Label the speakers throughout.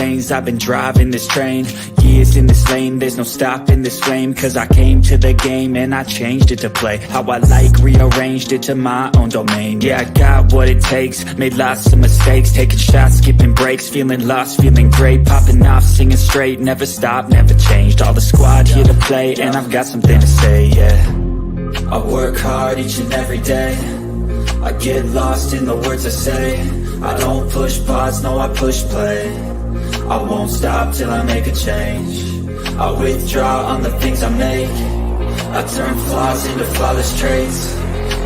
Speaker 1: lanes, I've been driving this train. Years in this lane, there's no stopping this flame. Cause I came to the game and I changed it to play how I like, rearranged it to my own domain. Yeah, I got what it takes, made lots of mistakes, taking shots, skipping breaks, feeling lost, feeling great, popping off, singing straight, never stopped, never changed. All the squad here to play, and I've got something to say, yeah. I work hard each and every day, I get lost in the words I say. I don't push pause, no I push play. I won't stop till I make a change. I withdraw on the things I make. I turn flaws into flawless traits.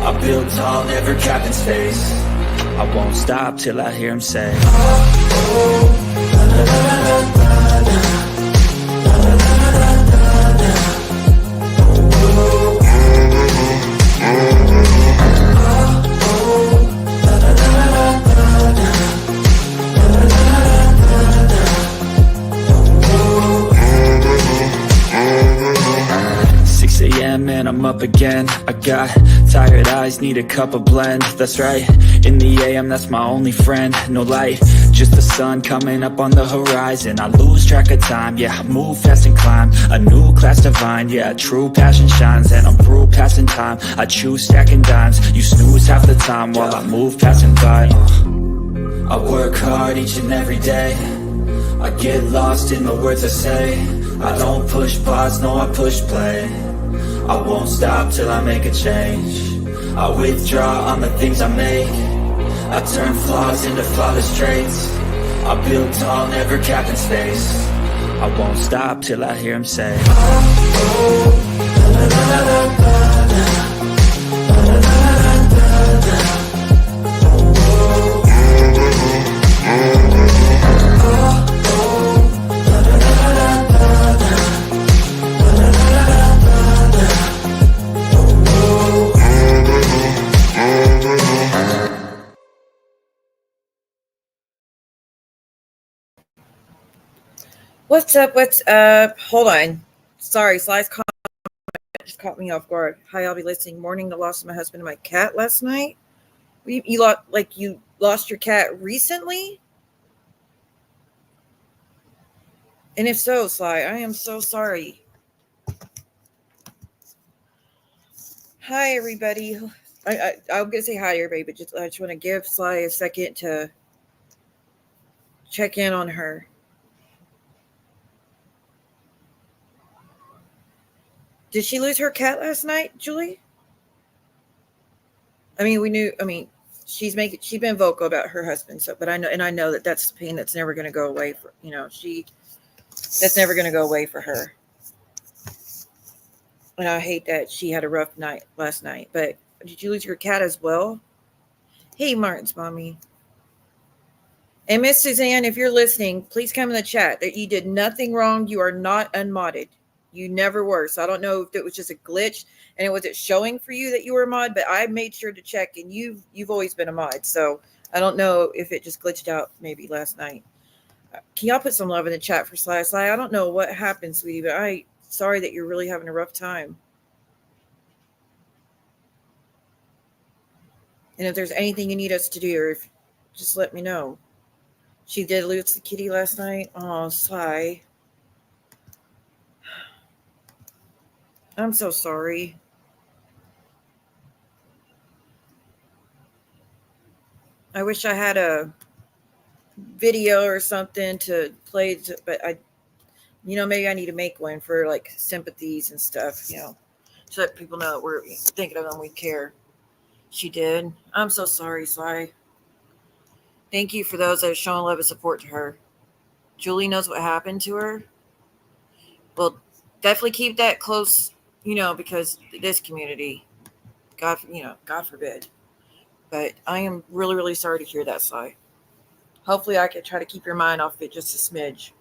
Speaker 1: I build tall, never capped in space. I won't stop till I hear him say, oh, la, la, la, la, la. And I'm up again. I got tired eyes, need a cup of blend. That's right, in the AM, that's my only friend. No light, just the sun coming up on the horizon. I lose track of time, yeah, I move fast and climb a new class divine, yeah, true passion shines. And I'm through passing time, I choose stacking dimes. You snooze half the time while I move passing by. I work hard each and every day, I get lost in the words I say. I don't push pause, no I push play. I won't stop till I make a change. I withdraw on the things I make. I turn flaws into flawless traits. I build tall, never capped in space. I won't stop till I hear him say, oh, la, la, la, la, la.
Speaker 2: What's up? What's up? Hold on. Sorry, Sly's comment just caught me off guard. Hi, I'll be listening. Mourning the loss of my husband and my cat last night. You lost your cat recently? And if so, Sly, I am so sorry. Hi, everybody. I'm gonna say hi to everybody, but I just want to give Sly a second to check in on her. Did she lose her cat last night, Julie? She's been vocal about her husband, but I know that that's pain that's never going to go away that's never going to go away for her. And I hate that she had a rough night last night. But did you lose your cat as well? Hey, Martin's mommy. And Miss Suzanne, if you're listening, please come in the chat. That you did nothing wrong. You are not unmodded. You never were. So I don't know if it was just a glitch and it wasn't showing for you that you were a mod, but I made sure to check, and you've always been a mod. So I don't know if it just glitched out maybe last night. Can y'all put some love in the chat for Sly? Sly, I don't know what happened, sweetie, but I'm sorry that you're really having a rough time. And if there's anything you need us to do, or just let me know. She did lose the kitty last night. Oh, Sly. I'm so sorry. I wish I had a video or something to play, but maybe I need to make one for like sympathies and stuff, so that people know that we're thinking of them, we care. She did. I'm so sorry, Sly. Thank you for those that have shown love and support to her. Julie knows what happened to her. Well, definitely keep that close, because this community, God forbid. But I am really, really sorry to hear that, Sly. Hopefully I can try to keep your mind off it just a smidge.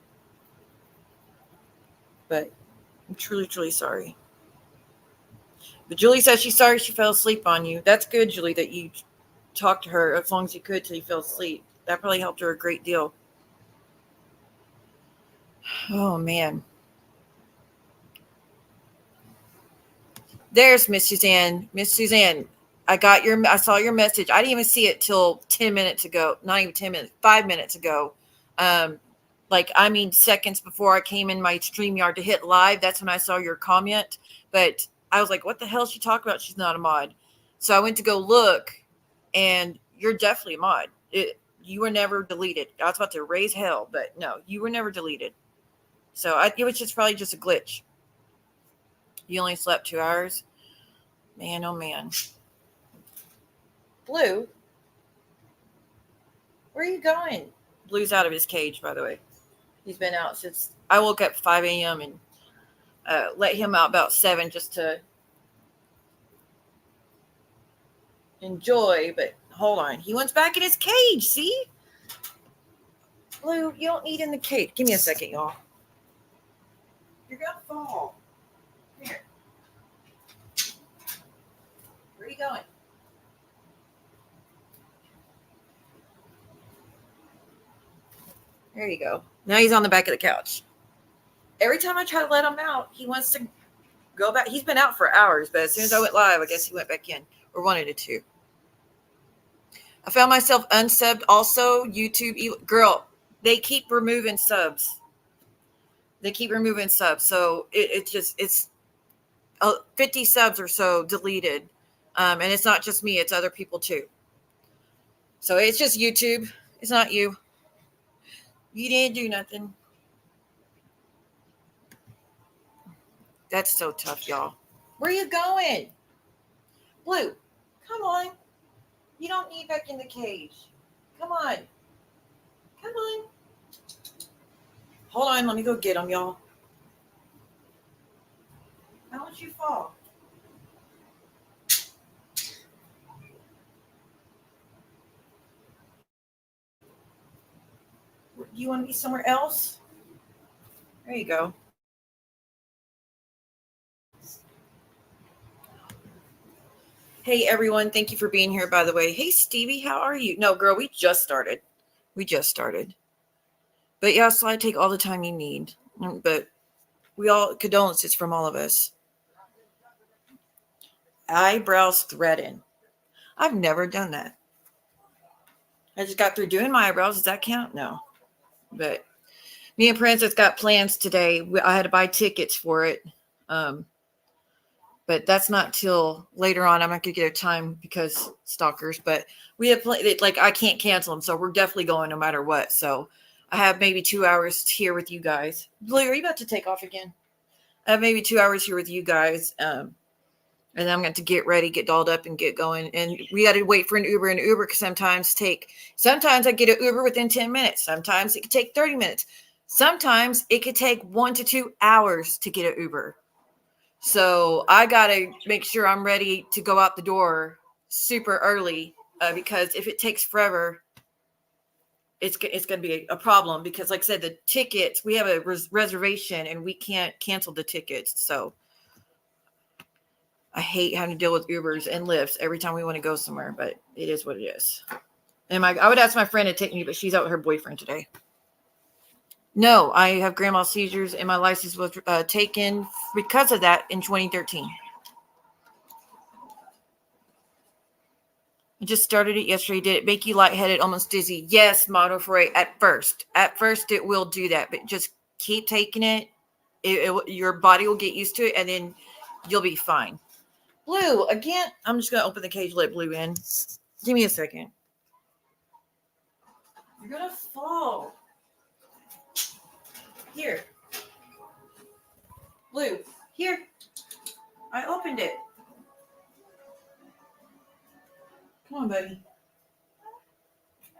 Speaker 2: But I'm truly, truly sorry. But Julie says she's sorry she fell asleep on you. That's good, Julie, that you talked to her as long as you could till you fell asleep. That probably helped her a great deal. Oh, man. There's Miss Suzanne. Miss Suzanne, I saw your message. I didn't even see it till 10 minutes ago. Not even 10 minutes, 5 minutes ago. like, I mean, seconds before I came in my StreamYard to hit live. That's when I saw your comment. But I was like, what the hell is she talking about? She's not a mod. So I went to go look, and you're definitely a mod. You were never deleted. I was about to raise hell, but no, you were never deleted. So it was just probably just a glitch. You only slept 2 hours? Man, oh man. Blue? Where are you going? Blue's out of his cage, by the way. He's been out since I woke up 5 a.m. and let him out about 7 just to enjoy. But hold on. He went back in his cage, see? Blue, you don't need in the cage. Give me a second, y'all. You're going to fall. Here. Where are you going? There you go. Now he's on the back of the couch. Every time I try to let him out, he wants to go back. He's been out for hours, but as soon as I went live, I guess he went back in, or wanted it to. I found myself unsubbed also. YouTube, girl, they keep removing subs. So it's 50 subs or so deleted. And it's not just me, it's other people too. So it's just YouTube. It's not you. You didn't do nothing. That's so tough, y'all. Where are you going? Blue, come on. You don't need back in the cage. Come on. Come on. Hold on. Let me go get him, y'all. How would you fall? Do you want to be somewhere else? There you go. Hey, everyone. Thank you for being here, by the way. Hey, Stevie, how are you? No, girl, we just started. But yeah, so I take all the time you need. But condolences from all of us. Eyebrows threading. I've never done that. I just got through doing my eyebrows. Does that count? No. But me and Princess got plans today. I had to buy tickets for it. But that's not till later on. I'm not going to get a time because stalkers. But we have like I can't cancel them. So we're definitely going no matter what. So I have maybe 2 hours here with you guys. Blue, are you about to take off again? I have maybe 2 hours here with you guys. And then I'm going to get ready, get dolled up, and get going. And we got to wait for an Uber. And Uber can sometimes I get an Uber within 10 minutes. Sometimes it could take 30 minutes. Sometimes it could take 1 to 2 hours to get an Uber. So I got to make sure I'm ready to go out the door super early because if it takes forever, it's going to be a problem. Because like I said, the tickets, we have a reservation and we can't cancel the tickets. So I hate having to deal with Ubers and Lyfts every time we want to go somewhere, but it is what it is. And I would ask my friend to take me, but she's out with her boyfriend today. No, I have grand mal seizures, and my license was taken because of that in 2013. I just started it yesterday. Did it make you lightheaded, almost dizzy? Yes, Mono 48. At first it will do that, but just keep taking it. Your body will get used to it, and then you'll be fine. Blue, again, I'm just going to open the cage, let Blue in. Give me a second. You're going to fall. Here. Blue, here. I opened it. Come on, buddy.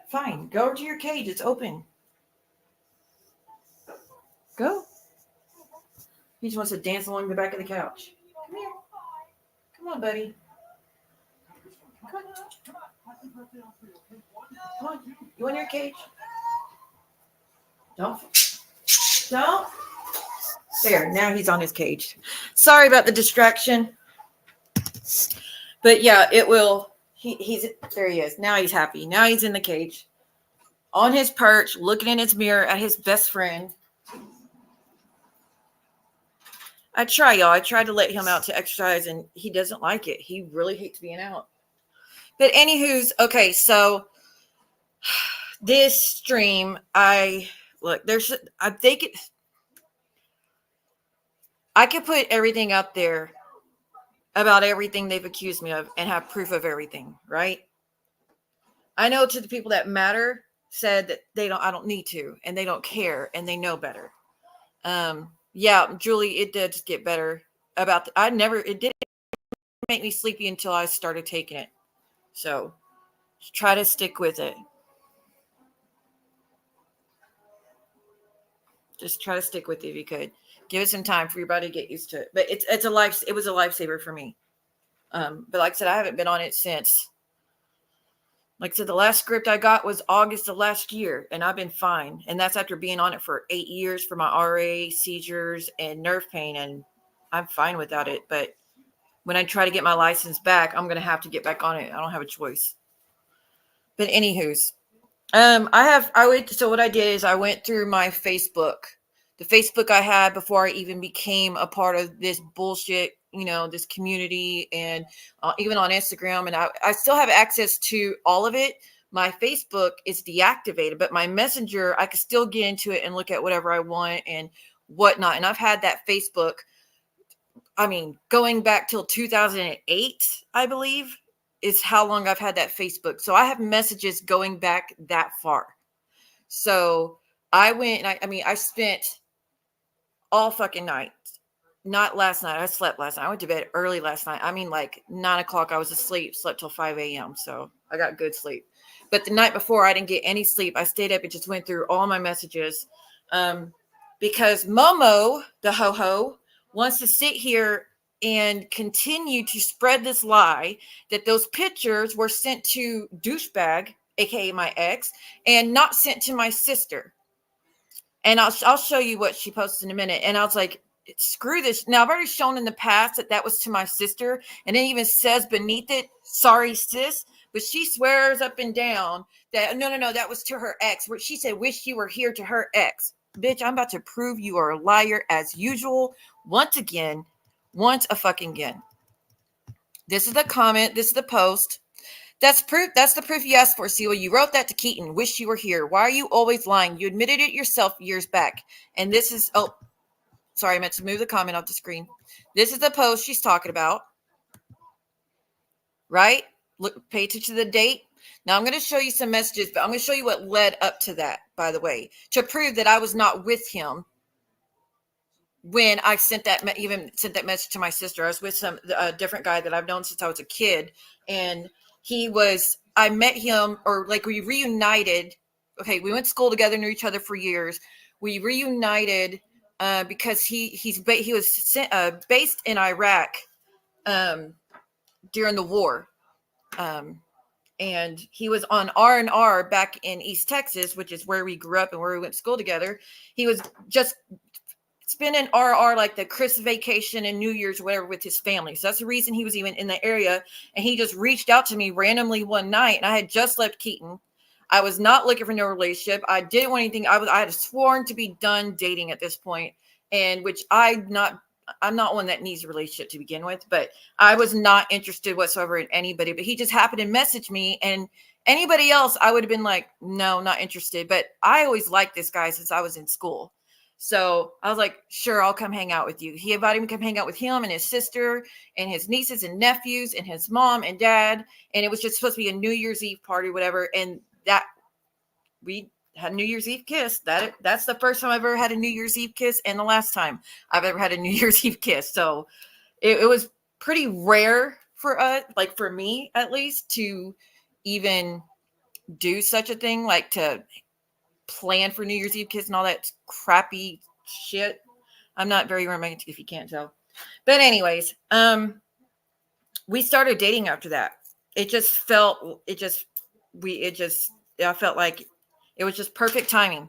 Speaker 2: Fine. Go over to your cage. It's open. Go. He just wants to dance along the back of the couch. Come here. Come on, buddy. Come on. You in your cage? Don't. There. Now he's on his cage. Sorry about the distraction. But yeah, it will. He's there. He is. Now he's happy. Now he's in the cage. On his perch, looking in his mirror at his best friend. I try to let him out to exercise, and he doesn't like it. He really hates being out. But anywho's, okay, so this stream, I look, I think I could put everything out there about everything they've accused me of and have proof of everything, right? I know to the people that matter said that I don't need to, and they don't care, and they know better. Yeah, Julie, it did get better it didn't make me sleepy until I started taking it. So try to stick with it. Just try to stick with it if you could. Give it some time for your body to get used to it. But it was a lifesaver for me. But like I said, I haven't been on it since. Like I said, the last script I got was August of last year, and I've been fine. And that's after being on it for 8 years for my RA, seizures, and nerve pain. And I'm fine without it. But when I try to get my license back, I'm going to have to get back on it. I don't have a choice. But anywho's, so what I did is I went through my Facebook, the Facebook I had before I even became a part of this bullshit, this community, and even on Instagram. And I still have access to all of it. My Facebook is deactivated, but my Messenger, I can still get into it and look at whatever I want and whatnot. And I've had that Facebook, going back till 2008, I believe, is how long I've had that Facebook. So I have messages going back that far. So I went and I spent all fucking night. Not last night. I slept last night. I went to bed early last night. Like 9 o'clock, I was asleep, slept till 5 a.m. So I got good sleep. But the night before, I didn't get any sleep. I stayed up and just went through all my messages. Because Momo, the ho-ho, wants to sit here and continue to spread this lie that those pictures were sent to douchebag, aka my ex, and not sent to my sister. And I'll show you what she posted in a minute. And I was like, screw this. Now, I've already shown in the past that was to my sister, and it even says beneath it, sorry, sis. But she swears up and down that no, that was to her ex. Where she said, wish you were here, to her ex. Bitch, I'm about to prove you are a liar as usual. Once a fucking again. This is the comment. This is the post. That's proof. That's the proof you asked for, Celia. You wrote that to Keaton. Wish you were here. Why are you always lying? You admitted it yourself years back. And this is, sorry, I meant to move the comment off the screen. This is the post she's talking about. Right? Look, pay attention to the date. Now I'm going to show you some messages, but I'm going to show you what led up to that, by the way, to prove that I was not with him when I sent that message to my sister. I was with a different guy that I've known since I was a kid. And I met him, or like we reunited. Okay, we went to school together, knew each other for years. We reunited because he was based in Iraq during the war, and he was on R&R back in East Texas, which is where we grew up and where we went to school together. He was just spending RR like the Christmas vacation and New Year's, whatever, with his family. So that's the reason he was even in the area. And he just reached out to me randomly one night, and I had just left Keaton. I was not looking for no relationship. I didn't want anything. I had sworn to be done dating at this point, and which I'm not one that needs a relationship to begin with, but I was not interested whatsoever in anybody. But he just happened to message me, and anybody else, I would have been like, no, not interested. But I always liked this guy since I was in school. So I was like, sure, I'll come hang out with you. He invited me to come hang out with him and his sister and his nieces and nephews and his mom and dad. And it was just supposed to be a New Year's Eve party, whatever. And that we had a New Year's Eve kiss. That's the first time I've ever had a New Year's Eve kiss, and the last time I've ever had a New Year's Eve kiss. So it was pretty rare for us, like for me at least, to even do such a thing, like to plan for New Year's Eve kiss and all that crappy shit. I'm not very romantic, if you can't tell. But anyways, we started dating after that. I felt like it was just perfect timing.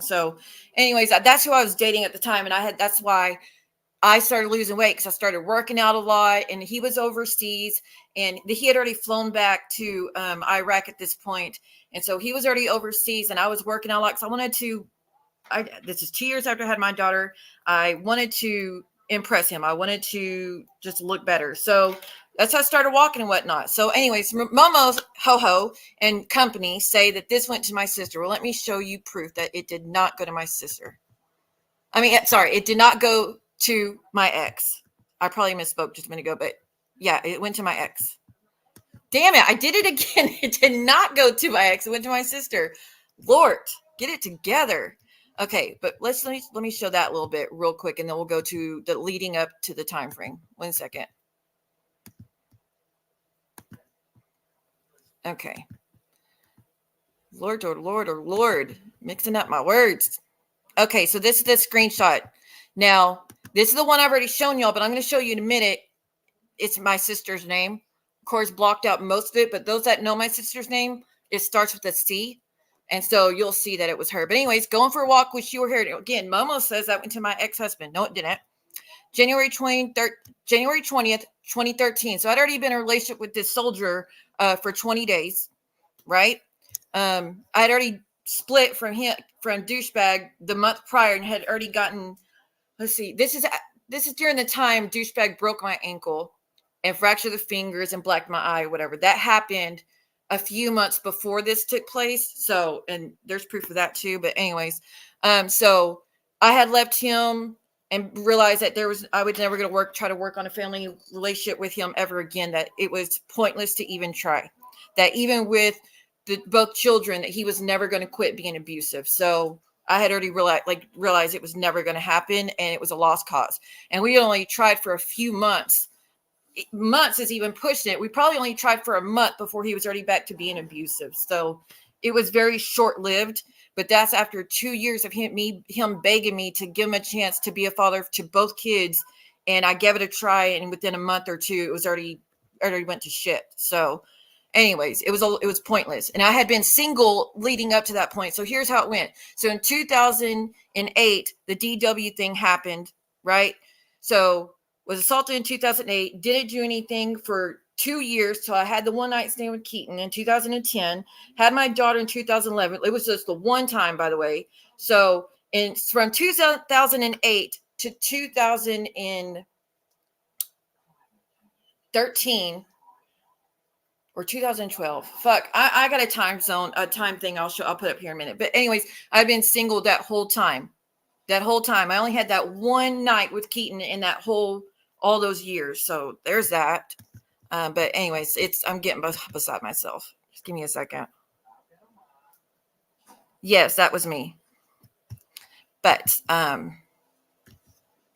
Speaker 2: So anyways, that's who I was dating at the time. And that's why I started losing weight, because I started working out a lot, and he was overseas, and he had already flown back to Iraq at this point. And so he was already overseas, and I was working out a lot because this is 2 years after I had my daughter. I wanted to impress him. I wanted to just look better. So That's how I started walking and whatnot. So anyways, Momo's Ho-Ho and company say that this went to my sister. Well, let me show you proof that it did not go to my sister. I mean, sorry, it did not go to my ex. I probably misspoke just a minute ago, but yeah, it went to my ex. Damn it, I did it again. It did not go to my ex. It went to my sister. Lord, get it together. Okay, but let me show that a little bit real quick, and then we'll go to the leading up to the time frame. 1 second. Okay. Lord, oh Lord, oh Lord, mixing up my words. Okay, so this is the screenshot. Now, this is the one I've already shown y'all, but I'm going to show you in a minute. It's my sister's name. Of course, blocked out most of it, but those that know my sister's name, it starts with a C. And so you'll see that it was her. But anyways, going for a walk, wish you were here. Again, Momo says that went to my ex-husband. No, it didn't. January 20th, 2013. So I'd already been in a relationship with this soldier for 20 days, right? I'd already split from douchebag the month prior and had already gotten, let's see, this is during the time douchebag broke my ankle and fractured the fingers and blacked my eye, whatever. That happened a few months before this took place. So, and there's proof of that too. But anyways, so I had left him and realized that I was never going to try to work on a family relationship with him ever again, that it was pointless to even try, that even with both children, that he was never going to quit being abusive. So I had already realized it was never going to happen, and it was a lost cause. And we only tried for a few months. Months is even pushing it. We probably only tried for a month before he was already back to being abusive. So it was very short-lived, but that's after 2 years of him begging me to give him a chance to be a father to both kids. And I gave it a try, and within a month or two, it was already went to shit. So anyways, it was pointless. And I had been single leading up to that point. So here's how it went. So in 2008, the DW thing happened, right? So was assaulted in 2008, didn't do anything for 2 years till I had the one night stand with Keaton in 2010, had my daughter in 2011. It was just the one time, by the way. So from 2008 to 2013 or 2012. Fuck, I got a time thing I'll put up here in a minute. But anyways, I've been single that whole time. I only had that one night with Keaton in all those years. So there's that. But anyways, I'm getting beside myself. Just give me a second. Yes, that was me. But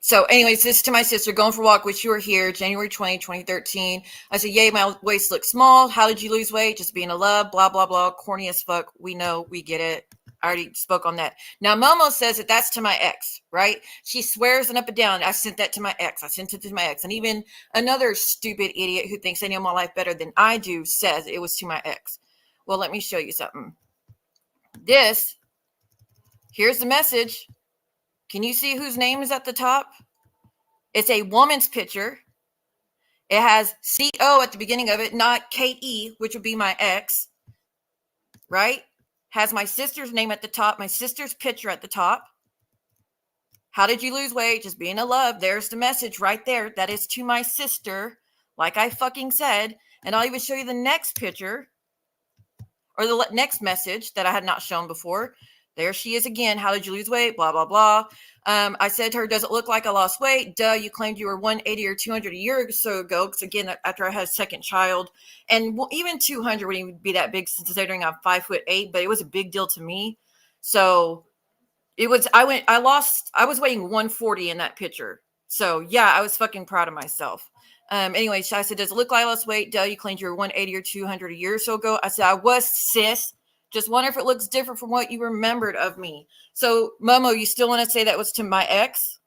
Speaker 2: so anyways, this is to my sister, going for a walk, wish you were here, January 20, 2013. I said, yay, my waist looks small. How did you lose weight? Just being in love, blah, blah, blah. Corny as fuck. We know, we get it. I already spoke on that. Now, Momo says that that's to my ex, right? She swears and up and down, I sent that to my ex. And even another stupid idiot who thinks they know my life better than I do says it was to my ex. Well, let me show you something. Here's the message. Can you see whose name is at the top? It's a woman's picture. It has C-O at the beginning of it, not K-E, which would be my ex, right? Has my sister's name at the top, my sister's picture at the top. How did you lose weight? Just being in love. There's the message right there. That is to my sister, like I fucking said. And I'll even show you the next picture or the next message that I had not shown before. There she is again. How did you lose weight? Blah, blah, blah. I said to her, does it look like I lost weight? Duh, you claimed you were 180 or 200 a year or so ago. Because again, after I had a second child, and even 200 wouldn't even be that big considering I'm 5'8", but it was a big deal to me. So it was, I was weighing 140 in that picture. So yeah, I was fucking proud of myself. Anyway, I said, does it look like I lost weight? Duh, you claimed you were 180 or 200 a year or so ago. I said, I was, sis. Just wonder if it looks different from what you remembered of me. So, Momo, you still want to say that was to my ex?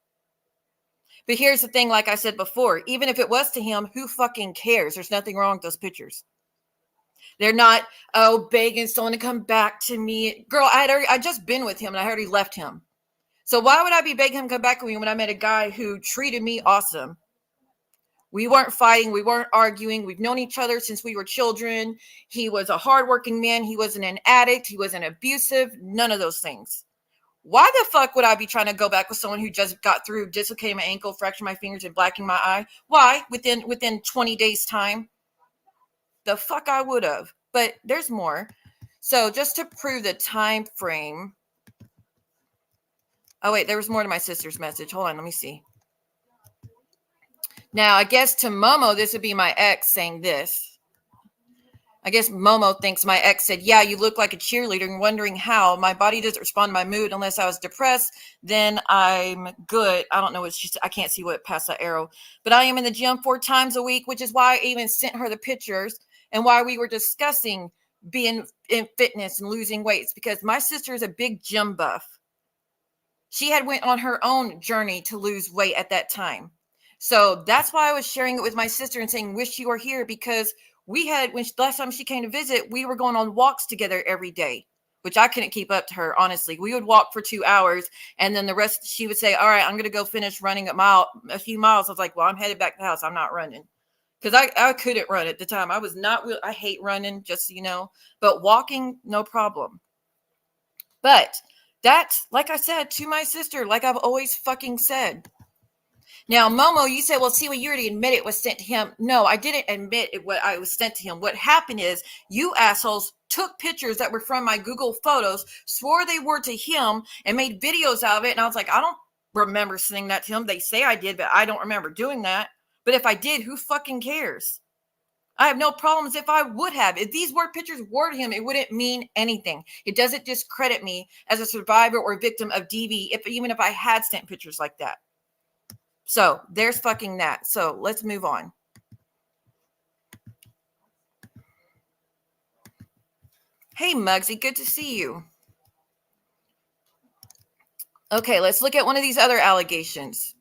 Speaker 2: But here's the thing, like I said before, even if it was to him, who fucking cares? There's nothing wrong with those pictures. They're not, begging someone to come back to me. Girl, I just been with him and I already left him. So why would I be begging him to come back with me when I met a guy who treated me awesome? We weren't fighting. We weren't arguing. We've known each other since we were children. He was a hardworking man. He wasn't an addict. He wasn't abusive. None of those things. Why the fuck would I be trying to go back with someone who just got through dislocating my ankle, fracturing my fingers, and blacking my eye? Why? Within 20 days time? The fuck I would have. But there's more. So just to prove the time frame. Oh wait, there was more to my sister's message. Hold on, let me see. Now, I guess to Momo, this would be my ex saying this. I guess Momo thinks my ex said, yeah, you look like a cheerleader, and wondering how. My body doesn't respond to my mood unless I was depressed. Then I'm good. I don't know what she said. I can't see what past that arrow. But I am in the gym 4 times a week, which is why I even sent her the pictures and why we were discussing being in fitness and losing weights, because my sister is a big gym buff. She had went on her own journey to lose weight at that time. So that's why I was sharing it with my sister and saying, wish you were here, because we had, last time she came to visit, we were going on walks together every day, which I couldn't keep up to her, honestly. We would walk for 2 hours, and then the rest, she would say, all right, I'm going to go finish running a few miles. I was like, well, I'm headed back to the house. I'm not running. Because I couldn't run at the time. I hate running, just so you know. But walking, no problem. But that's, like I said, to my sister, like I've always fucking said. Now, Momo, you said, well, see, well, you already admit it was sent to him. No, I didn't admit what I was sent to him. What happened is you assholes took pictures that were from my Google Photos, swore they were to him, and made videos out of it. And I was like, I don't remember sending that to him. They say I did, but I don't remember doing that. But if I did, who fucking cares? I have no problems if I would have. If these were pictures were to him, it wouldn't mean anything. It doesn't discredit me as a survivor or victim of DV, even if I had sent pictures like that. So there's fucking that. So let's move on. Hey, Muggsy, good to see you. Okay, let's look at one of these other allegations.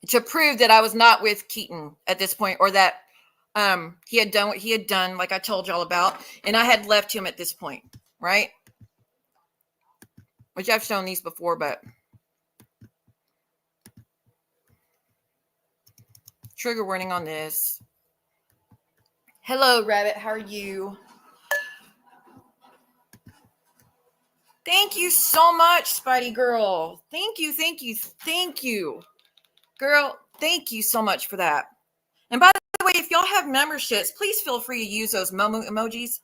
Speaker 2: To prove that I was not with Keaton at this point, or that he had done what he had done, like I told y'all about, and I had left him at this point, right? Which I've shown these before, but trigger warning on this. Hello, Rabbit. How are you? Thank you so much, Spidey girl. Thank you, thank you, thank you. Girl, thank you so much for that. And by the way, if y'all have memberships, please feel free to use those Momo emojis.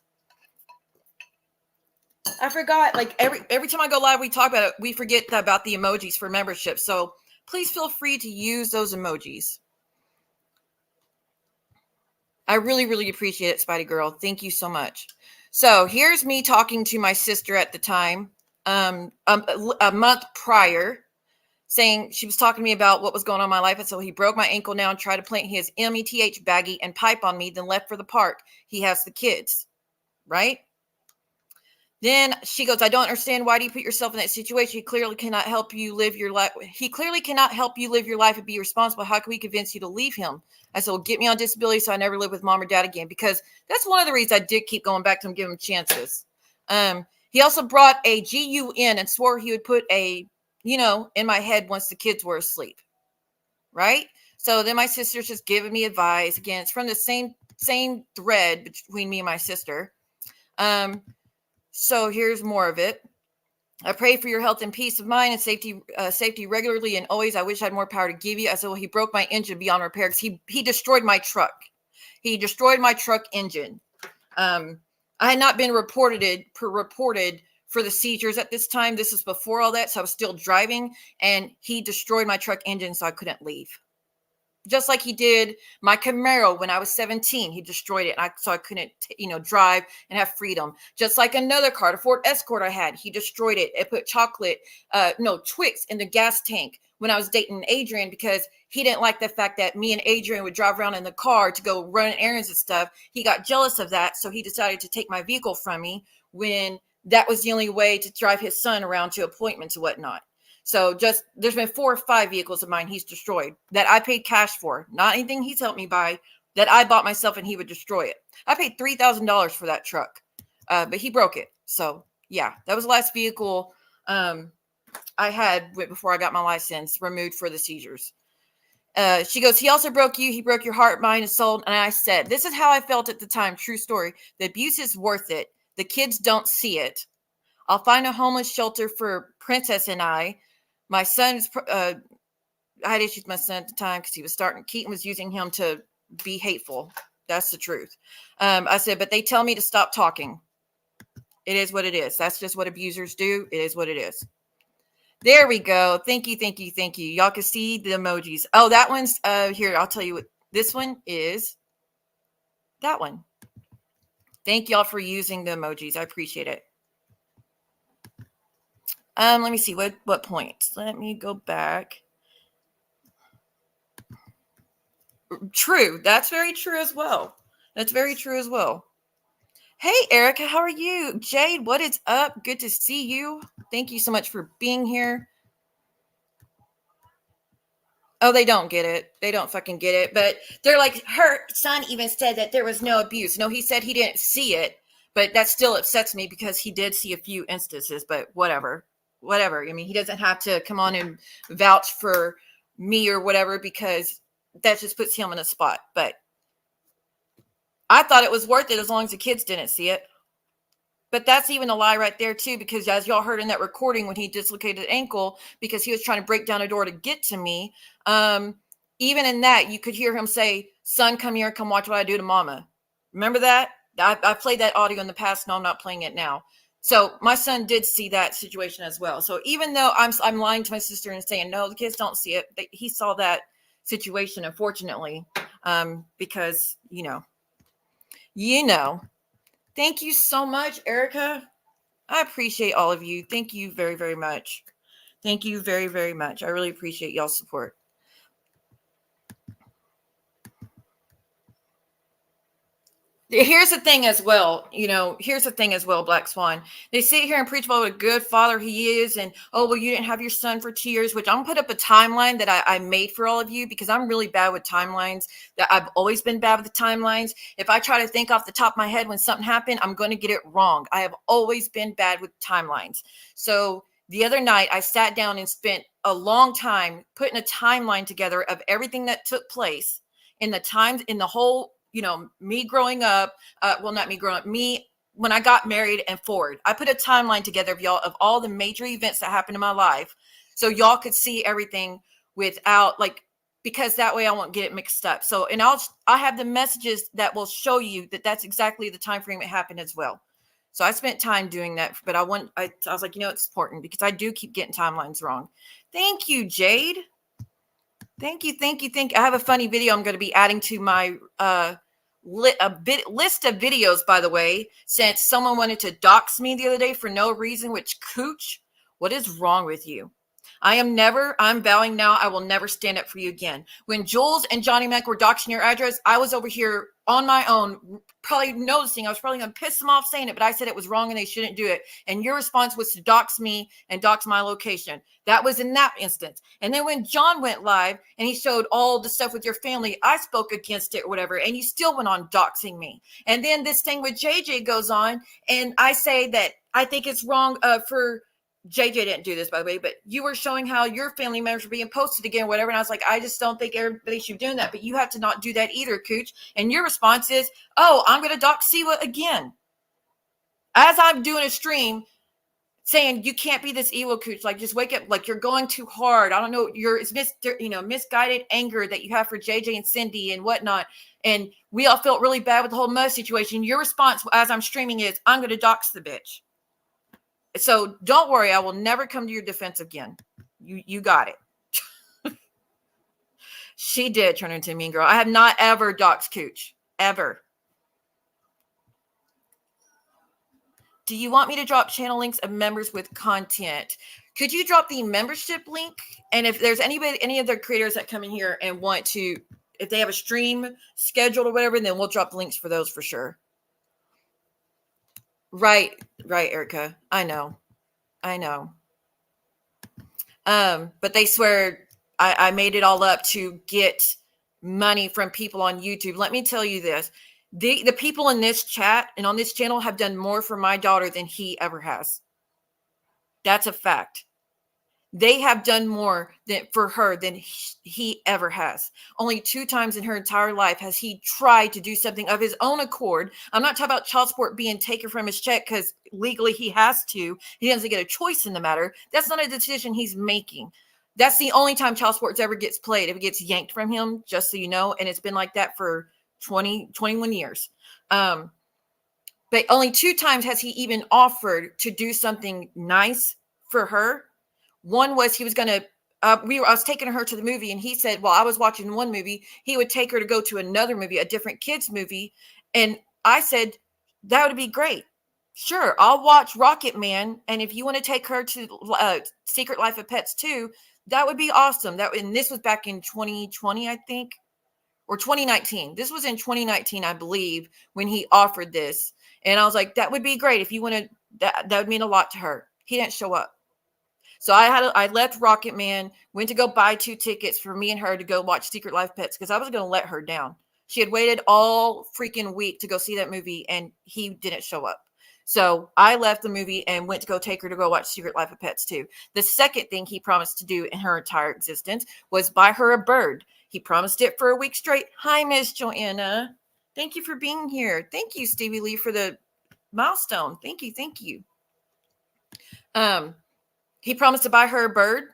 Speaker 2: I forgot, like every time I go live, we talk about it. We forget about the emojis for membership. So please feel free to use those emojis. I really, really appreciate it, Spidey girl. Thank you so much. So here's me talking to my sister at the time, a month prior, saying she was talking to me about what was going on in my life. And so he broke my ankle now and tried to plant his METH baggie and pipe on me, then left for the park. He has the kids, right? Then she goes, I don't understand. Why do you put yourself in that situation? He clearly cannot help you live your life. He clearly cannot help you live your life and be responsible. How can we convince you to leave him? I said, well, get me on disability so I never live with mom or dad again. Because that's one of the reasons I did keep going back to him, giving him chances. He also brought a GUN and swore he would put a, in my head once the kids were asleep. Right? So then my sister's just giving me advice. Again, it's from the same thread between me and my sister. So here's more of it. I pray for your health and peace of mind and safety regularly and always. I wish I had more power to give you. I said, well, he broke my engine beyond repair because he destroyed my truck. He destroyed my truck engine. I had not been reported for the seizures at this time. This is before all that, so I was still driving, and he destroyed my truck engine, so I couldn't leave. Just like he did my Camaro when I was 17, he destroyed it, so I couldn't, drive and have freedom. Just like another car, the Ford Escort I had, he destroyed it. It put Twix in the gas tank when I was dating Adrian, because he didn't like the fact that me and Adrian would drive around in the car to go run errands and stuff. He got jealous of that, so he decided to take my vehicle from me when that was the only way to drive his son around to appointments and whatnot. So there's been 4 or 5 vehicles of mine he's destroyed that I paid cash for, not anything he's helped me buy, that I bought myself and he would destroy it. I paid $3,000 for that truck, but he broke it. So yeah, that was the last vehicle I had before I got my license removed for the seizures. She goes, he also broke you. He broke your heart, mind, and soul. And I said, this is how I felt at the time. True story. The abuse is worth it. The kids don't see it. I'll find a homeless shelter for Princess and I. My son's, I had issues with my son at the time because Keaton was using him to be hateful. That's the truth. I said, but they tell me to stop talking. It is what it is. That's just what abusers do. It is what it is. There we go. Thank you. Y'all can see the emojis. Oh, that one's here. I'll tell you what this one is. That one. Thank y'all for using the emojis. I appreciate it. Let me see what points. Let me go back. True. That's very true as well. Hey, Erica, how are you? Jade, what is up? Good to see you. Thank you so much for being here. Oh, they don't get it. They don't fucking get it. But they're like, her son even said that there was no abuse. No, he said he didn't see it. But that still upsets me because he did see a few instances. But whatever. I mean, he doesn't have to come on and vouch for me or whatever because that just puts him in a spot. But I thought it was worth it as long as the kids didn't see it. But that's even a lie right there, too, because as y'all heard in that recording when he dislocated the ankle because he was trying to break down a door to get to me, even in that, you could hear him say, son, come here, come watch what I do to mama. Remember that? I played that audio in the past. No, I'm not playing it now. So my son did see that situation as well. So even though I'm lying to my sister and saying, no, the kids don't see it, he saw that situation, unfortunately, because, you know. Thank you so much, Erica. I appreciate all of you. Thank you very, very much. Thank you very, very much. I really appreciate y'all's support. Here's the thing as well, Black Swan. They sit here and preach about what a good father he is. And, oh, well, you didn't have your son for 2 years, which I'm going to put up a timeline that I made for all of you because I'm really bad with timelines. That I've always been bad with the timelines. If I try to think off the top of my head when something happened, I'm going to get it wrong. I have always been bad with timelines. So the other night I sat down and spent a long time putting a timeline together of everything that took place in the whole, me growing up, me when I got married and forward. I put a timeline together of all the major events that happened in my life. So y'all could see everything without because that way I won't get it mixed up. So, and I have the messages that will show you that that's exactly the time frame it happened as well. So I spent time doing that, but I was like, it's important because I do keep getting timelines wrong. Thank you, Jade. Thank you. I have a funny video I'm going to be adding to my list of videos, by the way, since someone wanted to dox me the other day for no reason, which, Cooch, what is wrong with you? I'm vowing now I will never stand up for you again. When Jules and Johnny Mac were doxing your address, I was over here on my own, probably noticing. I was probably going to piss them off saying it, but I said it was wrong and they shouldn't do it. And your response was to dox me and dox my location. That was in that instance. And then when John went live and he showed all the stuff with your family, I spoke against it or whatever, and you still went on doxing me. And then this thing with JJ goes on, and I say that I think it's wrong for JJ didn't do this, by the way, but you were showing how your family members were being posted again, whatever. And I was like, I just don't think everybody should be doing that, but you have to not do that either, Cooch. And your response is, oh, I'm going to dox Siwa again. As I'm doing a stream saying you can't be this evil, Cooch, just wake up, you're going too hard. I don't know. It's misguided anger that you have for JJ and Cindy and whatnot. And we all felt really bad with the whole Mo situation. Your response as I'm streaming is, I'm going to dox the bitch. So don't worry, I will never come to your defense again. You got it. She did turn into a mean girl. I have not ever doxed Cooch. Ever. Do you want me to drop channel links of members with content? Could you drop the membership link? And if there's any other creators that come in here and want to, if they have a stream scheduled or whatever, then we'll drop the links for those for sure. Right, Erica. I know. But they swear I made it all up to get money from people on YouTube. Let me tell you this. The people in this chat and on this channel have done more for my daughter than he ever has. That's a fact. They have done more for her than he ever has. Only 2 times in her entire life has he tried to do something of his own accord. I'm not talking about child support being taken from his check because legally he has to. He doesn't get a choice in the matter. That's not a decision he's making. That's the only time child support ever gets played, if it gets yanked from him, just so you know. And it's been like that for 21 years. But only 2 times has he even offered to do something nice for her. One was he was going to, I was taking her to the movie, and he said, while I was watching one movie, he would take her to go to another movie, a different kids movie. And I said, that would be great. Sure, I'll watch Rocket Man. And if you want to take her to Secret Life of Pets 2, that would be awesome. And this was back in 2020, I think, or 2019. This was in 2019, I believe, when he offered this. And I was like, that would be great. If you want to, that would mean a lot to her. He didn't show up. So I left Rocket Man, went to go buy 2 tickets for me and her to go watch Secret Life Pets because I was going to let her down. She had waited all freaking week to go see that movie, and he didn't show up. So I left the movie and went to go take her to go watch Secret Life of Pets 2. The second thing he promised to do in her entire existence was buy her a bird. He promised it for a week straight. Hi, Miss Joanna. Thank you for being here. Thank you, Stevie Lee, for the milestone. Thank you. Thank you. He promised to buy her a bird,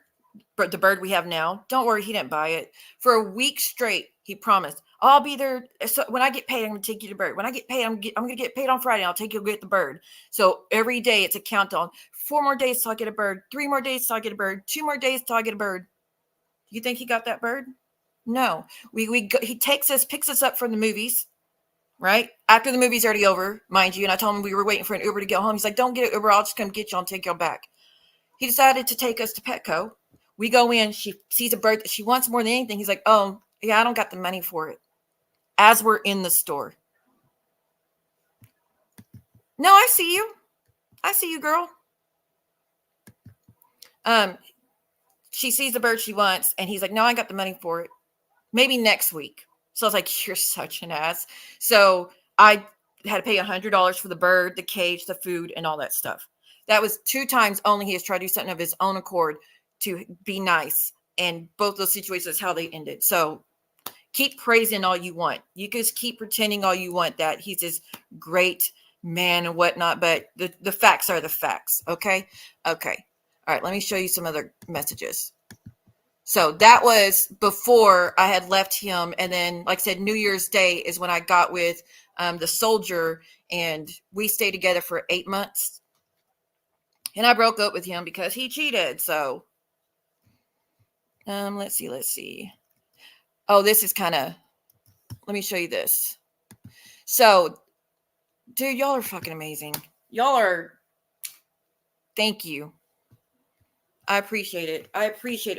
Speaker 2: but the bird we have now. Don't worry, he didn't buy it. For a week straight, he promised, I'll be there. So when I get paid, I'm going to take you the bird. When I get paid, I'm going to get paid on Friday. I'll take you to get the bird. So every day it's a countdown. 4 more days till I get a bird. 3 more days till I get a bird. 2 more days till I get a bird. You think he got that bird? No. He picks us up from the movies, right? After the movie's already over, mind you. And I told him we were waiting for an Uber to go home. He's like, don't get an Uber. I'll just come get you and take you back. He decided to take us to Petco. We go in. She sees a bird that she wants more than anything. He's like, oh, yeah, I don't got the money for it. As we're in the store. No, I see you. I see you, girl. She sees the bird she wants, and he's like, no, I got the money for it. Maybe next week. So I was like, you're such an ass. So I had to pay $100 for the bird, the cage, the food, and all that stuff. That was 2 times only he has tried to do something of his own accord to be nice. And both those situations, how they ended. So keep praising all you want. You can just keep pretending all you want that he's this great man and whatnot. But the facts are the facts. Okay? Okay. All right. Let me show you some other messages. So that was before I had left him. And then, like I said, New Year's Day is when I got with the soldier. And we stayed together for 8 months. And I broke up with him because he cheated. So, let's see. Oh, this is kind of, let me show you this. So, dude, y'all are fucking amazing. Thank you. I appreciate it.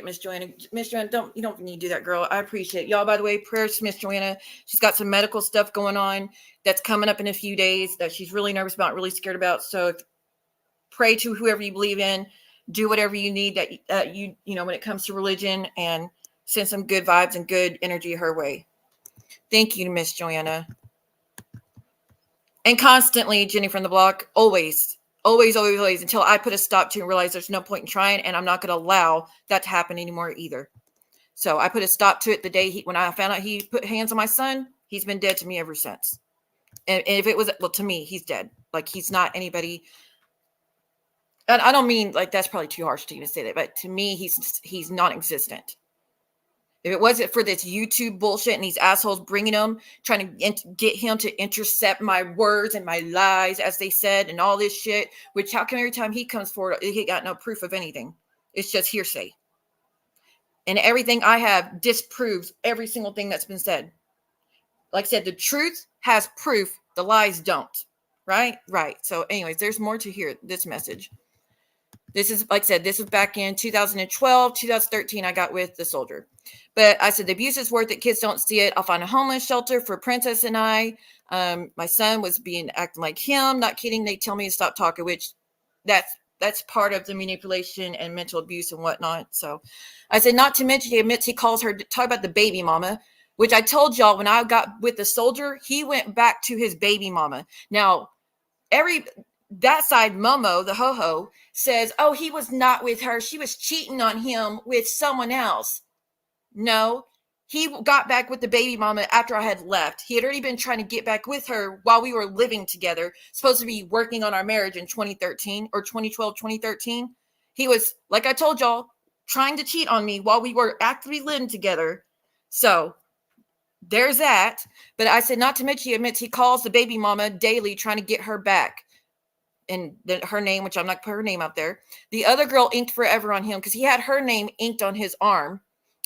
Speaker 2: Miss Joanna. Miss Joanna, you don't need to do that, girl. I appreciate it. Y'all, by the way, prayers to Miss Joanna. She's got some medical stuff going on that's coming up in a few days that she's really nervous about, really scared about. So, pray to whoever you believe in, do whatever you need that you know, when it comes to religion, and send some good vibes and good energy her way. Thank you, Miss Joanna. And constantly, Jenny from the block, always, until I put a stop to and realize there's no point in trying, and I'm not going to allow that to happen anymore either. So I put a stop to it the day when I found out he put hands on my son. He's been dead to me ever since. And if it was, well, to me, he's dead. Like, he's not anybody. And I don't mean, like, that's probably too harsh to even say that, but to me, he's non-existent. If it wasn't for this YouTube bullshit and these assholes bringing him, trying to get him to intercept my words and my lies, as they said, and all this shit, which how come every time he comes forward, he got no proof of anything? It's just hearsay. And everything I have disproves every single thing that's been said. Like I said, the truth has proof, the lies don't. Right? Right. So anyways, there's more to hear this message. This is, like I said, this was back in 2012, 2013, I got with the soldier. But I said, the abuse is worth it. Kids don't see it. I'll find a homeless shelter for Princess and I. My son was acting like him. Not kidding. They tell me to stop talking, which that's part of the manipulation and mental abuse and whatnot. So I said, not to mention, he admits he calls her to talk about the baby mama, which I told y'all when I got with the soldier, he went back to his baby mama. Now, that side, Momo, the ho-ho, says, oh, he was not with her. She was cheating on him with someone else. No, he got back with the baby mama after I had left. He had already been trying to get back with her while we were living together, supposed to be working on our marriage in 2013 or 2012, 2013. He was, like I told y'all, trying to cheat on me while we were actively living together. So there's that. But I said, not to mention, he admits he calls the baby mama daily trying to get her back. And her name, which I'm not put her name out there. The other girl inked forever on him because he had her name inked on his arm.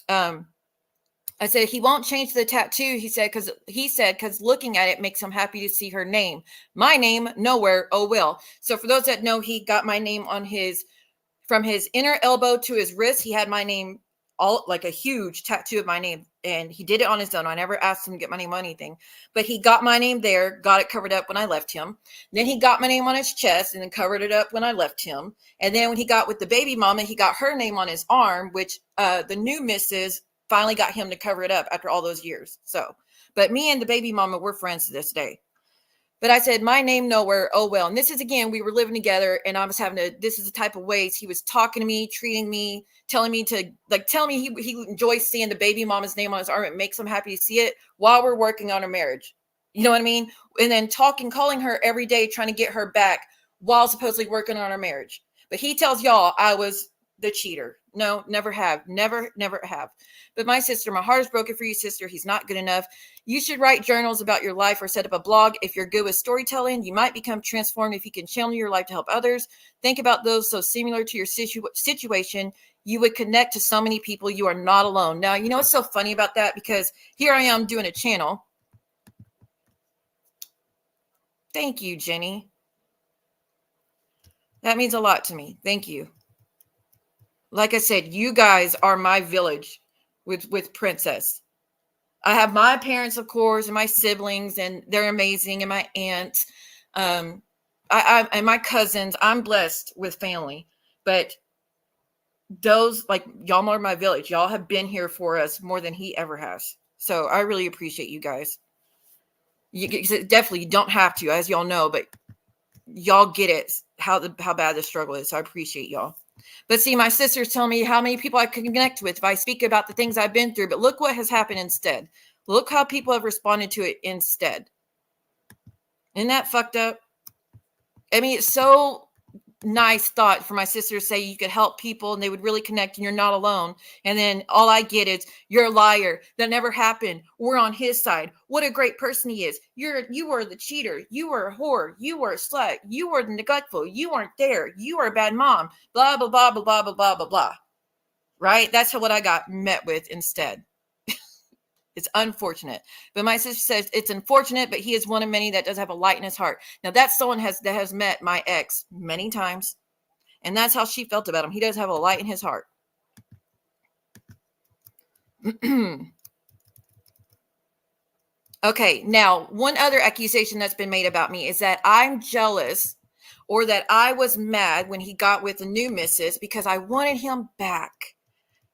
Speaker 2: I said, he won't change the tattoo. He said, because looking at it makes him happy to see her name. My name, nowhere. Oh, well. So for those that know, he got my name on from his inner elbow to his wrist. He had my name, all like a huge tattoo of my name, and he did it on his own. I never asked him to get my name on anything, but he got my name there, got it covered up when I left him. Then he got my name on his chest and then covered it up when I left him. And then when he got with the baby mama, he got her name on his arm, which the new missus finally got him to cover it up after all those years. So, but me and the baby mama, we're friends to this day. But I said, my name, nowhere. Oh, well. And this is, again, we were living together and I was this is the type of ways he was talking to me, treating me, telling me he enjoys seeing the baby mama's name on his arm. It makes him happy to see it while we're working on our marriage. You know what I mean? And then calling her every day, trying to get her back while supposedly working on our marriage. But he tells y'all I was the cheater. No, never have. Never have. But my sister, my heart is broken for you, sister. He's not good enough. You should write journals about your life or set up a blog. If you're good with storytelling, you might become transformed if you can channel your life to help others. Think about those so similar to your situation. You would connect to so many people. You are not alone. Now, you know what's so funny about that? Because here I am doing a channel. Thank you, Jenny. That means a lot to me. Thank you. Like I said, you guys are my village with Princess. I have my parents, of course, and my siblings, and they're amazing, and my aunts, and my cousins. I'm blessed with family, but those, like, y'all are my village. Y'all have been here for us more than he ever has. So I really appreciate you guys. You definitely don't have to, as y'all know, but y'all get it, how bad the struggle is. So I appreciate y'all. But see, my sisters tell me how many people I can connect with if I speak about the things I've been through. But look what has happened instead. Look how people have responded to it instead. Isn't that fucked up? I mean, it's so nice thought for my sister to say you could help people and they would really connect and you're not alone. And then all I get is, you're a liar. That never happened. We're on his side. What a great person he is. You were the cheater. You were a whore. You were a slut. You were neglectful. You weren't there. You were a bad mom. Blah, blah, blah, blah, blah, blah, blah, blah, blah. Right? That's what I got met with instead. It's unfortunate. But my sister says it's unfortunate, but he is one of many that does have a light in his heart. Now that's someone that has met my ex many times. And that's how she felt about him. He does have a light in his heart. Okay. Now, one other accusation that's been made about me is that I'm jealous or that I was mad when he got with the new missus because I wanted him back.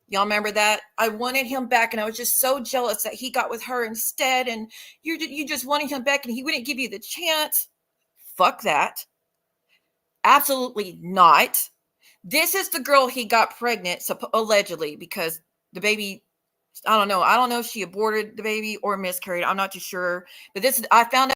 Speaker 2: Y'all remember that? I wanted him back and I was just so jealous that he got with her instead. And you just wanted him back and he wouldn't give you the chance. Fuck that. Absolutely not. This is the girl he got pregnant, allegedly, because the baby, I don't know if she aborted the baby or miscarried. I'm not too sure. But I found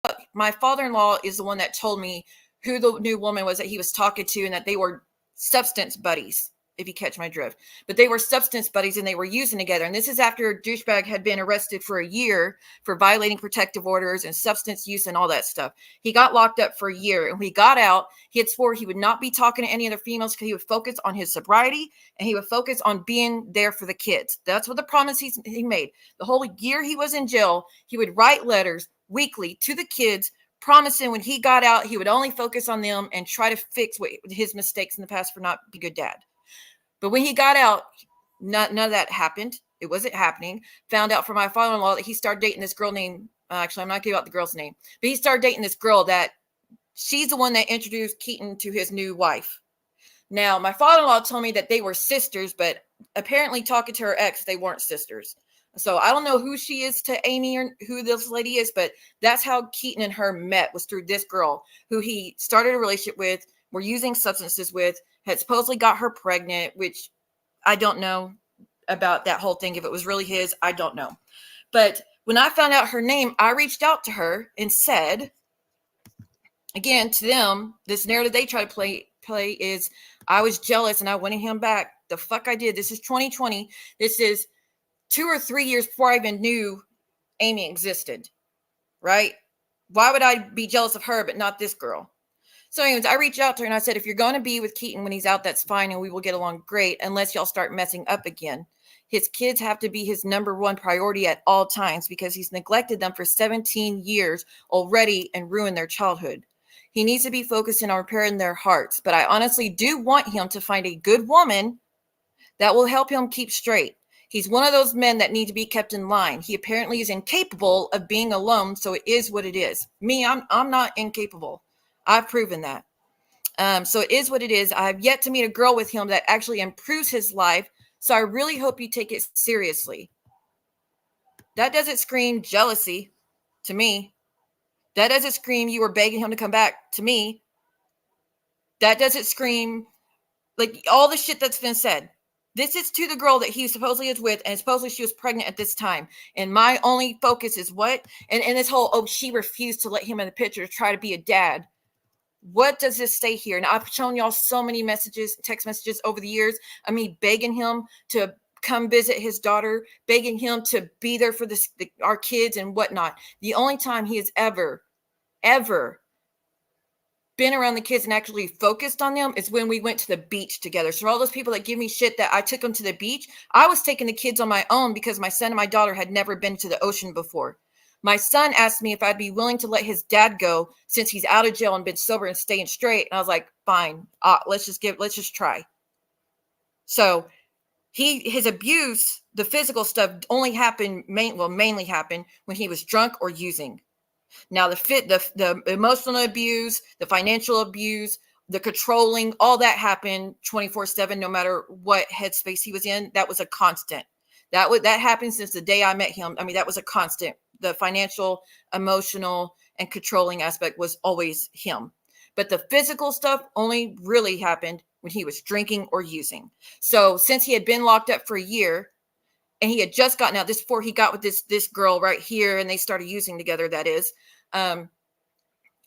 Speaker 2: out my father-in-law is the one that told me who the new woman was that he was talking to and that they were substance buddies, if you catch my drift. But they were substance buddies and they were using together. And this is after douchebag had been arrested for a year for violating protective orders and substance use and all that stuff. He got locked up for a year. And when he got out, he had swore he would not be talking to any other females because he would focus on his sobriety and he would focus on being there for the kids. That's what the promise he made. The whole year he was in jail, he would write letters weekly to the kids, promising when he got out, he would only focus on them and try to fix his mistakes in the past for not be a good dad. But when he got out, none of that happened. It wasn't happening. Found out from my father-in-law that he started dating this girl named, actually, I'm not giving out the girl's name, but he started dating this girl that she's the one that introduced Keaton to his new wife. Now, my father-in-law told me that they were sisters, but apparently talking to her ex, they weren't sisters. So I don't know who she is to Amy or who this lady is, but that's how Keaton and her met, was through this girl who he started a relationship with, were using substances with, had supposedly got her pregnant, which I don't know about that whole thing. If it was really his, I don't know. But when I found out her name, I reached out to her and said, again, to them, this narrative they try to play is I was jealous and I wanted him back. The fuck I did. This is 2020. This is 2 or 3 years before I even knew Amy existed, right? Why would I be jealous of her but not this girl? So anyways, I reached out to her and I said, if you're going to be with Keaton when he's out, that's fine and we will get along great, unless y'all start messing up again. His kids have to be his number one priority at all times because he's neglected them for 17 years already and ruined their childhood. He needs to be focusing on repairing their hearts, but I honestly do want him to find a good woman that will help him keep straight. He's one of those men that need to be kept in line. He apparently is incapable of being alone, so it is what it is. Me, I'm not incapable. I've proven that. So it is what it is. I have yet to meet a girl with him that actually improves his life, so I really hope you take it seriously. That doesn't scream jealousy to me. That doesn't scream you were begging him to come back to me. That doesn't scream like all the shit that's been said. This is to the girl that he supposedly is with, and supposedly she was pregnant at this time. And my only focus is what? And this whole, she refused to let him in the picture to try to be a dad. What does this say here? And I've shown y'all so many messages, text messages over the years of me begging him to come visit his daughter, begging him to be there for our kids and whatnot. The only time he has ever been around the kids and actually focused on them is when we went to the beach together. So all those people that give me shit that I took them to the beach, I was taking the kids on my own because my son and my daughter had never been to the ocean before. My son asked me if I'd be willing to let his dad go since he's out of jail and been sober and staying straight. And I was like, fine, let's just try. So his abuse, the physical stuff only happened, mainly happened when he was drunk or using. Now the emotional abuse, the financial abuse, the controlling, all that happened 24/7, no matter what headspace he was in. That was a constant. That happened since the day I met him. I mean, that was a constant. The financial, emotional, and controlling aspect was always him. But the physical stuff only really happened when he was drinking or using. So since he had been locked up for a year, and he had just gotten out, this before he got with this girl right here, and they started using together, that is, I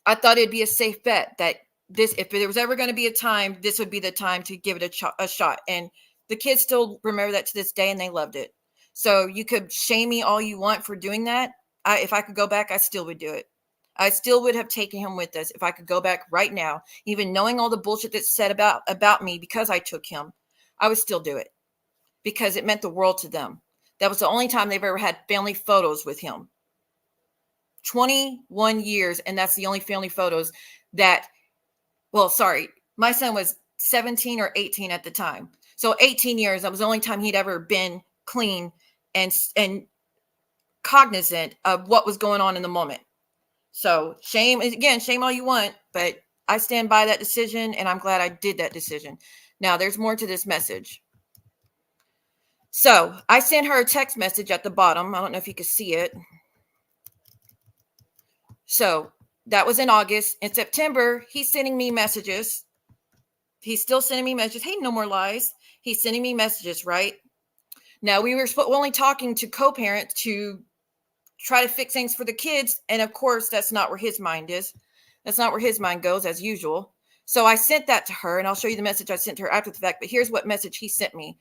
Speaker 2: thought it'd be a safe bet that if there was ever going to be a time, this would be the time to give it a shot. And the kids still remember that to this day, and they loved it. So you could shame me all you want for doing that. If I could go back, I still would do it. I still would have taken him with us if I could go back right now, even knowing all the bullshit that's said about me because I took him. I would still do it, because it meant the world to them. That was the only time they've ever had family photos with him. 21 years, and that's the only family photos that, my son was 17 or 18 at the time. So 18 years, that was the only time he'd ever been clean and cognizant of what was going on in the moment. So shame all you want, but I stand by that decision, and I'm glad I did that decision. Now, there's more to this message. So I sent her a text message at the bottom. I don't know if you can see it. So that was in August. In September, he's sending me messages. He's still sending me messages. Hey, no more lies. He's sending me messages, right? Now, we were only talking to co-parents to try to fix things for the kids. And of course, that's not where his mind is. That's not where his mind goes, as usual. So I sent that to her, and I'll show you the message I sent to her after the fact. But here's what message he sent me.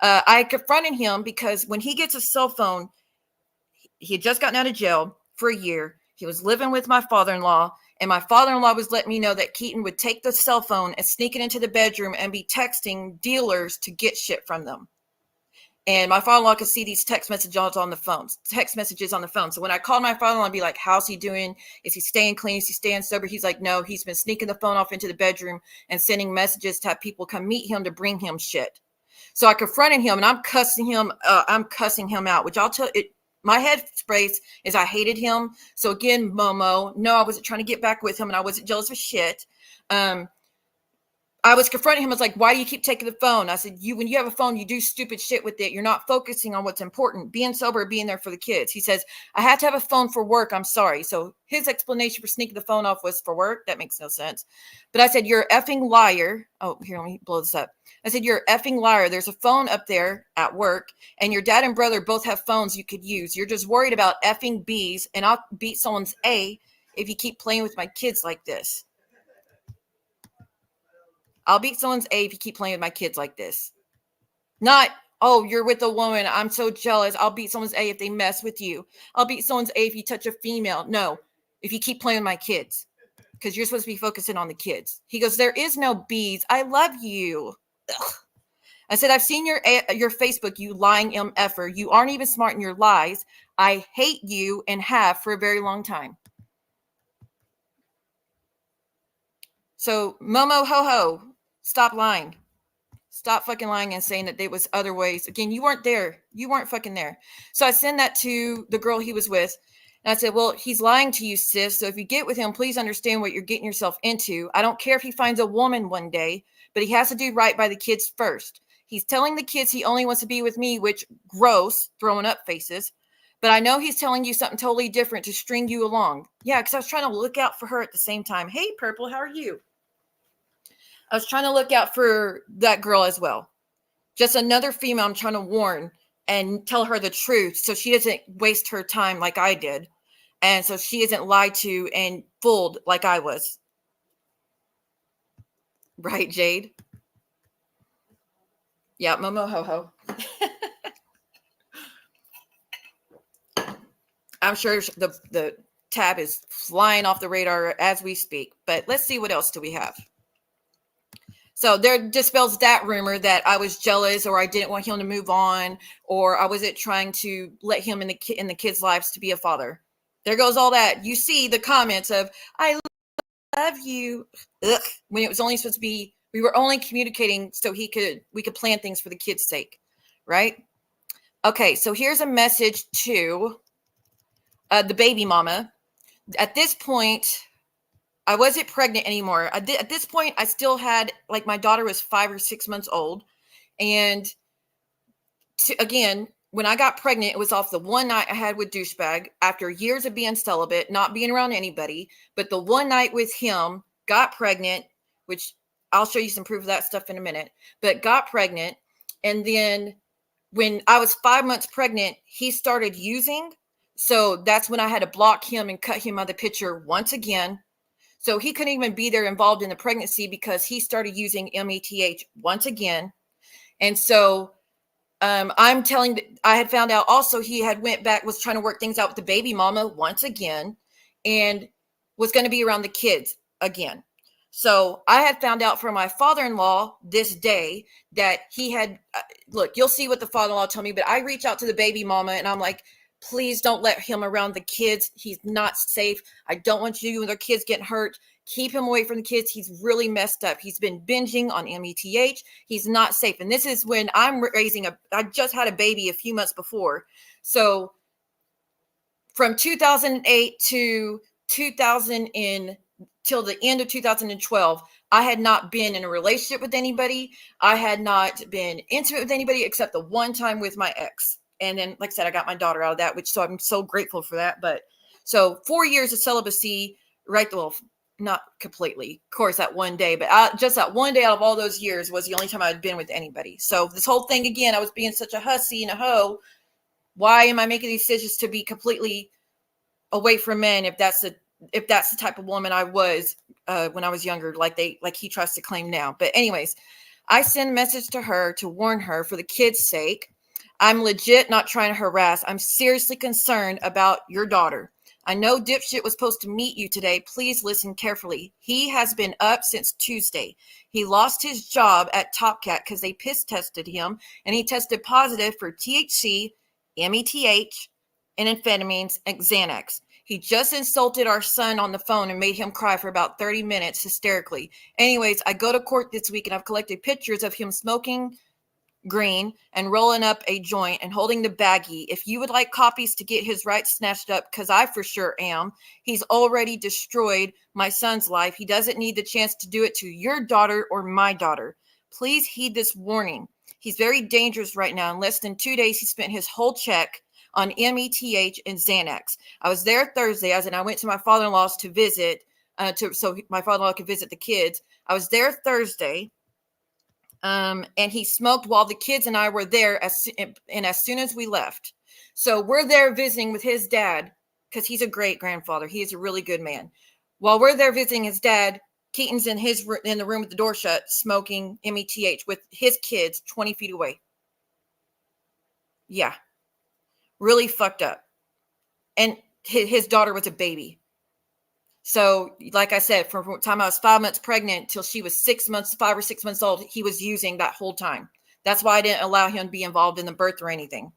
Speaker 2: I confronted him because when he gets a cell phone, he had just gotten out of jail for a year. He was living with my father-in-law, and my father-in-law was letting me know that Keaton would take the cell phone and sneak it into the bedroom and be texting dealers to get shit from them. And my father-in-law could see these text messages on the phone. So when I called my father-in-law, I'd be like, how's he doing? Is he staying clean? Is he staying sober? He's like, no, he's been sneaking the phone off into the bedroom and sending messages to have people come meet him to bring him shit. So I confronted him, and I'm cussing him out, which I'll tell it. My headspace is I hated him. So again, Momo, no, I wasn't trying to get back with him, and I wasn't jealous of shit. I was confronting him. I was like, why do you keep taking the phone? I said, when you have a phone, you do stupid shit with it. You're not focusing on what's important, being sober, being there for the kids. He says, I had to have a phone for work. I'm sorry. So his explanation for sneaking the phone off was for work. That makes no sense. But I said, you're an effing liar. Oh, here, let me blow this up. I said, you're an effing liar. There's a phone up there at work, and your dad and brother both have phones you could use. You're just worried about effing B's, and I'll beat someone's A if you keep playing with my kids like this. I'll beat someone's A if you keep playing with my kids like this. Not, oh, you're with a woman. I'm so jealous. I'll beat someone's A if they mess with you. I'll beat someone's A if you touch a female. No, if you keep playing with my kids, because you're supposed to be focusing on the kids. He goes, there is no B's. I love you. Ugh. I said, I've seen your Facebook, you lying MFer. You aren't even smart in your lies. I hate you and have for a very long time. So, Momo ho ho, stop lying. Stop fucking lying and saying that there was other ways. Again, you weren't there. You weren't fucking there. So I send that to the girl he was with. And I said, well, he's lying to you, sis. So if you get with him, please understand what you're getting yourself into. I don't care if he finds a woman one day, but he has to do right by the kids first. He's telling the kids he only wants to be with me, which gross, throwing up faces. But I know he's telling you something totally different to string you along. Yeah, because I was trying to look out for her at the same time. Hey, Purple, how are you? I was trying to look out for that girl as well. Just another female I'm trying to warn and tell her the truth so she doesn't waste her time like I did. And so she isn't lied to and fooled like I was. Right, Jade? Yeah, Momo ho ho. I'm sure the tab is flying off the radar as we speak. But let's see, what else do we have? So there dispels that rumor that I was jealous or I didn't want him to move on or I wasn't trying to let him in the kids' lives to be a father. There goes all that. You see the comments of, I love you. Ugh, when it was only supposed to be, we were only communicating so we could plan things for the kids' sake, right? Okay, so here's a message to the baby mama. At this point, I wasn't pregnant anymore. At this point, I still had, like, my daughter was 5 or 6 months old. And again, when I got pregnant, it was off the one night I had with douchebag after years of being celibate, not being around anybody. But the one night with him, got pregnant, which I'll show you some proof of that stuff in a minute, but got pregnant. And then when I was 5 months pregnant, he started using. So that's when I had to block him and cut him out of the picture once again. So he couldn't even be there involved in the pregnancy because he started using METH once again. And so I had found out also he had went back, was trying to work things out with the baby mama once again, and was going to be around the kids again. So I had found out from my father-in-law this day that he had, look, you'll see what the father-in-law told me, but I reached out to the baby mama and I'm like, please don't let him around the kids. He's not safe. I don't want you and their kids getting hurt. Keep him away from the kids. He's really messed up. He's been binging on METH. He's not safe. And this is when I'm I just had a baby a few months before. So from 2008 to 2000 till the end of 2012, I had not been in a relationship with anybody. I had not been intimate with anybody except the one time with my ex. And then, like I said, I got my daughter out of that, so I'm so grateful for that. But so 4 years of celibacy, right? Well, not completely, of course, that one day, but just that one day out of all those years was the only time I had been with anybody. So this whole thing, again, I was being such a hussy and a hoe. Why am I making these decisions to be completely away from men if that's the type of woman I was when I was younger, like he tries to claim now? But anyways, I send a message to her to warn her for the kids' sake. I'm legit not trying to harass. I'm seriously concerned about your daughter. I know dipshit was supposed to meet you today. Please listen carefully. He has been up since Tuesday. He lost his job at Top Cat because they piss tested him, and he tested positive for THC, METH, and amphetamines, and Xanax. He just insulted our son on the phone and made him cry for about 30 minutes hysterically. Anyways, I go to court this week, and I've collected pictures of him smoking green, and rolling up a joint and holding the baggie. If you would like copies to get his rights snatched up, because I for sure am, he's already destroyed my son's life. He doesn't need the chance to do it to your daughter or my daughter. Please heed this warning. He's very dangerous right now. In less than 2 days, he spent his whole check on METH and Xanax. I was there Thursday, as in I went to my father-in-law's to visit, so my father-in-law could visit the kids. I was there Thursday, and he smoked while the kids and I were there, as soon as we left. So we're there visiting with his dad, because he's a great grandfather. He is a really good man. While we're there visiting his dad, Keaton's in the room with the door shut, smoking METH with his kids 20 feet away. Yeah. Really fucked up. And his daughter was a baby. So, like I said, from the time I was 5 months pregnant till she was 5 or 6 months old, he was using that whole time. That's why I didn't allow him to be involved in the birth or anything.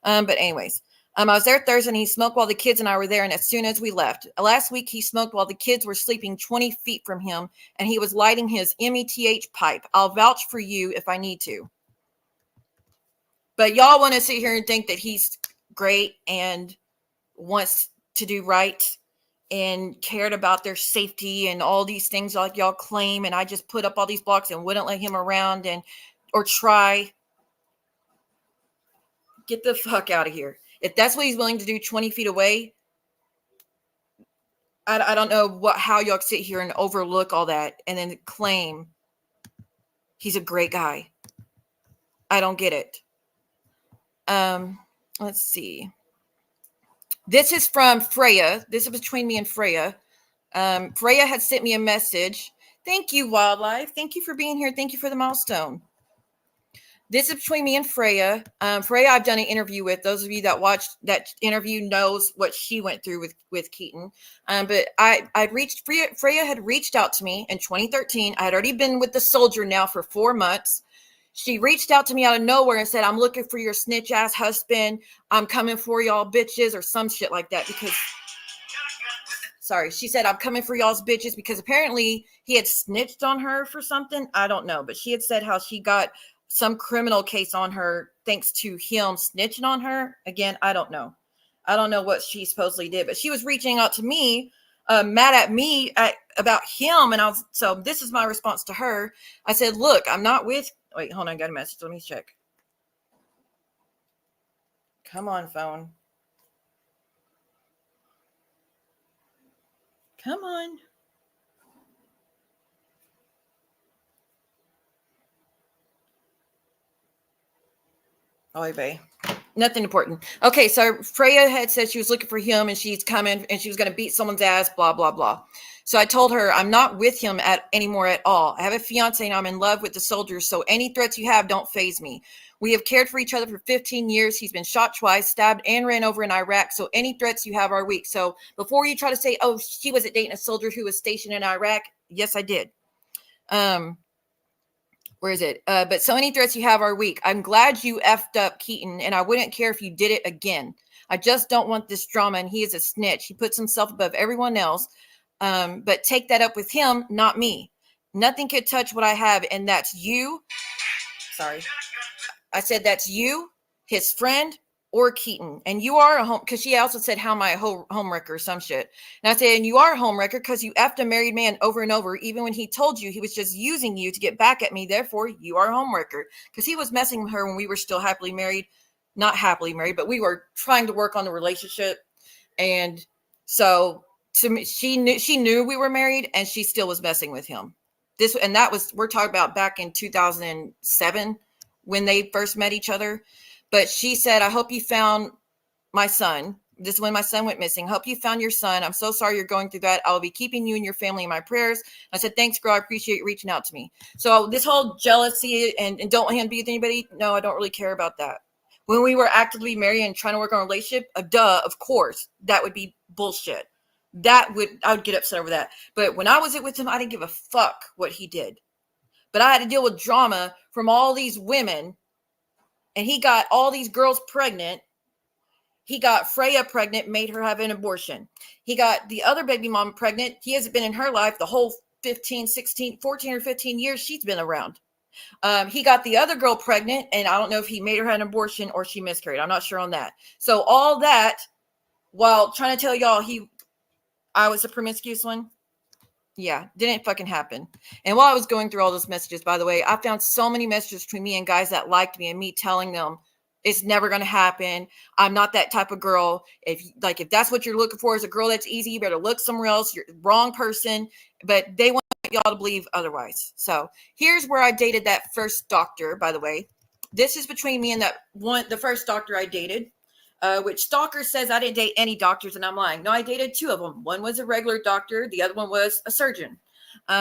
Speaker 2: But anyways, I was there Thursday, and he smoked while the kids and I were there. And as soon as we left, last week, he smoked while the kids were sleeping 20 feet from him, and he was lighting his METH pipe. I'll vouch for you if I need to. But y'all want to sit here and think that he's great and wants to do right and cared about their safety and all these things like y'all claim. And I just put up all these blocks and wouldn't let him around or try. Get the fuck out of here. If that's what he's willing to do 20 feet away, I don't know how y'all sit here and overlook all that and then claim he's a great guy. I don't get it. Let's see. This is from Freya. This is between me and Freya. Freya had sent me a message. Thank you, Wildlife. Thank you for being here. Thank you for the milestone. This is between me and Freya. Freya, I've done an interview with. Those of you that watched that interview knows what she went through with Keaton. But Freya had reached out to me in 2013. I had already been with the soldier now for 4 months. She reached out to me out of nowhere and said, I'm looking for your snitch ass husband. I'm coming for y'all bitches, or some shit like that. She said, I'm coming for y'all's bitches, because apparently he had snitched on her for something. I don't know. But she had said how she got some criminal case on her thanks to him snitching on her. Again, I don't know. I don't know what she supposedly did, but she was reaching out to me, mad at me about him. And so this is my response to her. I said, look, I'm not with, wait, hold on. I got a message. Let me check. Come on, phone. Come on. Oh, babe. Nothing important. Okay, so Freya had said she was looking for him, and she's coming, and she was going to beat someone's ass, blah, blah, blah. So I told her I'm not with him anymore at all. I have a fiance, and I'm in love with the soldiers, so any threats you have don't faze me. We have cared for each other for 15 years. He's been shot twice, stabbed, and ran over in Iraq, so any threats you have are weak. So before you try to say, oh, she wasn't dating a soldier who was stationed in Iraq, yes, I did. Where is it? But so many threats you have are weak. I'm glad you effed up Keaton, and I wouldn't care if you did it again. I just don't want this drama, and he is a snitch. He puts himself above everyone else. But take that up with him, not me. Nothing could touch what I have, and that's you. Sorry. I said that's you, his friend, or Keaton. And you are a home, because she also said, how am I a homewrecker or some shit. And I said, and you are a homewrecker because you effed a married man over and over, even when he told you he was just using you to get back at me. Therefore, you are a homewrecker. Because he was messing with her when we were still happily married. Not happily married, but we were trying to work on the relationship. And so to me, she knew we were married, and she still was messing with him. We're talking about back in 2007 when they first met each other. But she said, I hope you found my son. This is when my son went missing. Hope you found your son. I'm so sorry you're going through that. I'll be keeping you and your family in my prayers. I said, thanks, girl. I appreciate you reaching out to me. So this whole jealousy and don't want him to be with anybody. No, I don't really care about that. When we were actively married and trying to work on a relationship, of course, that would be bullshit. I would get upset over that. But when I was with him, I didn't give a fuck what he did. But I had to deal with drama from all these women. And he got all these girls pregnant. He got Freya pregnant, made her have an abortion. He got the other baby mom pregnant. He hasn't been in her life the whole 14 or 15 years she's been around. He got the other girl pregnant, and I don't know if he made her have an abortion or she miscarried. I'm not sure on that. So all that while trying to tell y'all I was a promiscuous one. Yeah, didn't fucking happen. And while I was going through all those messages, by the way, I found so many messages between me and guys that liked me and me telling them it's never going to happen. I'm not that type of girl. If that's what you're looking for is a girl that's easy, you better look somewhere else. You're the wrong person. But they want y'all to believe otherwise. So here's where I dated that first doctor, by the way. This is between me and the first doctor I dated. Which stalker says I didn't date any doctors, and I'm lying. No, I dated 2 of them. One was a regular doctor. The other one was a surgeon.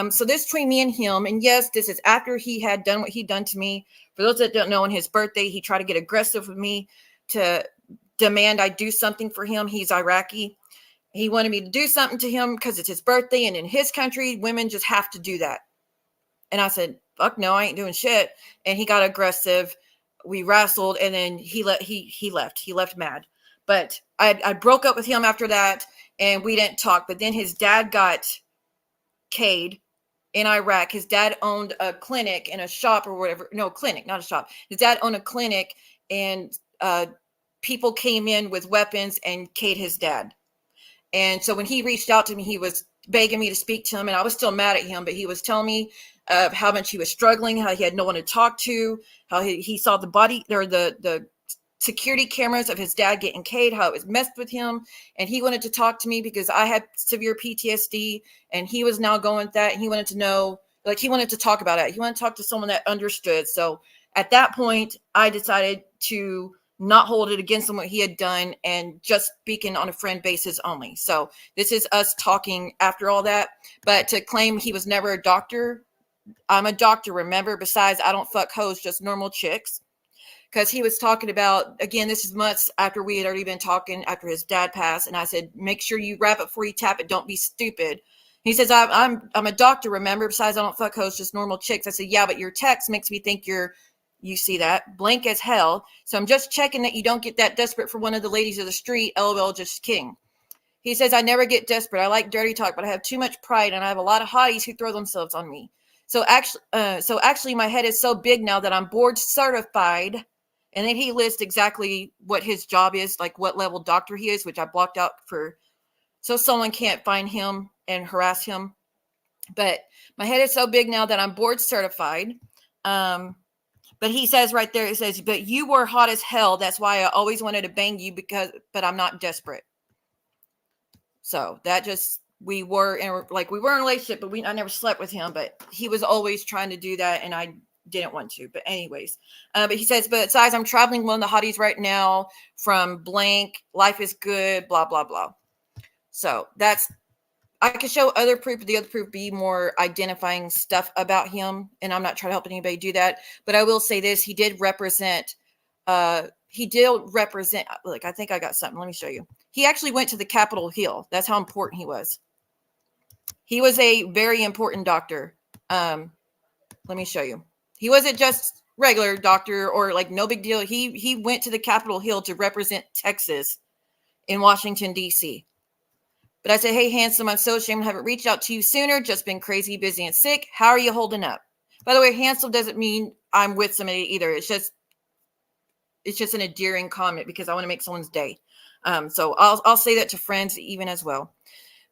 Speaker 2: So this between me and him, and yes, this is after he had done what he'd done to me. For those that don't know, on his birthday, he tried to get aggressive with me to demand I do something for him. He's Iraqi. He wanted me to do something to him because it's his birthday, and in his country, women just have to do that. And I said, fuck no, I ain't doing shit. And he got aggressive. We wrestled, and then he left. He left mad. But I broke up with him after that, and we didn't talk. But then his dad got K'd in Iraq. His dad owned a clinic and a shop or whatever. No, clinic, not a shop. His dad owned a clinic, and people came in with weapons and K'd his dad. And so when he reached out to me, he was begging me to speak to him, and I was still mad at him, but he was telling me how much he was struggling, how he had no one to talk to, how he saw the body or the security cameras of his dad getting K'd, how it was messed with him. And he wanted to talk to me because I had severe PTSD, and he was now going with that. And he wanted to know, he wanted to talk about it. He wanted to talk to someone that understood. So at that point, I decided to not hold it against him what he had done and just speaking on a friend basis only. So this is us talking after all that. But to claim he was never a doctor, I'm a doctor, remember? Besides, I don't fuck hoes, just normal chicks. Because he was talking about, again, this is months after we had already been talking after his dad passed. And I said, make sure you wrap it before you tap it. Don't be stupid. He says, I'm a doctor, remember? Besides, I don't fuck hoes, just normal chicks. I said, yeah, but your text makes me think you see that, blank as hell. So I'm just checking that you don't get that desperate for one of the ladies of the street. LOL, just king. He says, I never get desperate. I like dirty talk, but I have too much pride, and I have a lot of hotties who throw themselves on me. So actually, my head is so big now that I'm board certified. And then he lists exactly what his job is, like what level doctor he is, which I blocked out so someone can't find him and harass him. But my head is so big now that I'm board certified. But he says right there, it says, but you were hot as hell. That's why I always wanted to bang you but I'm not desperate. So that just, we were in a relationship, but I never slept with him, but he was always trying to do that. And I didn't want to, but anyways, but he says, but besides, I'm traveling one of the hotties right now from blank, life is good, blah, blah, blah. So I could show other proof, but the other proof be more identifying stuff about him. And I'm not trying to help anybody do that, but I will say this. He did represent, look, I think I got something. Let me show you. He actually went to the Capitol Hill. That's how important he was. He was a very important doctor. Let me show you. He wasn't just regular doctor or no big deal. He went to the Capitol Hill to represent Texas in Washington, D.C. But I said, hey, handsome, I'm so ashamed I haven't reached out to you sooner. Just been crazy, busy, and sick. How are you holding up? By the way, handsome doesn't mean I'm with somebody either. It's just an endearing comment because I want to make someone's day. So I'll say that to friends even as well.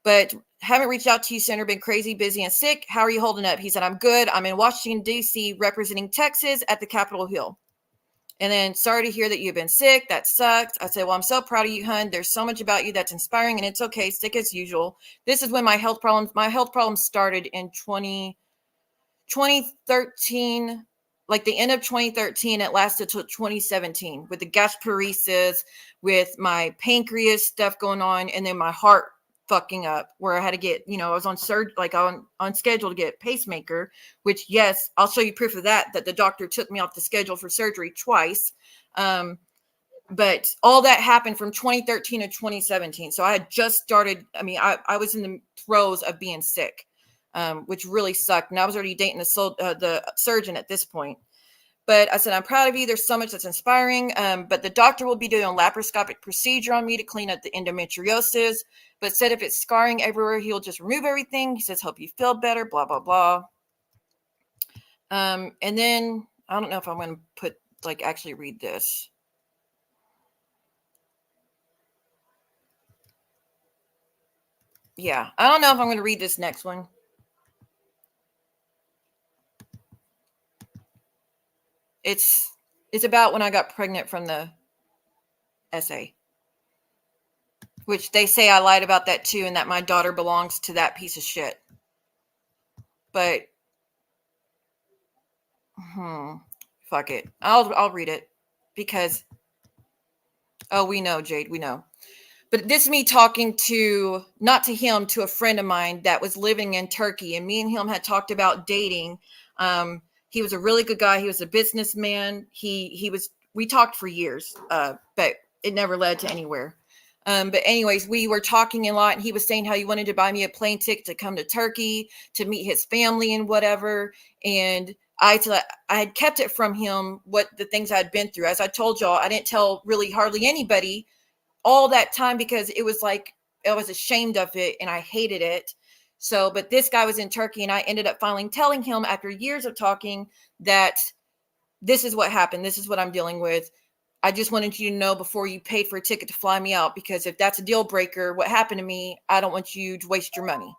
Speaker 2: But haven't reached out to you sooner, been crazy, busy, and sick. How are you holding up? He said, I'm good. I'm in Washington, D.C., representing Texas at the Capitol Hill. And then, sorry to hear that you've been sick. That sucks. I said, well, I'm so proud of you, hun. There's so much about you that's inspiring, and it's okay. Sick as usual. This is when my health problems started in 2013, like the end of 2013. It lasted till 2017 with the gasparesis, with my pancreas stuff going on, and then my heart fucking up where I had to get, I was on on schedule to get a pacemaker, which yes, I'll show you proof of that the doctor took me off the schedule for surgery twice. But all that happened from 2013 to 2017. So I had just started. I was in the throes of being sick, which really sucked. And I was already dating the surgeon at this point. But I said, I'm proud of you. There's so much that's inspiring. But the doctor will be doing a laparoscopic procedure on me to clean up the endometriosis. But said if it's scarring everywhere, he'll just remove everything. He says, help you feel better, blah, blah, blah. And then I don't know if I'm going to put like actually read this. Yeah, I don't know if I'm going to read this next one. It's about when I got pregnant from the essay, which they say I lied about that too, and that my daughter belongs to that piece of shit. But fuck it, I'll read it because we know, Jade, we know. But this is me talking to, not to him, to a friend of mine that was living in Turkey, and me and him had talked about dating. He was a really good guy. He was a businessman. We talked for years, but it never led to anywhere. But anyways, we were talking a lot, and he was saying how he wanted to buy me a plane ticket to come to Turkey to meet his family and whatever. And I had kept it from him, what the things I'd been through. As I told y'all, I didn't tell really hardly anybody all that time because it was like I was ashamed of it and I hated it. So, but this guy was in Turkey, and I ended up finally telling him after years of talking that this is what happened. This is what I'm dealing with. I just wanted you to know before you paid for a ticket to fly me out, because if that's a deal breaker, what happened to me, I don't want you to waste your money.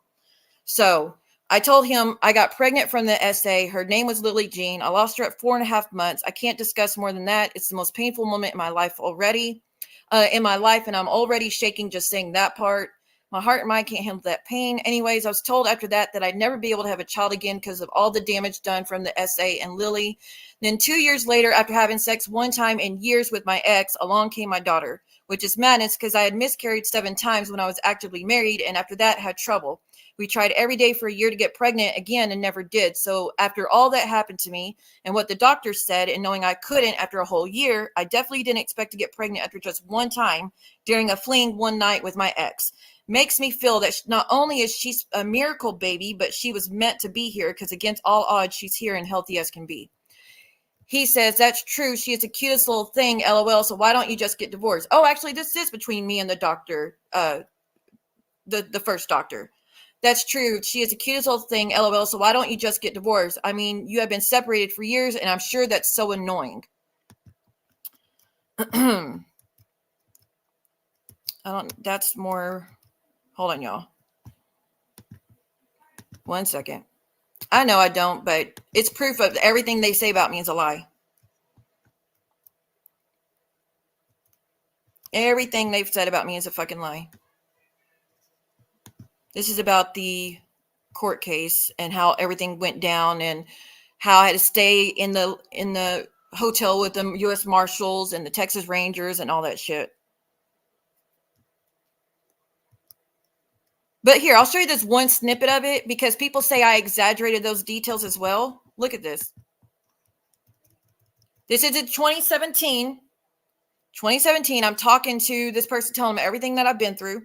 Speaker 2: So I told him I got pregnant from the essay. Her name was Lily Jean. I lost her at 4.5 months. I can't discuss more than that. It's the most painful moment in my life already. And I'm already shaking just saying that part. My heart and mind can't handle that pain. Anyways, I was told after that I'd never be able to have a child again because of all the damage done from the essay and Lily. Then 2 years later, after having sex one time in years with my ex, along came my daughter, which is madness because I had miscarried 7 times when I was actively married, and after that had trouble. We tried every day for a year to get pregnant again and never did. So after all that happened to me and what the doctor said, and knowing I couldn't after a whole year, I definitely didn't expect to get pregnant after just one time during a fling one night with my ex. Makes me feel that not only is she a miracle baby, but she was meant to be here because against all odds, she's here and healthy as can be. He says, that's true. She is the cutest little thing, LOL. So why don't you just get divorced? Oh, actually, this is between me and the doctor, the first doctor. That's true. She is the cutest little thing, LOL. So why don't you just get divorced? I mean, you have been separated for years, and I'm sure that's so annoying. That's more. Hold on, y'all. 1 second. I know I don't, but it's proof of everything they say about me is a lie. Everything they've said about me is a fucking lie. This is about the court case and how everything went down and how I had to stay in the hotel with the U.S. Marshals and the Texas Rangers and all that shit. But here, I'll show you this one snippet of it because people say I exaggerated those details as well. Look at this. This is in 2017. 2017, I'm talking to this person, telling them everything that I've been through.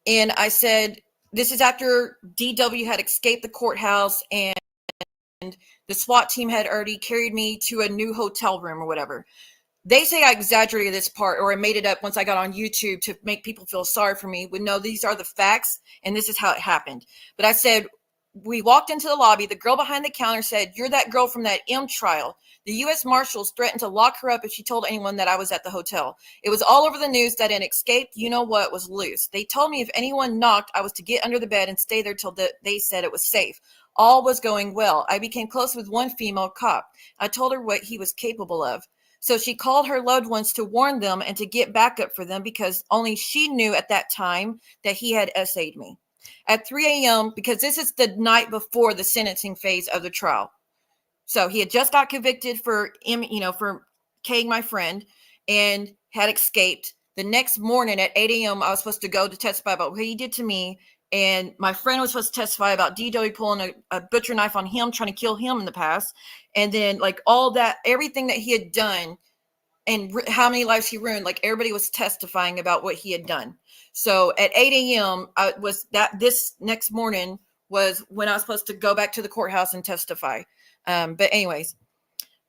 Speaker 2: And I said, this is after DW had escaped the courthouse and the SWAT team had already carried me to a new hotel room or whatever. They say I exaggerated this part or I made it up once I got on YouTube to make people feel sorry for me. But no, these are the facts and this is how it happened. But I said, we walked into the lobby. The girl behind the counter said, you're that girl from that M trial. The U.S. Marshals threatened to lock her up if she told anyone that I was at the hotel. It was all over the news that an escaped you-know-what was loose. They told me if anyone knocked, I was to get under the bed and stay there till they said it was safe. All was going well. I became close with one female cop. I told her what he was capable of. So she called her loved ones to warn them and to get backup for them because only she knew at that time that he had essayed me. At 3 a.m., because this is the night before the sentencing phase of the trial. So he had just got convicted for killing my friend and had escaped. The next morning at 8 a.m., I was supposed to go to testify about what he did to me. And my friend was supposed to testify about DW pulling a butcher knife on him, trying to kill him in the past. And then like all that, everything that he had done and how many lives he ruined, like everybody was testifying about what he had done. So at 8 a.m., this next morning was when I was supposed to go back to the courthouse and testify. But anyways,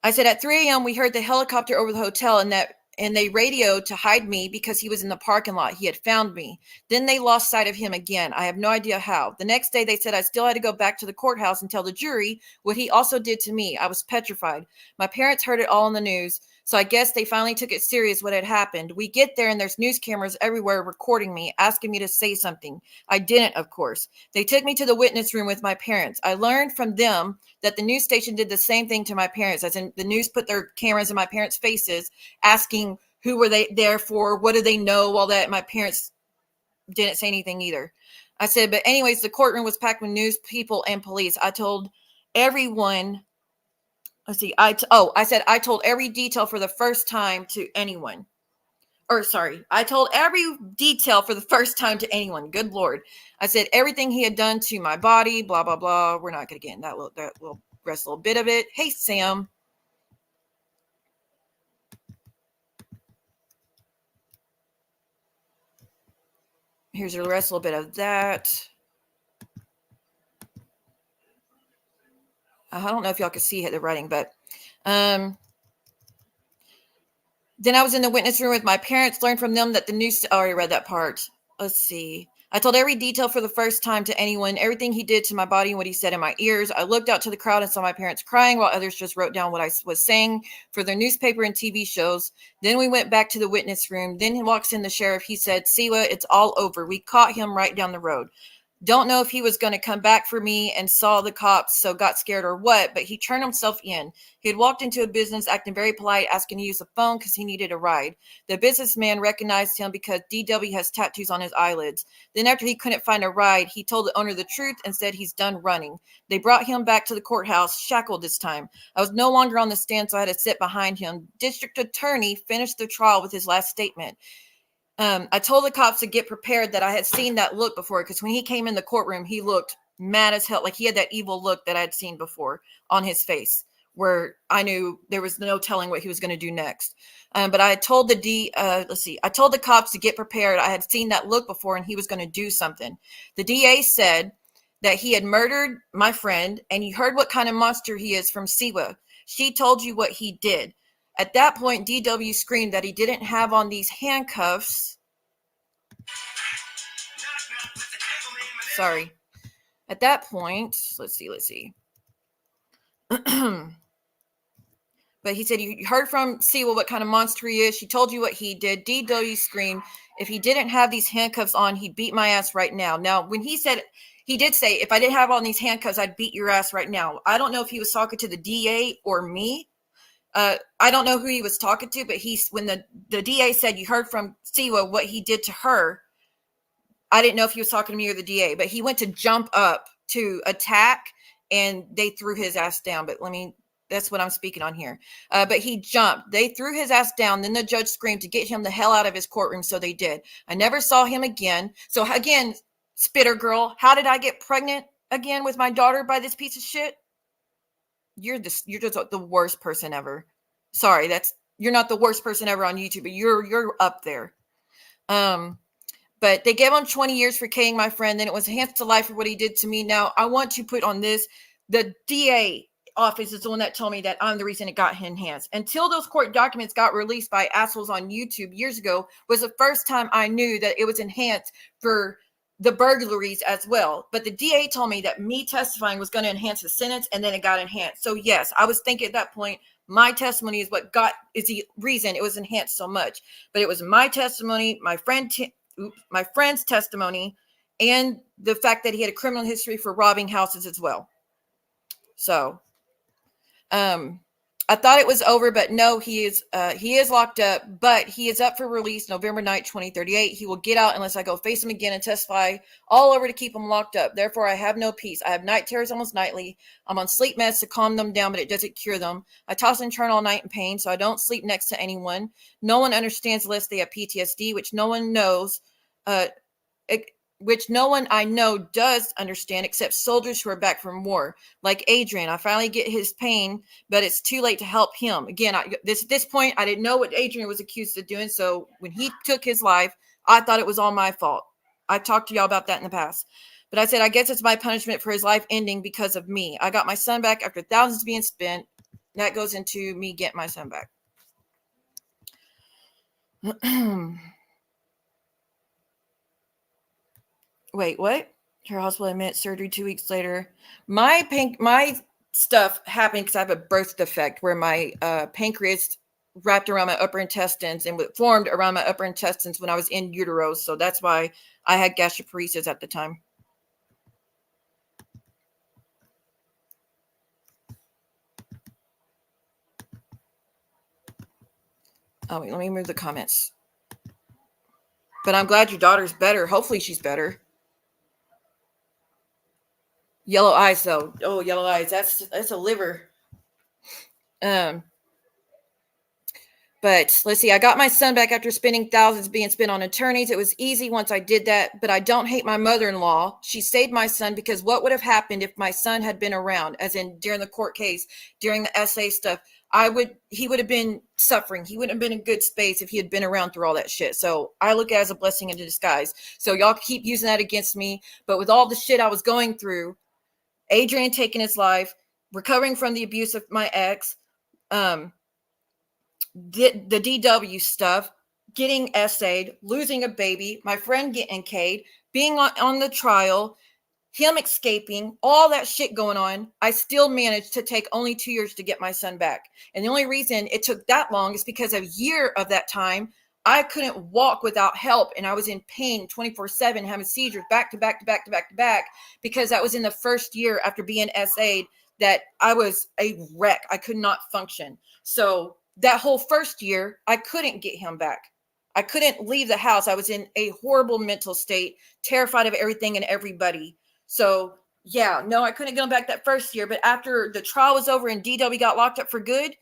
Speaker 2: I said at 3 a.m., we heard the helicopter over the hotel and that and they radioed to hide me because he was in the parking lot. He had found me. Then they lost sight of him again. I have no idea how. The next day they said I still had to go back to the courthouse and tell the jury what he also did to me. I was petrified. My parents heard it all on the news, so I guess they finally took it serious what had happened. We get there and there's news cameras everywhere recording me, asking me to say something. I didn't, of course. They took me to the witness room with my parents. I learned from them that the news station did the same thing to my parents, as in the news put their cameras in my parents' faces, asking who were they there for, what do they know, all that. My parents didn't say anything either. I said, but anyways, the courtroom was packed with news people and police. I told everyone, I said I told every detail for the first time to anyone. I told every detail for the first time to anyone. Good Lord. I said everything he had done to my body, blah, blah, blah. We're not going to get in that little rest little bit of it. Hey, Sam. Here's the rest little bit of that. I don't know if y'all can see the writing, but then I was in the witness room with my parents, learned from them that the news, I already read that part. Let's see. I told every detail for the first time to anyone, everything he did to my body and what he said in my ears. I looked out to the crowd and saw my parents crying while others just wrote down what I was saying for their newspaper and TV shows. Then we went back to the witness room. Then he walks in the sheriff. He said, Siwa, it's all over. We caught him right down the road. Don't know if he was going to come back for me and saw the cops, so got scared or what, but he turned himself in. He had walked into a business acting very polite, asking to use the phone because he needed a ride. The businessman recognized him because DW has tattoos on his eyelids. Then after he couldn't find a ride, he told the owner the truth and said he's done running. They brought him back to the courthouse, shackled this time. I was no longer on the stand, so I had to sit behind him. District attorney finished the trial with his last statement. I told the cops to get prepared that I had seen that look before, because when he came in the courtroom, he looked mad as hell. Like he had that evil look that I had seen before on his face, where I knew there was no telling what he was going to do next. But I told I told the cops to get prepared. I had seen that look before and he was going to do something. The DA said that he had murdered my friend, and you heard what kind of monster he is from Siwa. She told you what he did. At that point, DW screamed that he didn't have on these handcuffs. Sorry. At that point, let's see. But he said, you heard from Siwa what kind of monster he is. She told you what he did. DW screamed, if he didn't have these handcuffs on, he'd beat my ass right now. Now, when he said, he did say, if I didn't have on these handcuffs, I'd beat your ass right now. I don't know if he was talking to the DA or me. I don't know who he was talking to, but when the DA said, you heard from Siwa what he did to her, I didn't know if he was talking to me or the DA, but he went to jump up to attack and they threw his ass down. But that's what I'm speaking on here. But he jumped. They threw his ass down. Then the judge screamed to get him the hell out of his courtroom. So they did. I never saw him again. So again, Spitter girl, how did I get pregnant again with my daughter by this piece of shit? You're just the worst person ever. Sorry, you're not the worst person ever on YouTube, but you're up there. But they gave him 20 years for killing my friend. Then it was enhanced to life for what he did to me. Now I want to put on this: the DA office is the one that told me that I'm the reason it got enhanced. Until those court documents got released by assholes on YouTube years ago, was the first time I knew that it was enhanced for the burglaries as well. But the DA told me that me testifying was going to enhance the sentence, and then it got enhanced. So yes, I was thinking at that point, my testimony is is the reason it was enhanced so much. But it was my testimony, my friend's testimony, and the fact that he had a criminal history for robbing houses as well. So, I thought it was over, but no, he is locked up, but he is up for release November 9th, 2038. He will get out unless I go face him again and testify all over to keep him locked up. Therefore, I have no peace. I have night terrors almost nightly. I'm on sleep meds to calm them down, but it doesn't cure them. I toss and turn all night in pain, so I don't sleep next to anyone. No one understands unless they have PTSD, which no one knows, which no one I know does understand except soldiers who are back from war, like Adrian. I finally get his pain, but it's too late to help him. Again, at this point, I didn't know what Adrian was accused of doing, so when he took his life, I thought it was all my fault. I've talked to y'all about that in the past. But I said, I guess it's my punishment for his life ending because of me. I got my son back after thousands being spent. That goes into me getting my son back. Wait, what? Her hospital admit, surgery 2 weeks later. My stuff happened because I have a birth defect where my pancreas wrapped around my upper intestines and formed around my upper intestines when I was in utero. So that's why I had gastroparesis at the time. Oh, wait, let me move the comments. But I'm glad your daughter's better. Hopefully she's better. Yellow eyes, though. Oh, yellow eyes. That's a liver. But let's see. I got my son back after spending thousands being spent on attorneys. It was easy once I did that, but I don't hate my mother-in-law. She saved my son because what would have happened if my son had been around, as in during the court case, during the SA stuff? He would have been suffering. He wouldn't have been in good space if he had been around through all that shit. So I look at it as a blessing in disguise. So y'all keep using that against me. But with all the shit I was going through, Adrian taking his life, recovering from the abuse of my ex, the DW stuff, getting essayed, losing a baby, my friend getting K'd, being on the trial, him escaping, all that shit going on, I still managed to take only 2 years to get my son back. And the only reason it took that long is because a year of that time, I couldn't walk without help. And I was in pain 24/7, having seizures back to back to back to back to back, because that was in the first year after being SA'd that I was a wreck. I could not function. So that whole first year, I couldn't get him back. I couldn't leave the house. I was in a horrible mental state, terrified of everything and everybody. So yeah, no, I couldn't get him back that first year. But after the trial was over and DW got locked up for good,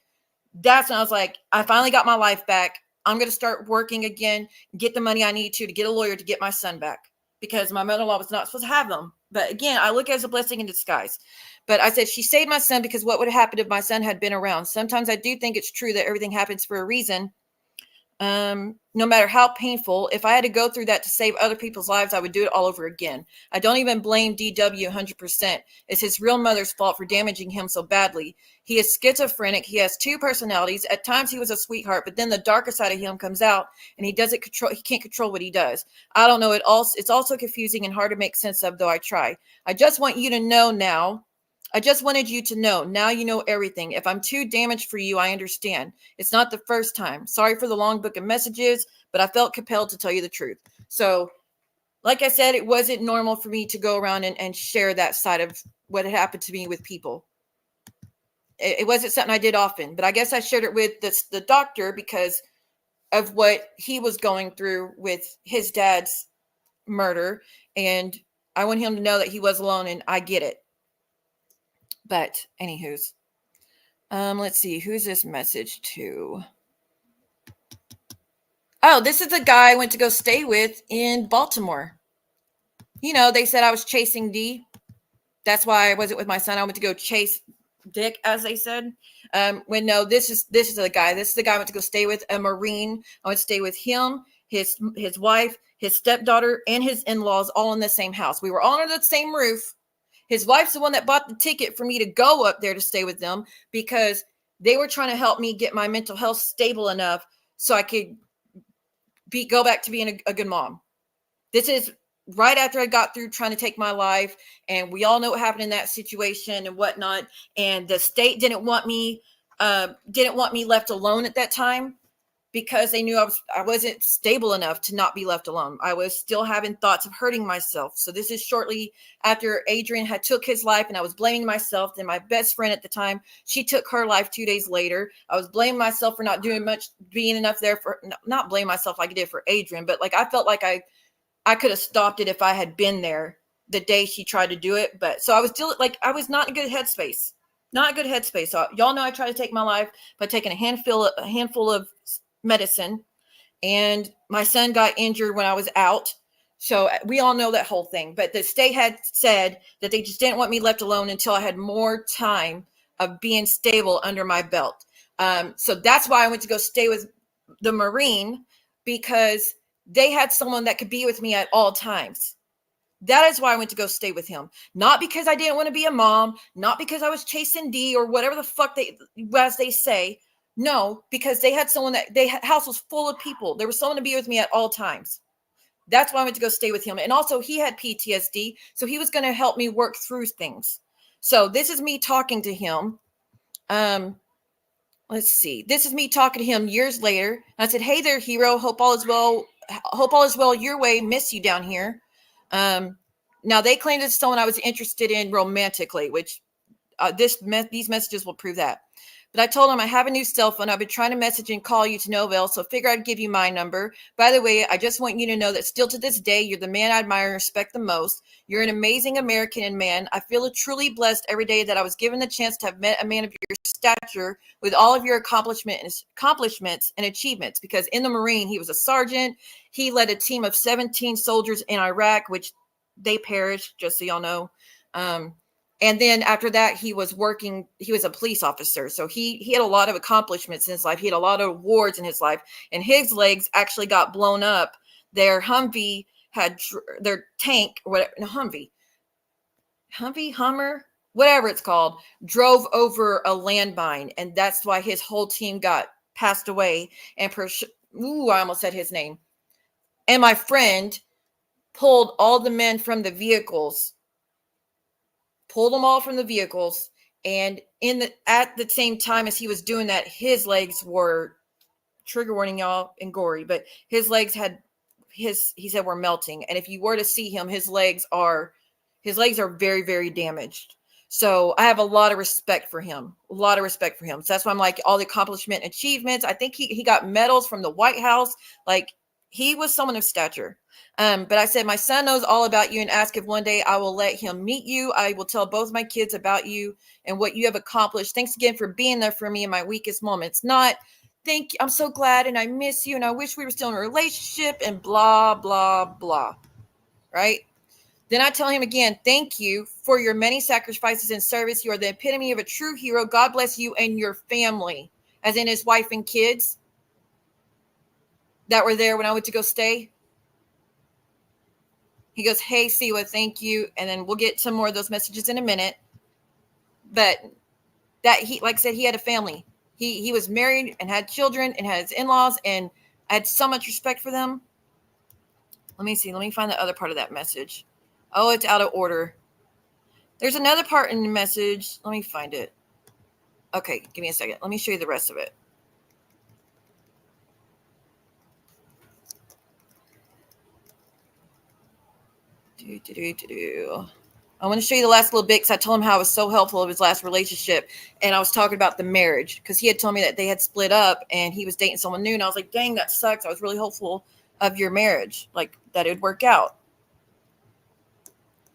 Speaker 2: that's when I was like, I finally got my life back. I'm going to start working again, get the money I need to get a lawyer to get my son back, because my mother-in-law was not supposed to have them. But again, I look at it as a blessing in disguise. But I said, she saved my son because what would have happened if my son had been around? Sometimes I do think it's true that everything happens for a reason. No matter how painful, if I had to go through that to save other people's lives, I would do it all over again. I don't even blame DW 100%. It's his real mother's fault for damaging him so badly. He is schizophrenic. He has 2 personalities. At times he was a sweetheart, but then the darker side of him comes out and he can't control what he does. I don't know. It's also confusing and hard to make sense of, though I try. I just want you to know now. I just wanted you to know. Now you know everything. If I'm too damaged for you, I understand. It's not the first time. Sorry for the long book of messages, but I felt compelled to tell you the truth. So, like I said, it wasn't normal for me to go around and share that side of what had happened to me with people. It wasn't something I did often, but I guess I shared it with the doctor because of what he was going through with his dad's murder. And I want him to know that he was alone, and I get it. But anywho's, let's see, who's this message to? Oh, this is the guy I went to go stay with in Baltimore. You know, they said I was chasing D. That's why I wasn't with my son. I went to go chase Dick, as they said. When no, this is the guy. This is the guy I went to go stay with, a Marine. I went to stay with him, his wife, his stepdaughter, and his in-laws, all in the same house. We were all under the same roof. His wife's the one that bought the ticket for me to go up there to stay with them because they were trying to help me get my mental health stable enough so I could go back to being a good mom. This is right after I got through trying to take my life, and we all know what happened in that situation and whatnot. And the state didn't want me left alone at that time, because they knew I wasn't stable enough to not be left alone. I was still having thoughts of hurting myself. So this is shortly after Adrian had took his life, and I was blaming myself. Then my best friend at the time, she took her life 2 days later. I was blaming myself for not doing much, being enough there for, not blame myself like I did for Adrian, but like I felt like I could have stopped it if I had been there the day she tried to do it. But so I was still like, I was not in a good headspace. Not a good headspace. So y'all know I tried to take my life by taking a handful of medicine, and my son got injured when I was out. So we all know that whole thing. But the state had said that they just didn't want me left alone until I had more time of being stable under my belt. So that's why I went to go stay with the Marine, because they had someone that could be with me at all times. That is why I went to go stay with him. Not because I didn't want to be a mom, not because I was chasing D or whatever the fuck as they say, No, because they had someone house was full of people. There was someone to be with me at all times. That's why I went to go stay with him. And also he had PTSD. So he was going to help me work through things. So this is me talking to him. Let's see. This is me talking to him years later. I said, "Hey there, hero. Hope all is well. Hope all is well your way. Miss you down here." Now they claimed it's someone I was interested in romantically, which these messages will prove that. But I told him I have a new cell phone. I've been trying to message and call you to no avail, so figure I'd give you my number. By the way, I just want you to know that still to this day, you're the man I admire and respect the most. You're an amazing American and man. I feel truly blessed every day that I was given the chance to have met a man of your stature with all of your accomplishments and achievements. Because in the Marine, he was a sergeant. He led a team of 17 soldiers in Iraq, which they perished, just so y'all know. And then after that, he was a police officer. So he had a lot of accomplishments in his life. He had a lot of awards in his life, and his legs actually got blown up. Their Humvee had their tank, or whatever, Hummer, whatever it's called, drove over a landmine. And that's why his whole team got passed away. And I almost said his name. And my friend pulled all the men from the vehicles, and at the same time as he was doing that, his legs were, trigger warning y'all, and gory, but his legs he said were melting. And if you were to see him, his legs are very, very damaged. So I have a lot of respect for him. So that's why I'm like, all the accomplishment achievements. I think he got medals from the White House. Like, he was someone of stature. But I said, my son knows all about you and ask if one day I will let him meet you. I will tell both my kids about you and what you have accomplished. Thanks again for being there for me in my weakest moments. Not, thank you, I'm so glad and I miss you and I wish we were still in a relationship and blah, blah, blah. Right? Then I tell him again, thank you for your many sacrifices and service. You are the epitome of a true hero. God bless you and your family, as in his wife and kids that were there when I went to go stay. He goes, "Hey, Siwa, thank you." And then we'll get some more of those messages in a minute. But that like I said, he had a family. He was married and had children and had his in-laws, and I had so much respect for them. Let me see. Let me find the other part of that message. Oh, it's out of order. There's another part in the message. Let me find it. Okay, give me a second. Let me show you the rest of it. I want to show you the last little bit because I told him how I was so helpful of his last relationship. And I was talking about the marriage because he had told me that they had split up and he was dating someone new. And I was like, dang, that sucks. I was really hopeful of your marriage, like that it would work out.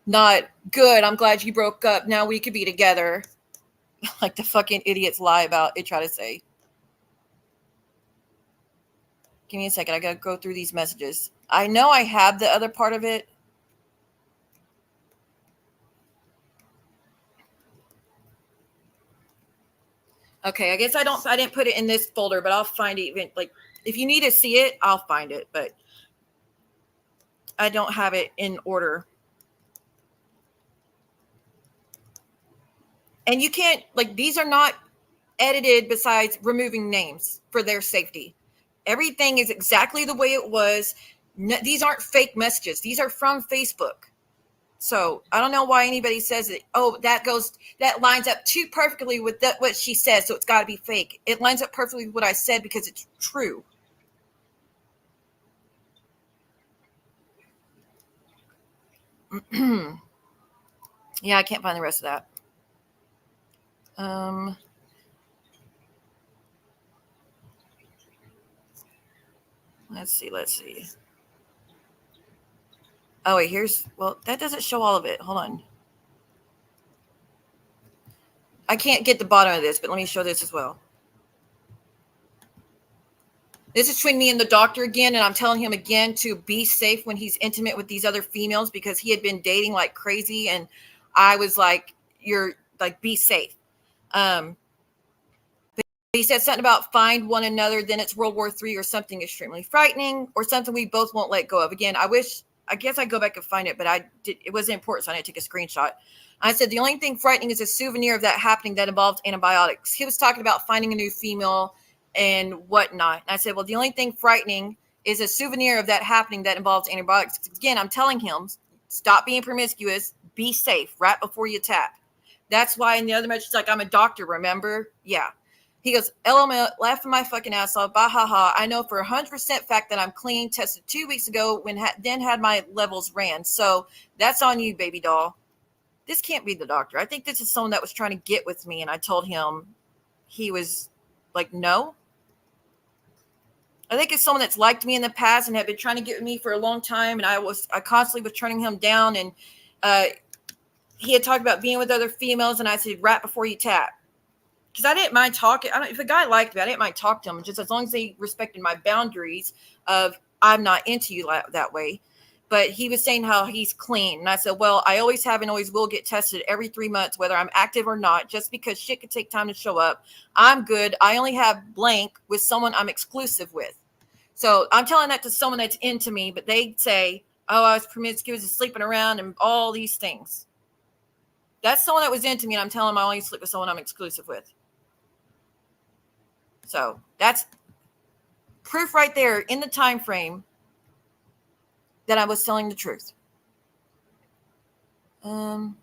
Speaker 2: Not good. I'm glad you broke up. Now we could be together. Like the fucking idiots lie about it, try to say. Give me a second. I got to go through these messages. I know I have the other part of it. Okay, I guess I didn't put it in this folder, but I'll find it. Even like if you need to see it, I'll find it, but I don't have it in order. And you can't, like, these are not edited besides removing names for their safety. Everything is exactly the way it was. These aren't fake messages. These are from Facebook. So I don't know why anybody says it. Oh, that lines up too perfectly with what she says. So it's got to be fake. It lines up perfectly with what I said because it's true. Yeah, I can't find the rest of that. Let's see. Oh, wait, that doesn't show all of it. Hold on. I can't get the bottom of this, but let me show this as well. This is between me and the doctor again, and I'm telling him again to be safe when he's intimate with these other females because he had been dating like crazy, and I was like, "You're like, be safe." But he said something about find one another, then it's World War III or something extremely frightening or something we both won't let go of. Again, I guess I go back and find it, but it wasn't important, so I didn't take a screenshot. I said, the only thing frightening is a souvenir of that happening that involved antibiotics. He was talking about finding a new female and whatnot. And I said, well, the only thing frightening is a souvenir of that happening that involves antibiotics. Again, I'm telling him, stop being promiscuous, be safe right before you tap. That's why in the other message, like, I'm a doctor, remember? Yeah. He goes, LML, laughing my fucking ass off. Bah, ha, ha. I know for 100% fact that I'm clean. Tested 2 weeks ago when then had my levels ran. So that's on you, baby doll. This can't be the doctor. I think this is someone that was trying to get with me. And I told him, he was like, no. I think it's someone that's liked me in the past and had been trying to get with me for a long time. And I constantly was turning him down. And he had talked about being with other females. And I said, right before you tap. Because I didn't mind talking. If a guy liked me, I didn't mind talking to him, just as long as they respected my boundaries of I'm not into you that way. But he was saying how he's clean. And I said, well, I always have and always will get tested every 3 months, whether I'm active or not, just because shit could take time to show up. I'm good. I only have blank with someone I'm exclusive with. So I'm telling that to someone that's into me, but they say, oh, I was promiscuous and sleeping around and all these things. That's someone that was into me, and I'm telling them I only sleep with someone I'm exclusive with. So that's proof right there in the time frame that I was telling the truth. Oh,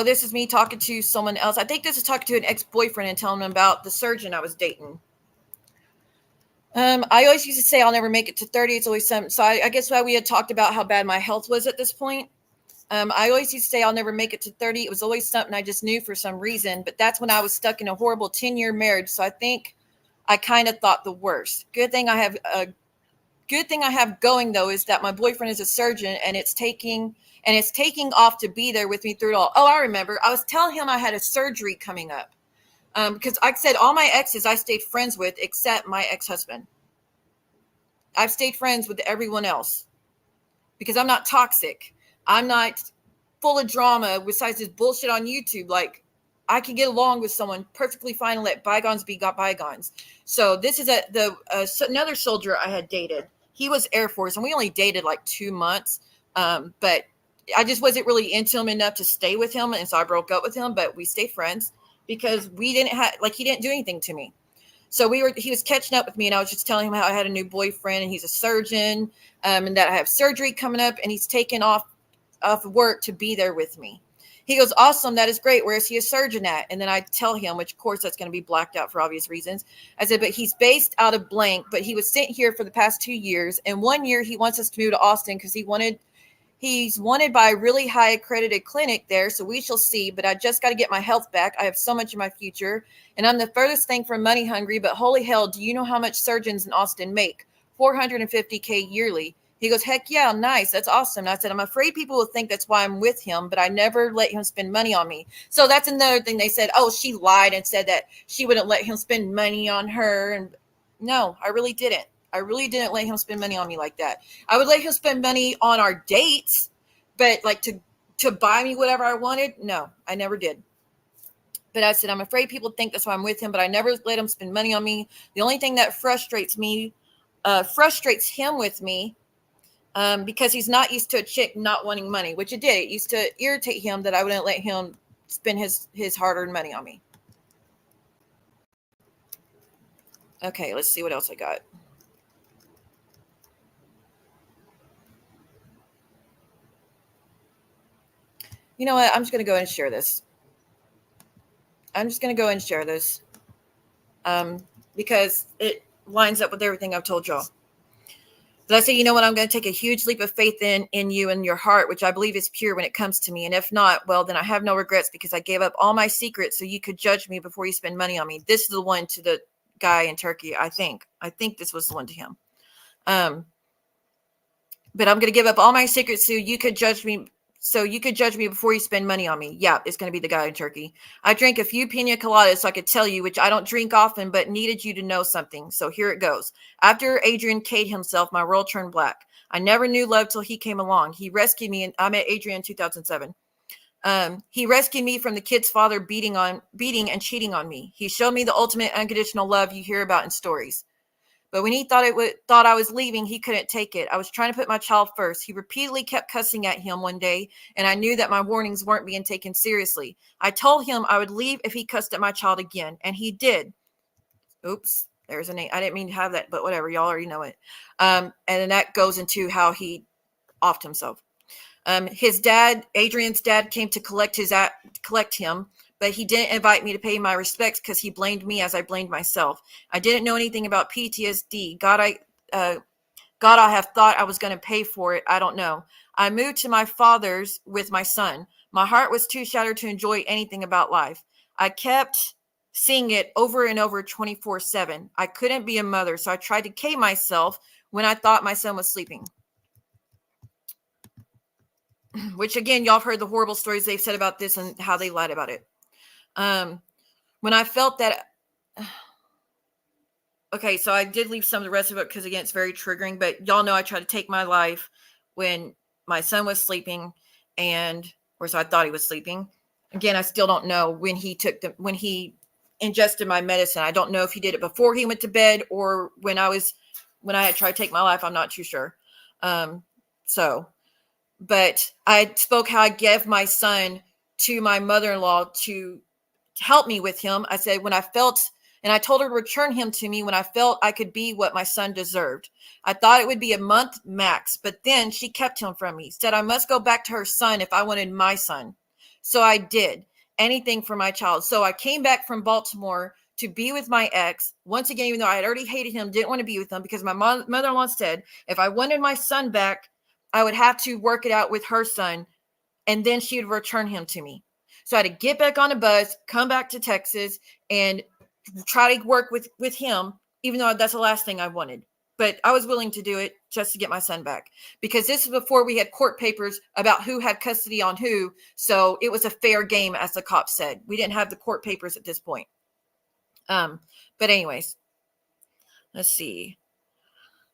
Speaker 2: this is me talking to someone else. I think this is talking to an ex-boyfriend and telling him about the surgeon I was dating. I always used to say I'll never make it to 30. It's always something. So I guess why we had talked about how bad my health was at this point. I always used to say I'll never make it to 30. It was always something I just knew for some reason. But that's when I was stuck in a horrible 10-year marriage. So I think I kind of thought the worst. Good thing I have going, though, is that my boyfriend is a surgeon, and it's taking off to be there with me through it all. Oh, I remember. I was telling him I had a surgery coming up. Because like I said, all my exes I stayed friends with except my ex-husband. I've stayed friends with everyone else because I'm not toxic. I'm not full of drama besides this bullshit on YouTube. Like, I can get along with someone perfectly fine and let bygones be bygones. So this is another soldier I had dated. He was Air Force, and we only dated like 2 months. But I just wasn't really into him enough to stay with him, and so I broke up with him. But we stayed friends because we didn't have, like, he didn't do anything to me. So he was catching up with me, and I was just telling him how I had a new boyfriend, and he's a surgeon, and that I have surgery coming up, and he's taken off work to be there with me. He goes, awesome, that is great. Where is he a surgeon at? And then I tell him, which of course that's going to be blacked out for obvious reasons. I said, but he's based out of blank, but he was sent here for the past 2 years. And 1 year he wants us to move to Austin because he's wanted by a really high accredited clinic there. So we shall see, but I just got to get my health back. I have so much in my future, and I'm the furthest thing from money hungry, but holy hell, do you know how much surgeons in Austin make? $450K yearly. He goes, heck yeah, nice. That's awesome. And I said, I'm afraid people will think that's why I'm with him, but I never let him spend money on me. So that's another thing. They said, oh, she lied and said that she wouldn't let him spend money on her. And no, I really didn't. I really didn't let him spend money on me like that. I would let him spend money on our dates, but like to buy me whatever I wanted, no, I never did. But I said, I'm afraid people think that's why I'm with him, but I never let him spend money on me. The only thing that frustrates him with me, because he's not used to a chick not wanting money, which it did. It used to irritate him that I wouldn't let him spend his hard-earned money on me. Okay, let's see what else I got. You know what? I'm just going to go ahead and share this. Because it lines up with everything I've told y'all. But I say, you know what? I'm going to take a huge leap of faith in you and your heart, which I believe is pure when it comes to me. And if not, well, then I have no regrets because I gave up all my secrets so you could judge me before you spend money on me. This is the one to the guy in Turkey, I think. I think this was the one to him. But I'm going to give up all my secrets so you could judge me. So you could judge me before you spend money on me. Yeah, it's going to be the guy in Turkey. I drank a few pina coladas so I could tell you, which I don't drink often, but needed you to know something. So here it goes. After Adrian K'd himself, my world turned black. I never knew love till he came along. He rescued me, and I met Adrian in 2007. He rescued me from the kid's father beating and cheating on me. He showed me the ultimate unconditional love you hear about in stories. But when he thought I was leaving, he couldn't take it. I was trying to put my child first. He repeatedly kept cussing at him one day, and I knew that my warnings weren't being taken seriously. I told him I would leave if he cussed at my child again, and he did. Oops, there's a name. I didn't mean to have that, but whatever. Y'all already know it. And then that goes into how he offed himself. His dad, Adrian's dad, came to collect him, but he didn't invite me to pay my respects because he blamed me as I blamed myself. I didn't know anything about PTSD. God, I have thought I was going to pay for it. I don't know. I moved to my father's with my son. My heart was too shattered to enjoy anything about life. I kept seeing it over and over 24/7. I couldn't be a mother, so I tried to cave myself when I thought my son was sleeping. Which, again, y'all have heard the horrible stories they've said about this and how they lied about it. When I felt that... Okay, so I did leave some of the rest of it because, again, it's very triggering. But y'all know I tried to take my life when my son was sleeping, or so I thought he was sleeping. Again, I still don't know when he ingested my medicine. I don't know if he did it before he went to bed or when I had tried to take my life. I'm not too sure. But I spoke how I gave my son to my mother-in-law to help me with him. I said, and I told her to return him to me when I felt I could be what my son deserved. I thought it would be a month max, but then she kept him from me, said I must go back to her son if I wanted my son. So I did anything for my child. So I came back from Baltimore to be with my ex. Once again, even though I had already hated him, didn't want to be with him because my mother-in-law said if I wanted my son back, I would have to work it out with her son, and then she would return him to me. So I had to get back on a bus, come back to Texas, and try to work with him, even though that's the last thing I wanted. But I was willing to do it just to get my son back, because this is before we had court papers about who had custody on who. So it was a fair game, as the cops said. We didn't have the court papers at this point. But anyways, let's see.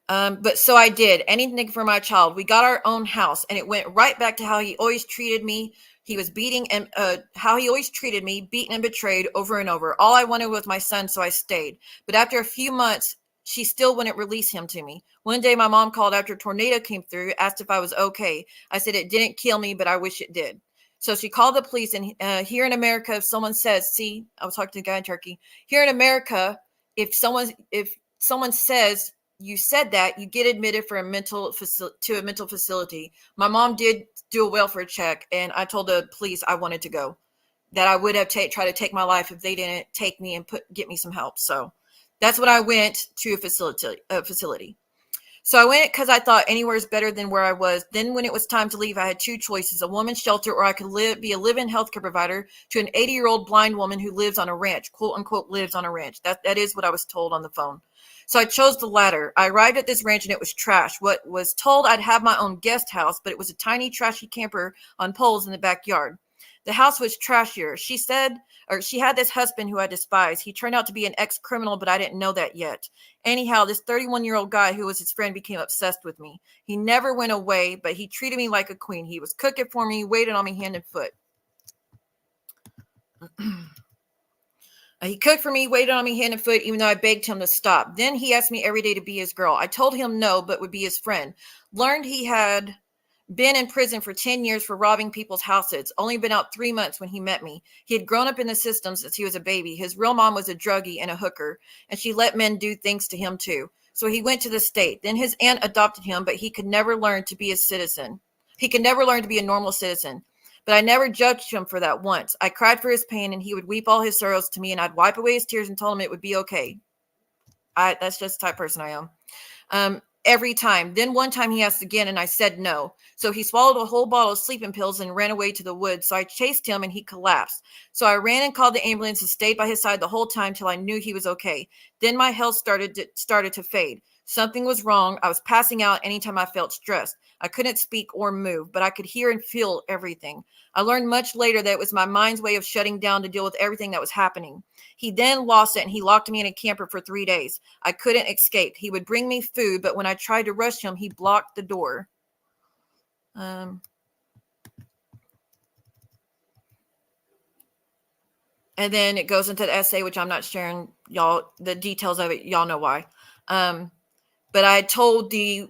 Speaker 2: But so I did anything for my child. We got our own house, and it went right back to how he always treated me. He was how he always treated me, beaten and betrayed over and over. All I wanted was my son, so I stayed. But after a few months, she still wouldn't release him to me. One day, my mom called after a tornado came through, asked if I was okay. I said it didn't kill me, but I wish it did. So she called the police, and here in America, if someone says, see, I was talking to the guy in Turkey. Here in America, if someone says you said that, you get admitted to a mental facility. My mom did do a welfare check, and I told the police I wanted to go, that I would have tried to take my life if they didn't take me and get me some help. So that's when I went to a facility. So I went because I thought anywhere is better than where I was. Then when it was time to leave, I had two choices: a woman's shelter, or I could be a live-in healthcare provider to an 80-year-old blind woman who lives on a ranch, quote unquote, lives on a ranch. That is what I was told on the phone. So I chose the latter. I arrived at this ranch and it was trash. What was told I'd have my own guest house, but it was a tiny, trashy camper on poles in the backyard. The house was trashier. She had this husband who I despised. He turned out to be an ex-criminal, but I didn't know that yet. Anyhow, this 31-year-old guy who was his friend became obsessed with me. He never went away, but he treated me like a queen. He was cooking for me, waited on me hand and foot. He cooked for me, waited on me hand and foot, even though I begged him to stop. Then he asked me every day to be his girl. I told him no, but would be his friend. Learned he had been in prison for 10 years for robbing people's houses. Only been out 3 months when he met me. He had grown up in the system since he was a baby. His real mom was a druggie and a hooker, and she let men do things to him too. So he went to the state. Then his aunt adopted him, but he could never learn to be a citizen. He could never learn to be a normal citizen. But I never judged him for that once. I cried for his pain, and he would weep all his sorrows to me, and I'd wipe away his tears and tell him it would be okay. That's just the type of person I am. Every time. Then one time he asked again, and I said no. So he swallowed a whole bottle of sleeping pills and ran away to the woods. So I chased him, and he collapsed. So I ran and called the ambulance and stayed by his side the whole time till I knew he was okay. Then my health started to fade. Something was wrong. I was passing out anytime I felt stressed. I couldn't speak or move, but I could hear and feel everything. I learned much later that it was my mind's way of shutting down to deal with everything that was happening. He then lost it, and he locked me in a camper for 3 days. I couldn't escape. He would bring me food, but when I tried to rush him, he blocked the door. And then it goes into the essay, which I'm not sharing y'all the details of it. Y'all know why. But I told the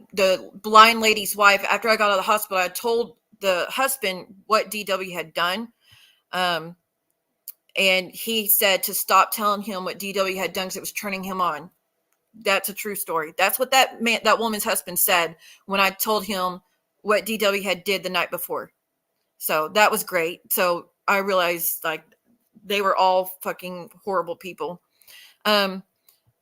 Speaker 2: blind lady's wife, after I got out of the hospital, I told the husband what DW had done. And he said to stop telling him what DW had done because it was turning him on. That's a true story. That's what that woman's husband said when I told him what DW had did the night before. So that was great. So I realized like they were all fucking horrible people.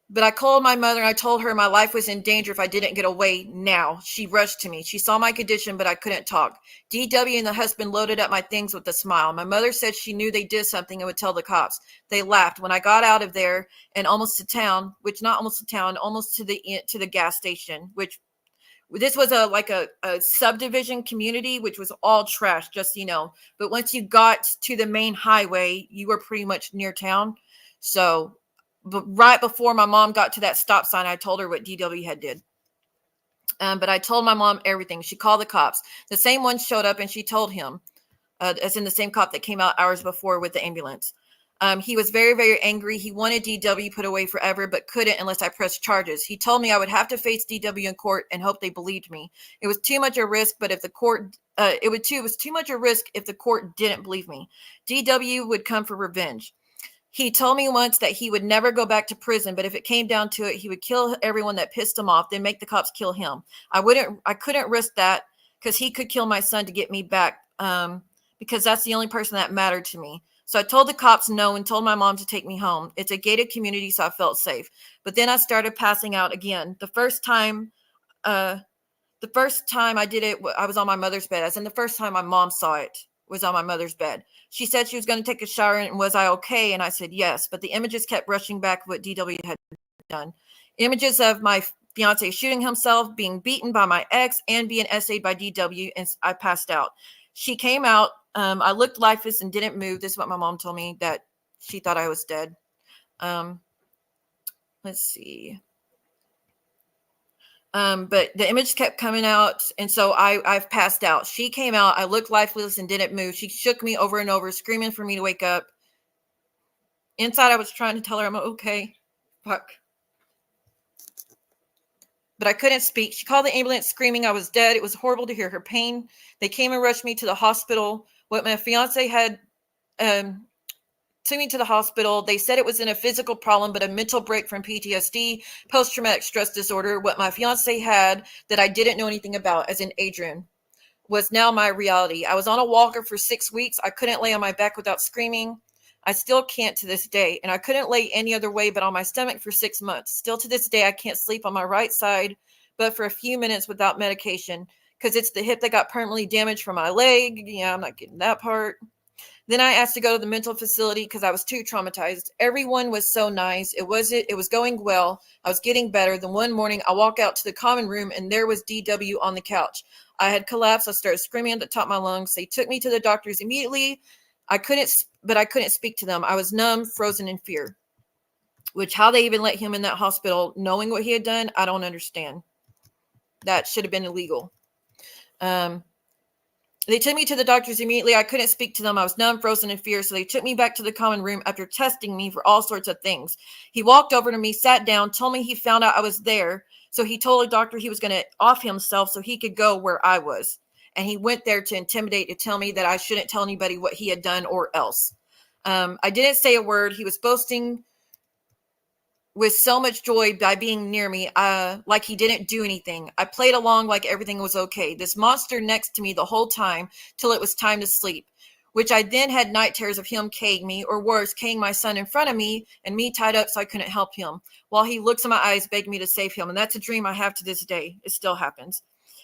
Speaker 2: But I called my mother and I told her my life was in danger if I didn't get away now. She rushed to me. She saw my condition, but I couldn't talk. DW and the husband loaded up my things with a smile. My mother said she knew they did something and would tell the cops. They laughed. When I got out of there and almost to town, almost to the gas station, which this was a subdivision community, which was all trash, just so you know. But once you got to the main highway, you were pretty much near town. So but right before my mom got to that stop sign, I told her what DW had did. But I told my mom everything. She called the cops. The same one showed up and she told him, as in the same cop that came out hours before with the ambulance. He was very, very angry. He wanted DW put away forever, but couldn't unless I pressed charges. He told me I would have to face DW in court and hope they believed me. It was too much a risk, but if the court, it was too much a risk if the court didn't believe me. DW would come for revenge. He told me once that he would never go back to prison, but if it came down to it, he would kill everyone that pissed him off, then make the cops kill him. I couldn't risk that because he could kill my son to get me back, because that's the only person that mattered to me. So I told the cops no and told my mom to take me home. It's a gated community, so I felt safe. But then I started passing out again. The first time I did it, I was on my mother's bed. As in the first time my mom saw it was on my mother's bed. She said she was going to take a shower and was I okay? And I said yes. But the images kept rushing back what DW had done. Images of my fiance shooting himself, being beaten by my ex, and being essayed by DW, and I passed out. She came out. I looked lifeless and didn't move. This is what my mom told me, that she thought I was dead. Let's see. But the image kept coming out, and so I've passed out. She came out. I looked lifeless and didn't move. She shook me over and over, screaming for me to wake up. Inside, I was trying to tell her I'm okay. Fuck. But I couldn't speak. She called the ambulance screaming I was dead. It was horrible to hear her pain. They came and rushed me to the hospital. What my fiance had took me to the hospital. They said it wasn't a physical problem, but a mental break from PTSD, post-traumatic stress disorder. What my fiance had that I didn't know anything about, as in Adrian, was now my reality. I was on a walker for 6 weeks. I couldn't lay on my back without screaming. I still can't to this day. And I couldn't lay any other way but on my stomach for 6 months. Still to this day, I can't sleep on my right side, but for a few minutes without medication, because it's the hip that got permanently damaged from my leg. Yeah, I'm not getting that part. Then I asked to go to the mental facility because I was too traumatized. Everyone was so nice. It was going well. I was getting better. Then one morning I walk out to the common room and there was DW on the couch. I had collapsed. I started screaming at the top of my lungs. They took me to the doctors immediately. I couldn't speak to them. I was numb, frozen in fear. Which, how they even let him in that hospital knowing what he had done, I don't understand. That should have been illegal. They took me to the doctors immediately. I couldn't speak to them. I was numb, frozen in fear. So they took me back to the common room after testing me for all sorts of things. He walked over to me, sat down, told me he found out I was there. So he told the doctor he was going to off himself so he could go where I was. And he went there to intimidate, to tell me that I shouldn't tell anybody what he had done or else. I didn't say a word. He was boasting with so much joy by being near me, like he didn't do anything. I played along like everything was okay. This monster next to me the whole time till it was time to sleep, which I then had night terrors of him K-ing me, or worse, K-ing my son in front of me and me tied up so I couldn't help him, while he looks in my eyes begging me to save him. And that's a dream I have to this day. It still happens.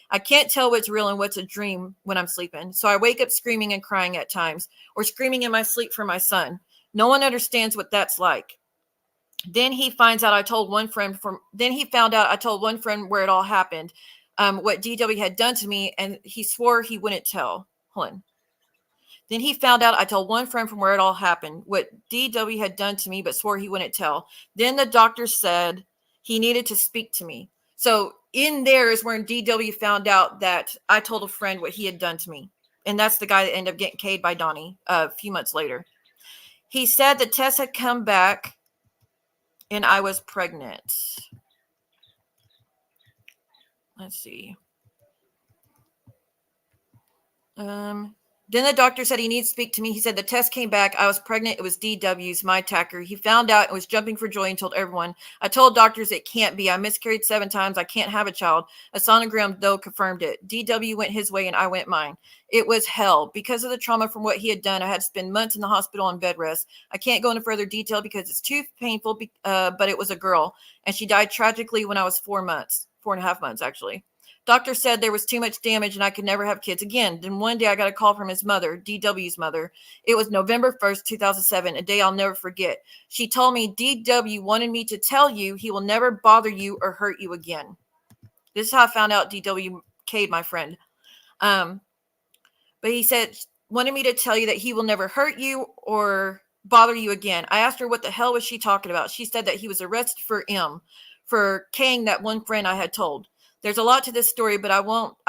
Speaker 2: I can't tell what's real and what's a dream when I'm sleeping. So I wake up screaming and crying at times, or screaming in my sleep for my son. No one understands what that's like. Then he found out I told one friend where it all happened, what DW had done to me, and he swore he wouldn't tell. Hold on. Then he found out I told one friend from where it all happened, what DW had done to me, but swore he wouldn't tell. Then the doctor said he needed to speak to me. So in there is when DW found out that I told a friend what he had done to me. And that's the guy that ended up getting K'd by Donnie a few months later. He said the test had come back and I was pregnant. Let's see. Then the doctor said he needs to speak to me. He said the test came back. I was pregnant. It was DW's, my attacker. He found out and was jumping for joy and told everyone. I told doctors it can't be. I miscarried 7 times. I can't have a child. A sonogram, though, confirmed it. DW went his way and I went mine. It was hell. Because of the trauma from what he had done, I had to spend months in the hospital on bed rest. I can't go into further detail because it's too painful, but it was a girl. And she died tragically when I was 4.5 months, actually. Doctor said there was too much damage and I could never have kids again. Then one day I got a call from his mother, DW's mother. It was November 1st, 2007, a day I'll never forget. She told me DW wanted me to tell you he will never bother you or hurt you again. This is how I found out DW K'd my friend. But he said, wanted me to tell you that he will never hurt you or bother you again. I asked her what the hell was she talking about. She said that he was arrested for K'ing that one friend I had told. There's a lot to this story, but I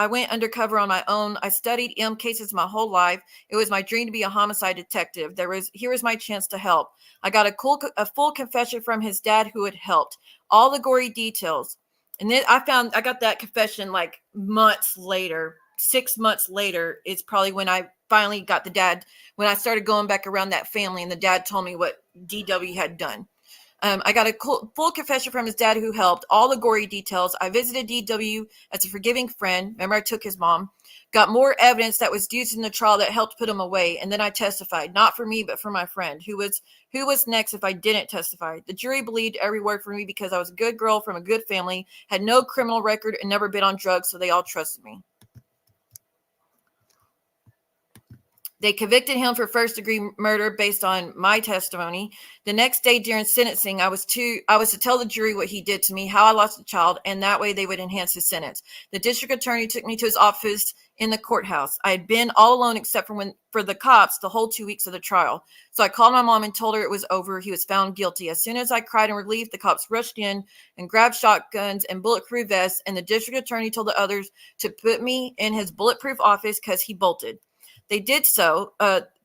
Speaker 2: went undercover on my own. I studied M cases my whole life. It was my dream to be a homicide detective. Here was my chance to help. I got a full confession from his dad who had helped. All the gory details. And then I got that confession like months later. 6 months later is probably when I finally got the dad, when I started going back around that family and the dad told me what DW had done. I got a full confession from his dad who helped, all the gory details. I visited DW as a forgiving friend. Remember, I took his mom. Got more evidence that was used in the trial that helped put him away. And then I testified, not for me, but for my friend, who was next if I didn't testify. The jury believed every word for me because I was a good girl from a good family, had no criminal record, and never been on drugs, so they all trusted me. They convicted him for first-degree murder based on my testimony. The next day during sentencing, I was to tell the jury what he did to me, how I lost a child, and that way they would enhance his sentence. The district attorney took me to his office in the courthouse. I had been all alone except for the cops the whole 2 weeks of the trial. So I called my mom and told her it was over. He was found guilty. As soon as I cried in relief, the cops rushed in and grabbed shotguns and bulletproof vests, and the district attorney told the others to put me in his bulletproof office because he bolted. They did so.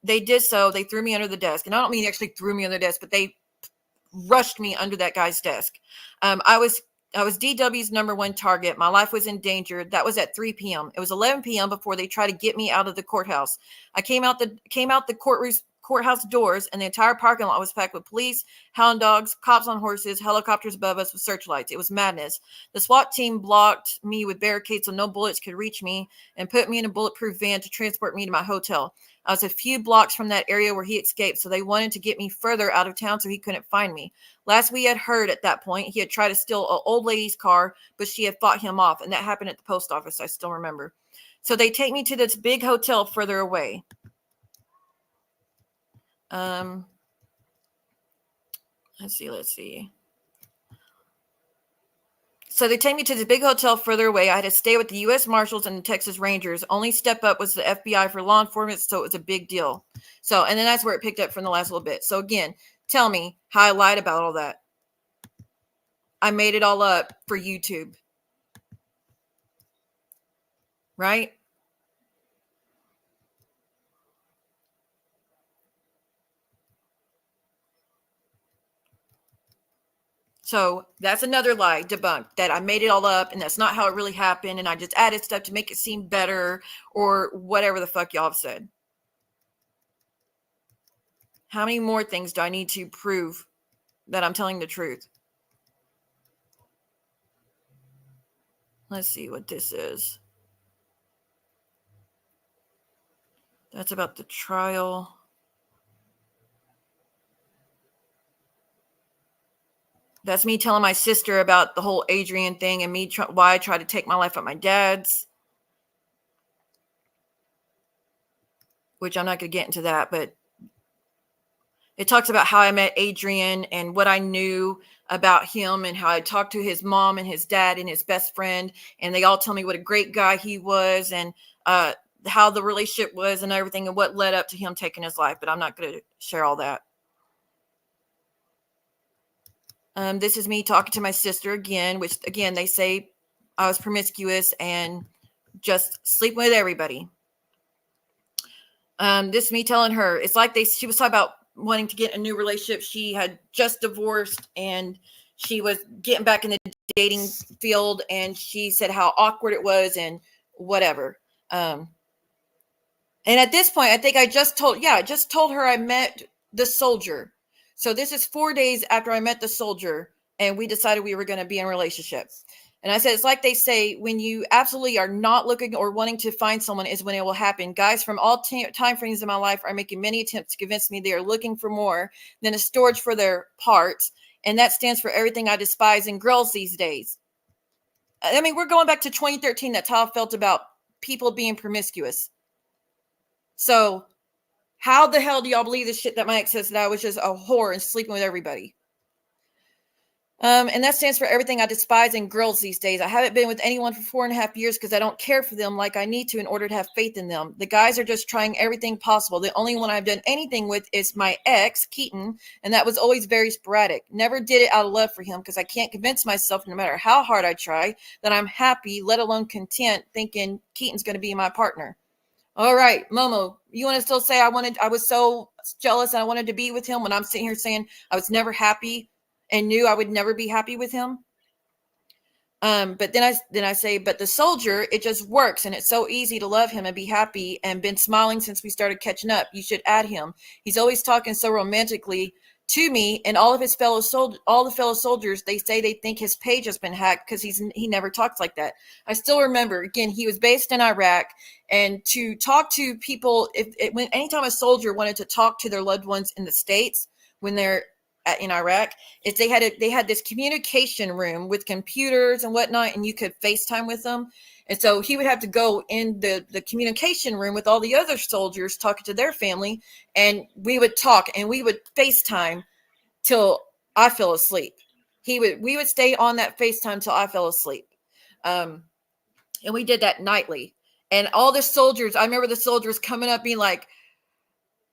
Speaker 2: They threw me under the desk. And I don't mean they actually threw me under the desk, but they rushed me under that guy's desk. I was DW's number one target. My life was in danger. That was at 3 p.m. It was 11 p.m. before they tried to get me out of the courthouse. I came out the courthouse doors, and the entire parking lot was packed with police, hound dogs, cops on horses, helicopters above us with searchlights. It was madness. The SWAT team blocked me with barricades so no bullets could reach me and put me in a bulletproof van to transport me to my hotel. I was a few blocks from that area where he escaped, so they wanted to get me further out of town so he couldn't find me. Last we had heard at that point, he had tried to steal an old lady's car, but she had fought him off, and that happened at the post office. I still remember. So they take me to this big hotel further away. Let's see. So they take me to the big hotel further away. I had to stay with the U.S. Marshals and the Texas Rangers. Only step up was the FBI for law enforcement, so it was a big deal. So, and then that's where it picked up from the last little bit. So again, tell me how I lied about all that. I made it all up for YouTube. Right? So that's another lie debunked, that I made it all up and that's not how it really happened. And I just added stuff to make it seem better or whatever the fuck y'all have said. How many more things do I need to prove that I'm telling the truth? Let's see what this is. That's about the trial. That's me telling my sister about the whole Adrian thing and me why I tried to take my life at my dad's. Which I'm not going to get into that, but it talks about how I met Adrian and what I knew about him and how I talked to his mom and his dad and his best friend. And they all tell me what a great guy he was and how the relationship was and everything and what led up to him taking his life. But I'm not going to share all that. This is me talking to my sister again, which again, they say I was promiscuous and just sleeping with everybody. This is me telling her, it's like she was talking about wanting to get a new relationship. She had just divorced and she was getting back in the dating field. And she said how awkward it was and whatever. And And at this point, I think I just told her I met the soldier. So this is 4 days after I met the soldier and we decided we were going to be in a relationship. And I said, it's like they say, when you absolutely are not looking or wanting to find someone is when it will happen. Guys from all time frames in my life are making many attempts to convince me they are looking for more than a storage for their parts. And that stands for everything I despise in girls these days. I mean, we're going back to 2013. That's how I felt about people being promiscuous. So how the hell do y'all believe this shit that my ex says that I was just a whore and sleeping with everybody? And that stands for everything I despise in girls these days. I haven't been with anyone for 4.5 years because I don't care for them like I need to in order to have faith in them. The guys are just trying everything possible. The only one I've done anything with is my ex, Keaton, and that was always very sporadic. Never did it out of love for him because I can't convince myself, no matter how hard I try, that I'm happy, let alone content, thinking Keaton's going to be my partner. All right, Momo, you want to still say I was so jealous and I wanted to be with him when I'm sitting here saying I was never happy and knew I would never be happy with him? But then I say, but the soldier, it just works and it's so easy to love him and be happy and been smiling since we started catching up. You should add him. He's always talking so romantically to me, and all the fellow soldiers, they say they think his page has been hacked because he never talks like that. I still remember, again, he was based in Iraq, and to talk to people, anytime a soldier wanted to talk to their loved ones in the States when they're in Iraq, they had this communication room with computers and whatnot, and you could FaceTime with them. And so he would have to go in the communication room with all the other soldiers talking to their family, and we would talk and we would FaceTime till I fell asleep. We would stay on that FaceTime till I fell asleep. And we did that nightly. And all the soldiers, I remember the soldiers coming up being like,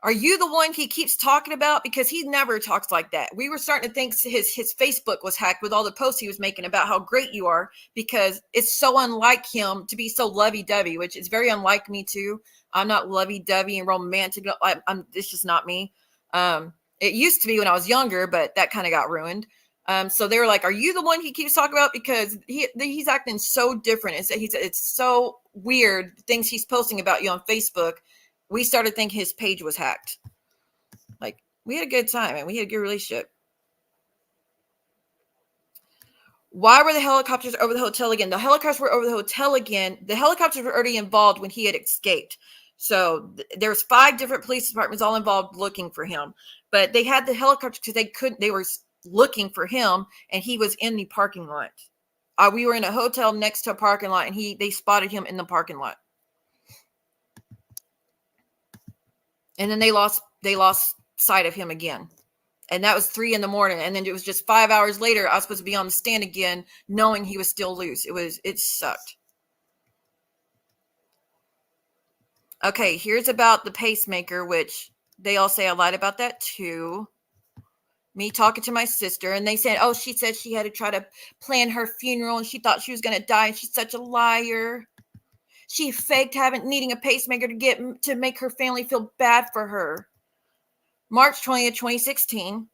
Speaker 2: are you the one he keeps talking about? Because he never talks like that. We were starting to think his Facebook was hacked with all the posts he was making about how great you are, because it's so unlike him to be so lovey-dovey, which is very unlike me too. I'm not lovey-dovey and romantic. It's just not me. It used to be when I was younger, but that kind of got ruined. So they were like, are you the one he keeps talking about? Because he's acting so different. It's so weird, things he's posting about you on Facebook. We started thinking his page was hacked. Like, we had a good time and we had a good relationship. Why were the helicopters over the hotel again? The helicopters were over the hotel again. The helicopters were already involved when he had escaped. So there's 5 different police departments all involved looking for him. But they had the helicopters because they were looking for him, and he was in the parking lot. We were in a hotel next to a parking lot, and they spotted him in the parking lot. And then they lost sight of him again. And that was 3 a.m. And then it was just 5 hours later, I was supposed to be on the stand again, knowing he was still loose. It sucked. Okay, here's about the pacemaker, which they all say I lied about that too. Me talking to my sister, and they said, she said she had to try to plan her funeral and she thought she was going to die, and she's such a liar. She faked needing a pacemaker to make her family feel bad for her. March 20th, 2016.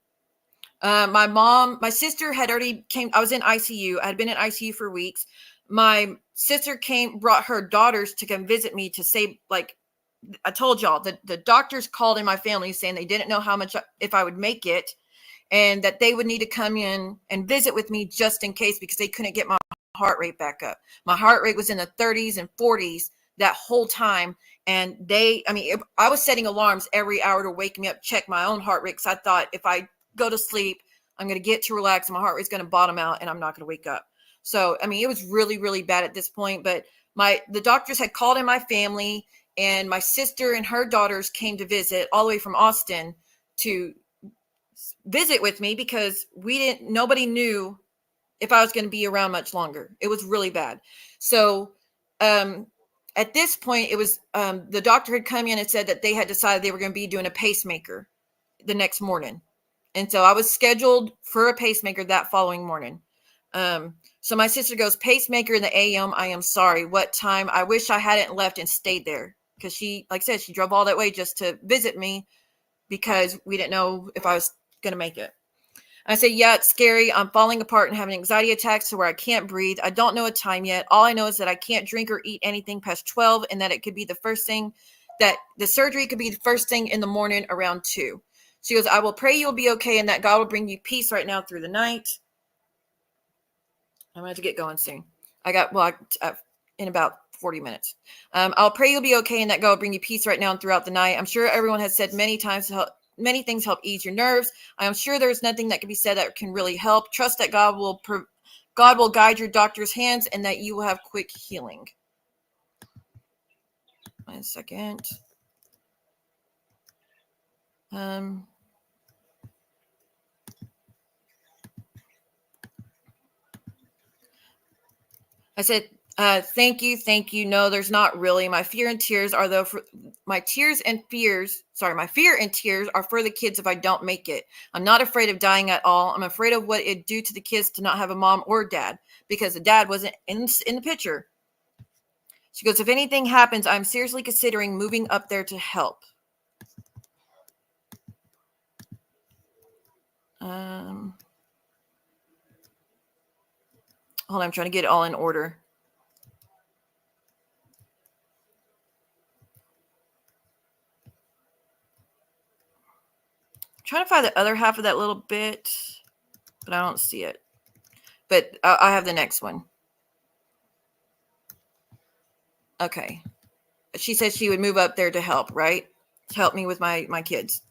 Speaker 2: My sister had already came. I was in ICU. I had been in ICU for weeks. My sister brought her daughters to come visit me to say, like, I told y'all that the doctors called in my family saying they didn't know how much, if I would make it, and that they would need to come in and visit with me just in case, because they couldn't get my heart rate back up. My heart rate was in the 30s and 40s that whole time. And I was setting alarms every hour to wake me up, check my own heart rate, because I thought if I go to sleep, I'm going to get to relax and my heart rate's going to bottom out and I'm not going to wake up. So, it was really, really bad at this point, but the doctors had called in my family, and my sister and her daughters came to visit all the way from Austin to visit with me, because nobody knew if I was going to be around much longer. It was really bad. So, at this point, it was the doctor had come in and said that they had decided they were going to be doing a pacemaker the next morning. And so I was scheduled for a pacemaker that following morning. So my sister goes, pacemaker in the AM. I am sorry. What time? I wish I hadn't left and stayed there, because she, like I said, she drove all that way just to visit me, because we didn't know if I was going to make it. I say, yeah, it's scary. I'm falling apart and having anxiety attacks to where I can't breathe. I don't know a time yet. All I know is that I can't drink or eat anything past 12, and that it could be the first thing that the surgery could be the first thing in the morning around 2. She goes, I will pray you'll be okay and that God will bring you peace right now through the night. I'm going to have to get going soon. In about 40 minutes. I'll pray you'll be okay and that God will bring you peace right now and throughout the night. I'm sure everyone has said many times many things help ease your nerves. I am sure there's nothing that can be said that can really help. Trust that God will guide your doctor's hands and that you will have quick healing. 1 second. I said, thank you. No, there's not really. My fear and tears are my fear and tears are for the kids if I don't make it. I'm not afraid of dying at all. I'm afraid of what it'd do to the kids to not have a mom or dad because the dad wasn't in the picture. She goes, if anything happens, I'm seriously considering moving up there to help. Hold on, I'm trying to get it all in order. I'm trying to find the other half of that little bit, but I don't see it. But I have the next one. Okay. She said she would move up there to help, right? To help me with my kids.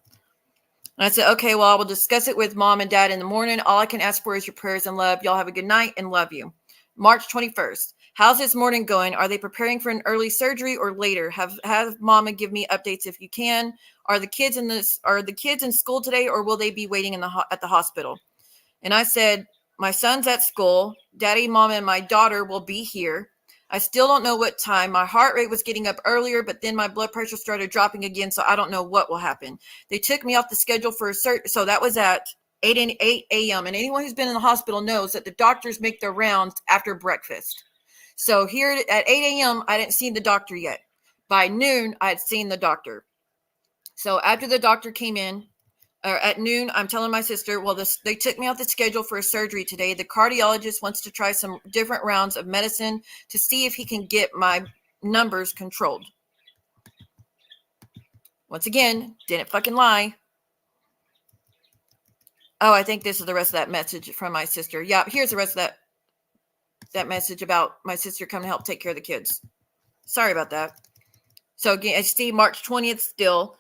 Speaker 2: And I said, okay, well, I will discuss it with mom and dad in the morning. All I can ask for is your prayers and love. Y'all have a good night and love you. March 21st. How's this morning going? Are they preparing for an early surgery or later? Have mama give me updates if you can. Are the kids in school today or will they be waiting at the hospital? And I said, my son's at school. Daddy, mom, and my daughter will be here. I still don't know what time. My heart rate was getting up earlier, but then my blood pressure started dropping again, so I don't know what will happen. They took me off the schedule for a so that was at 8 a.m. And anyone who's been in the hospital knows that the doctors make their rounds after breakfast. So here at 8 a.m., I didn't see the doctor yet. By noon, I had seen the doctor. So after the doctor came in, at noon, I'm telling my sister, well, they took me off the schedule for a surgery today. The cardiologist wants to try some different rounds of medicine to see if he can get my numbers controlled. Once again, didn't fucking lie. Oh, I think this is the rest of that message from my sister. Yeah, here's the rest of that message about my sister coming to help take care of the kids. Sorry about that. So again, I see March 20th still.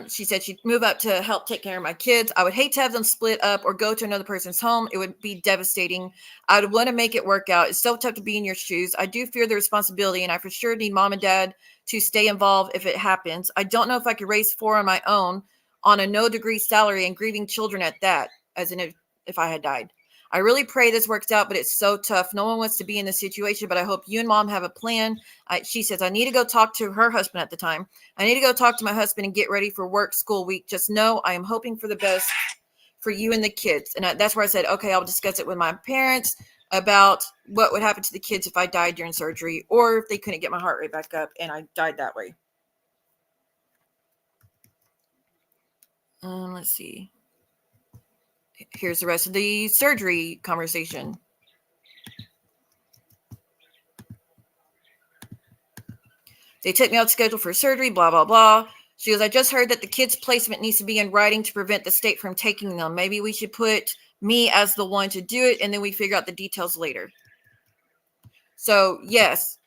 Speaker 2: She said she'd move up to help take care of my kids. I would hate to have them split up or go to another person's home. It would be devastating. I would want to make it work out. It's so tough to be in your shoes. I do fear the responsibility, and I for sure need mom and dad to stay involved if it happens. I don't know if I could raise 4 on my own on a no-degree salary and grieving children at that, as in if I had died. I really pray this works out, but it's so tough. No one wants to be in this situation, but I hope you and mom have a plan. She says, I need to go talk to her husband at the time. I need to go talk to my husband and get ready for work school week. Just know I am hoping for the best for you and the kids. And that's where I said, okay, I'll discuss it with my parents about what would happen to the kids if I died during surgery or if they couldn't get my heart rate back up and I died that way. Let's see. Here's the rest of the surgery conversation. They took me out schedule for surgery, blah, blah, blah. She goes, I just heard that the kids' placement needs to be in writing to prevent the state from taking them. Maybe we should put me as the one to do it, and then we figure out the details later. So, yes,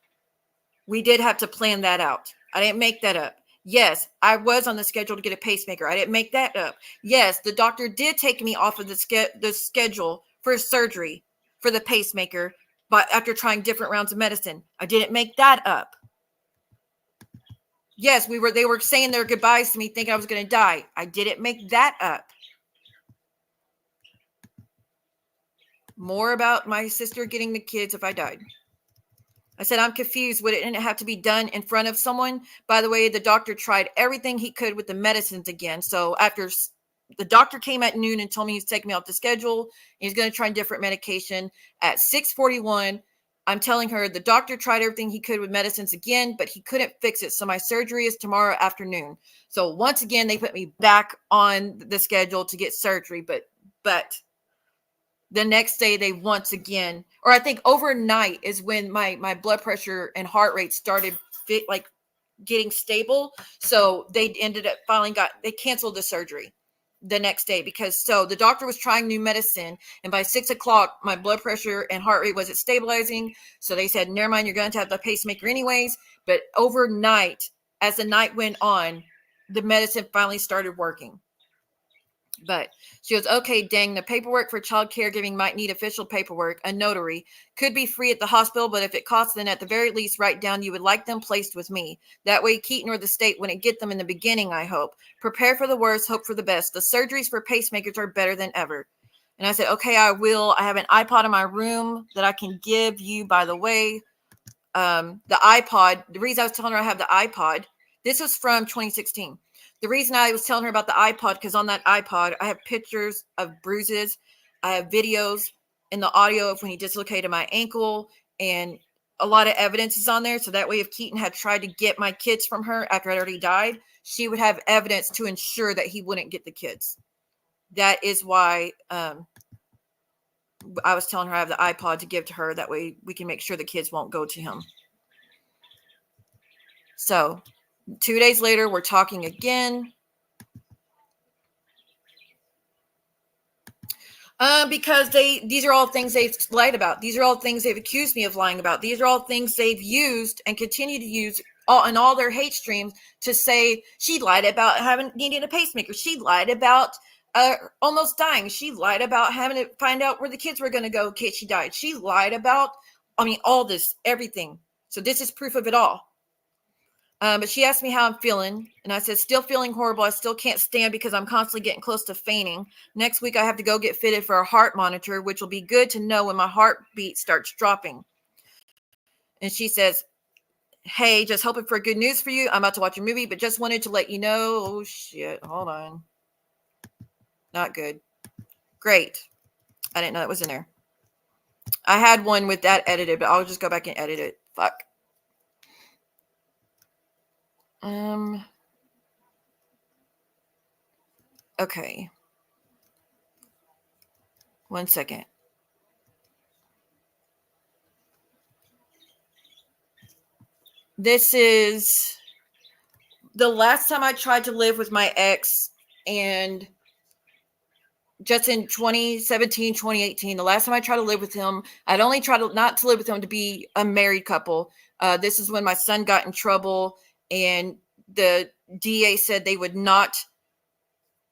Speaker 2: we did have to plan that out. I didn't make that up. Yes, I was on the schedule to get a pacemaker. I didn't make that up. Yes, the doctor did take me off of the schedule for surgery for the pacemaker, but after trying different rounds of medicine. I didn't make that up. Yes, they were saying their goodbyes to me thinking I was going to die. I didn't make that up. More about my sister getting the kids if I died. I said, I'm confused. Would it have to be done in front of someone? By the way, the doctor tried everything he could with the medicines again. So after the doctor came at noon and told me he's taking me off the schedule, he's going to try different medication. At 6:41, I'm telling her the doctor tried everything he could with medicines again, but he couldn't fix it. So my surgery is tomorrow afternoon. So once again, they put me back on the schedule to get surgery. But the next day they once again, or I think overnight is when my blood pressure and heart rate started getting stable. So they ended up they canceled the surgery the next day because the doctor was trying new medicine, and by 6 o'clock, my blood pressure and heart rate wasn't stabilizing. So they said, never mind, you're going to have the pacemaker anyways. But overnight, as the night went on, the medicine finally started working. But she goes, okay, dang, the paperwork for child caregiving might need official paperwork. A notary could be free at the hospital, but if it costs, then at the very least, write down you would like them placed with me. That way, Keaton or the state wouldn't get them in the beginning, I hope. Prepare for the worst, hope for the best. The surgeries for pacemakers are better than ever. And I said, okay, I will. I have an iPod in my room that I can give you, by the way. The iPod, the reason I was telling her I have the iPod, this was from 2016. The reason I was telling her about the iPod, because on that iPod, I have pictures of bruises. I have videos and the audio of when he dislocated my ankle, and a lot of evidence is on there. So that way, if Keaton had tried to get my kids from her after I'd already died, she would have evidence to ensure that he wouldn't get the kids. That is why I was telling her I have the iPod to give to her. That way we can make sure the kids won't go to him. So 2 days later, we're talking again. Because these are all things they've lied about. These are all things they've accused me of lying about. These are all things they've used and continue to use in all their hate streams to say she lied about needing a pacemaker. She lied about almost dying. She lied about having to find out where the kids were going to go in case she died. She lied about, all this, everything. So this is proof of it all. But she asked me how I'm feeling, and I said, still feeling horrible. I still can't stand because I'm constantly getting close to fainting. Next week, I have to go get fitted for a heart monitor, which will be good to know when my heartbeat starts dropping. And she says, hey, just hoping for good news for you. I'm about to watch a movie, but just wanted to let you know. Oh, shit. Hold on. Not good. Great. I didn't know that was in there. I had one with that edited, but I'll just go back and edit it. Fuck. Okay. 1 second. This is the last time I tried to live with my ex, and just in 2017, 2018, the last time I tried to live with him, I'd only tried not to live with him to be a married couple. This is when my son got in trouble, and the DA said they would not,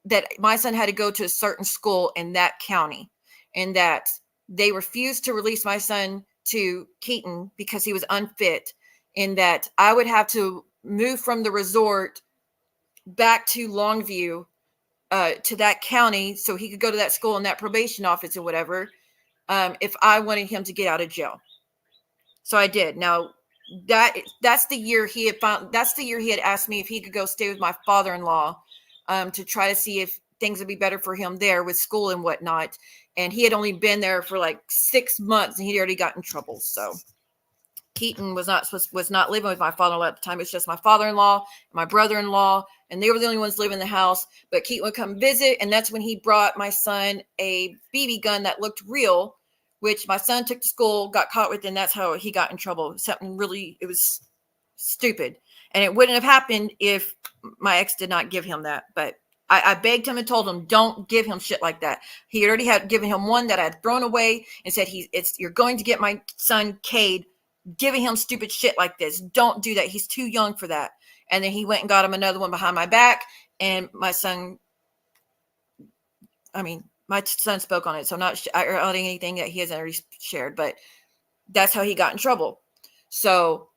Speaker 2: that my son had to go to a certain school in that county, and that they refused to release my son to Keaton because he was unfit, and that I would have to move from the resort back to Longview to that county so he could go to that school and that probation office or whatever if I wanted him to get out of jail. So I did. Now that's the year he had asked me if he could go stay with my father-in-law to try to see if things would be better for him there with school and whatnot. And he had only been there for like 6 months and he'd already got in trouble. So Keaton was not living with my father-in-law at the time. It's just my father-in-law, my brother-in-law, and they were the only ones living in the house. But Keaton would come visit, and that's when he brought my son a BB gun that looked real, which my son took to school, got caught with, and that's how he got in trouble. It was stupid. And it wouldn't have happened if my ex did not give him that. But I begged him and told him, don't give him shit like that. He already had given him one that I had thrown away and said, you're going to get my son Cade giving him stupid shit like this. Don't do that. He's too young for that. And then he went and got him another one behind my back. And my son spoke on it. So I'm not adding anything that he hasn't already shared, but that's how he got in trouble. So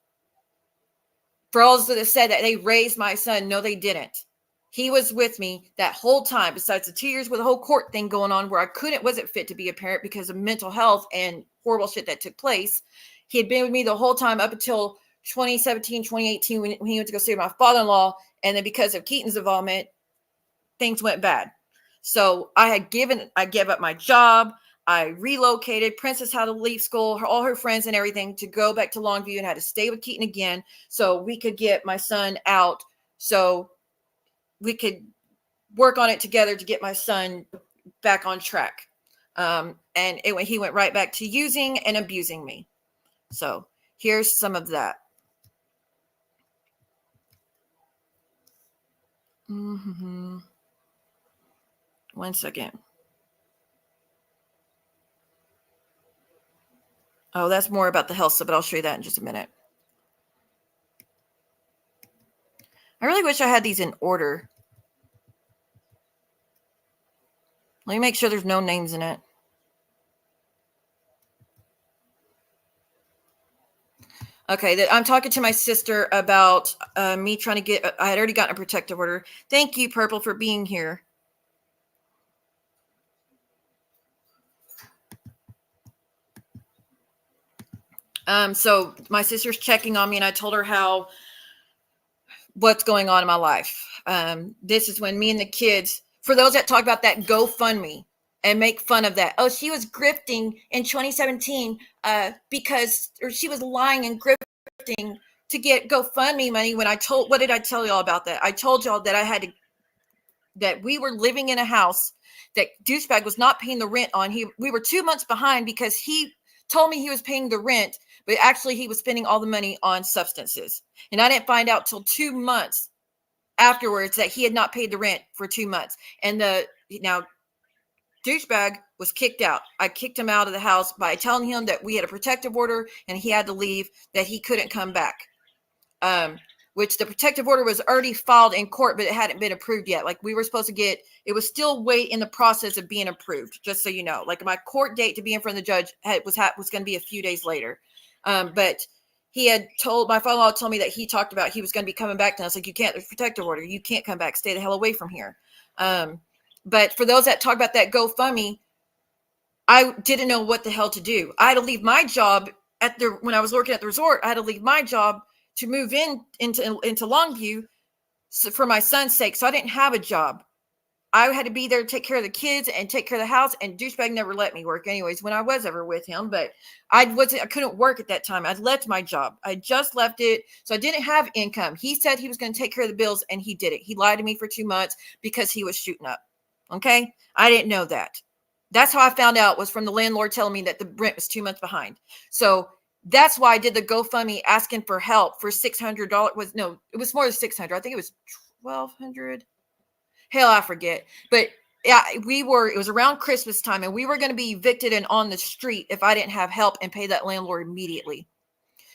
Speaker 2: for all that have said that they raised my son, no, they didn't. He was with me that whole time, besides the 2 years with the whole court thing going on where wasn't fit to be a parent because of mental health and horrible shit that took place. He had been with me the whole time up until 2017, 2018 when he went to go see my father-in-law. And then because of Keaton's involvement, things went bad. So I gave up my job. I relocated. Princess had to leave school, all her friends and everything to go back to Longview and had to stay with Keaton again so we could get my son out so we could work on it together to get my son back on track. He went right back to using and abusing me. So here's some of that. Mm-hmm. 1 second. Oh, that's more about the health stuff, but I'll show you that in just a minute. I really wish I had these in order. Let me make sure there's no names in it. Okay, I'm talking to my sister about me trying to get, I had already gotten a protective order. Thank you, Purple, for being here. So my sister's checking on me, and I told her what's going on in my life. This is when me and the kids, for those that talk about that GoFundMe and make fun of that. Oh, she was grifting in 2017 or she was lying and grifting to get GoFundMe money. What did I tell y'all about that? I told y'all that that we were living in a house that douchebag was not paying the rent on. We were 2 months behind because he told me he was paying the rent, but actually he was spending all the money on substances. And I didn't find out till 2 months afterwards that he had not paid the rent for 2 months. And now douchebag was kicked out. I kicked him out of the house by telling him that we had a protective order and he had to leave, that he couldn't come back. Which the protective order was already filed in court, but it hadn't been approved yet. Like we were supposed to get, it was still in the process of being approved, just so you know. Like my court date to be in front of the judge was going to be a few days later. But he had my father-in-law told me that he talked about he was going to be coming back. And I was like, you can't, there's protective order. You can't come back. Stay the hell away from here. But for those that talk about that GoFundMe, I didn't know what the hell to do. I had to leave my job when I was working at the resort. I had to leave my job to move into Longview for my son's sake. So I didn't have a job. I had to be there to take care of the kids and take care of the house, and douchebag never let me work anyways when I was ever with him. But I couldn't work at that time. I'd left my job. I just left it. So I didn't have income. He said he was going to take care of the bills, and he did it. He lied to me for 2 months because he was shooting up. Okay. I didn't know that. That's how I found out, was from the landlord telling me that the rent was 2 months behind. So that's why I did the GoFundMe asking for help for $600. It was more than 600. I think it was 1,200. Hell, I forget. But yeah, it was around Christmas time, and we were going to be evicted and on the street if I didn't have help and pay that landlord immediately.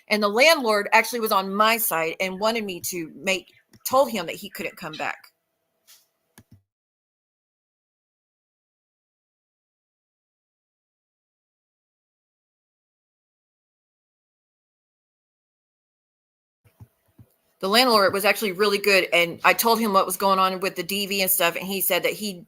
Speaker 2: And the landlord actually was on my side and wanted me to told him that he couldn't come back. The landlord was actually really good, and I told him what was going on with the DV and stuff, and he said that he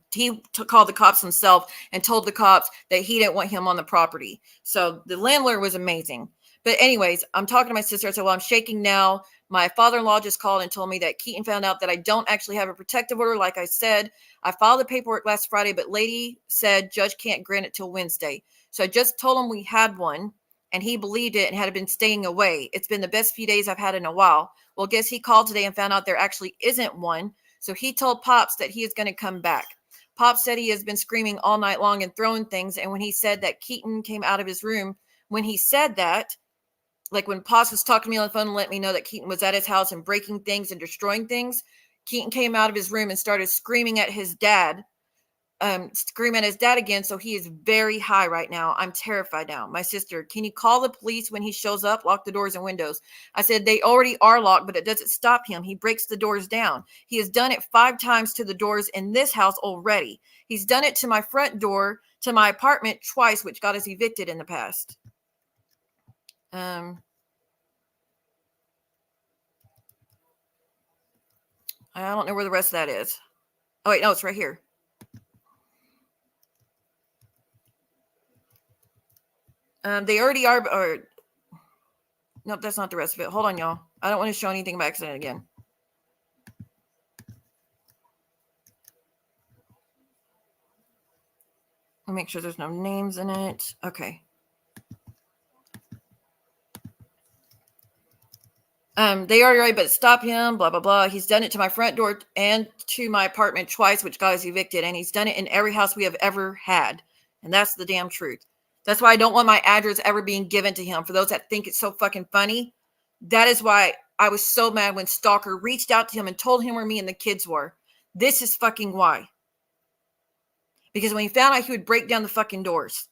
Speaker 2: called the cops himself and told the cops that he didn't want him on the property. So the landlord was amazing. But anyways, I'm talking to my sister. I said, well, I'm shaking now. My father-in-law just called and told me that Keaton found out that I don't actually have a protective order. Like I said, I filed the paperwork last Friday, but lady said judge can't grant it till Wednesday. So I just told him we had one, and he believed it and had been staying away. It's been the best few days I've had in a while. Well, guess he called today and found out there actually isn't one. So he told Pops that he is going to come back. Pops said he has been screaming all night long and throwing things. And when he said that Keaton came out of his room, when he said that, like when Pops was talking to me on the phone and let me know that Keaton was at his house and breaking things and destroying things, Keaton came out of his room and started screaming at his dad. Screaming at his dad again. So he is very high right now. I'm terrified now. My sister, can you call the police when he shows up? Lock the doors and windows. I said, they already are locked, but it doesn't stop him. He breaks the doors down. He has done it 5 times to the doors in this house already. He's done it to my front door, to my apartment twice, which got us evicted in the past. I don't know where the rest of that is. Oh, wait, no, it's right here. They already are, or nope, that's not the rest of it. Hold on, y'all. I don't want to show anything by accident again. I'll make sure there's no names in it. Okay. They already right, but stop him, blah, blah, blah. He's done it to my front door and to my apartment twice, which got us evicted. And he's done it in every house we have ever had. And that's the damn truth. That's why I don't want my address ever being given to him. For those that think it's so fucking funny, that is why I was so mad when Stalker reached out to him and told him where me and the kids were. This is fucking why. Because when he found out, he would break down the fucking doors.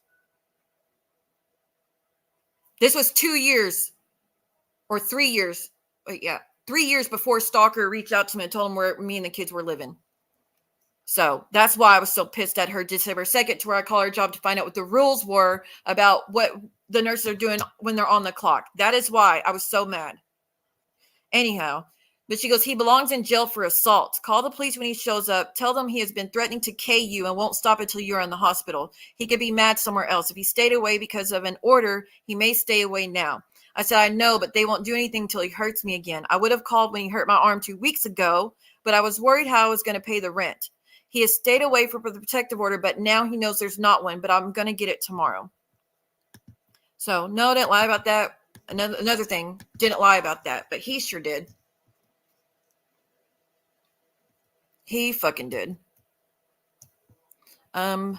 Speaker 2: This was 2 years or 3 years. 3 years before Stalker reached out to me and told him where me and the kids were living. So that's why I was so pissed at her December 2nd, to where I called her job to find out what the rules were about what the nurses are doing when they're on the clock. That is why I was so mad. Anyhow, but she goes, he belongs in jail for assault. Call the police when he shows up. Tell them he has been threatening to K you and won't stop until you're in the hospital. He could be mad somewhere else. If he stayed away because of an order, he may stay away now. I said, I know, but they won't do anything until he hurts me again. I would have called when he hurt my arm 2 weeks ago, but I was worried how I was going to pay the rent. He has stayed away for the protective order, but now he knows there's not one, but I'm going to get it tomorrow. So, no, didn't lie about that. Another thing, didn't lie about that, but he sure did. He fucking did. Mm-hmm.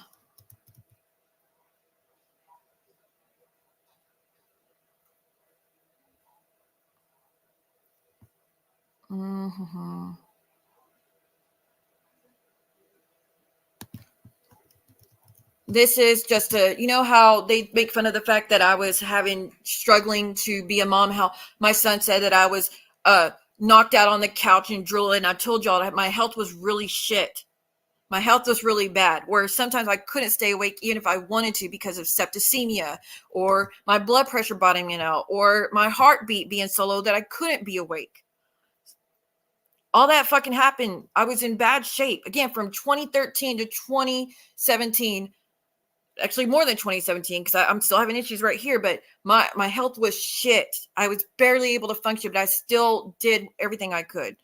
Speaker 2: This is just you know how they make fun of the fact that I was struggling to be a mom, how my son said that I was knocked out on the couch and drooling. I told y'all that my health was really shit. My health was really bad, where sometimes I couldn't stay awake even if I wanted to because of septicemia, or my blood pressure bottoming out, or my heartbeat being so low that I couldn't be awake. All that fucking happened. I was in bad shape. Again, from 2013 to 2017. Actually more than 2017, because I'm still having issues right here, but my health was shit. I was barely able to function, but I still did everything I could.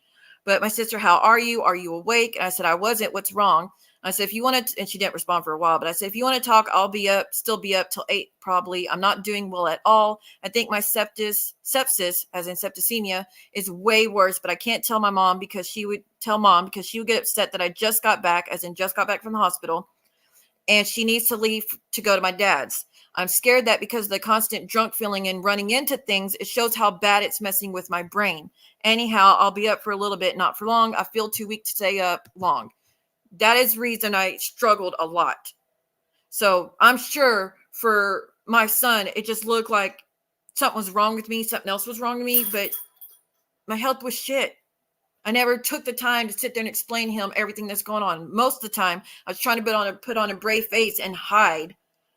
Speaker 2: But my sister, how are you? Are you awake? And I said, I wasn't. What's wrong? I said, if you want to, and she didn't respond for a while, but I said, if you want to talk, I'll be up, still be up till 8 probably. I'm not doing well at all. I think my sepsis, as in septicemia, is way worse, but I can't tell my mom because she would get upset that I just got back, as in just got back from the hospital. And she needs to leave to go to my dad's. I'm scared that because of the constant drunk feeling and running into things, it shows how bad it's messing with my brain. Anyhow, I'll be up for a little bit, not for long. I feel too weak to stay up long. That is the reason I struggled a lot. So I'm sure for my son, it just looked like something was wrong with me. Something else was wrong with me, but my health was shit. I never took the time to sit there and explain to him everything that's going on. Most of the time, I was trying to put on a brave face and hide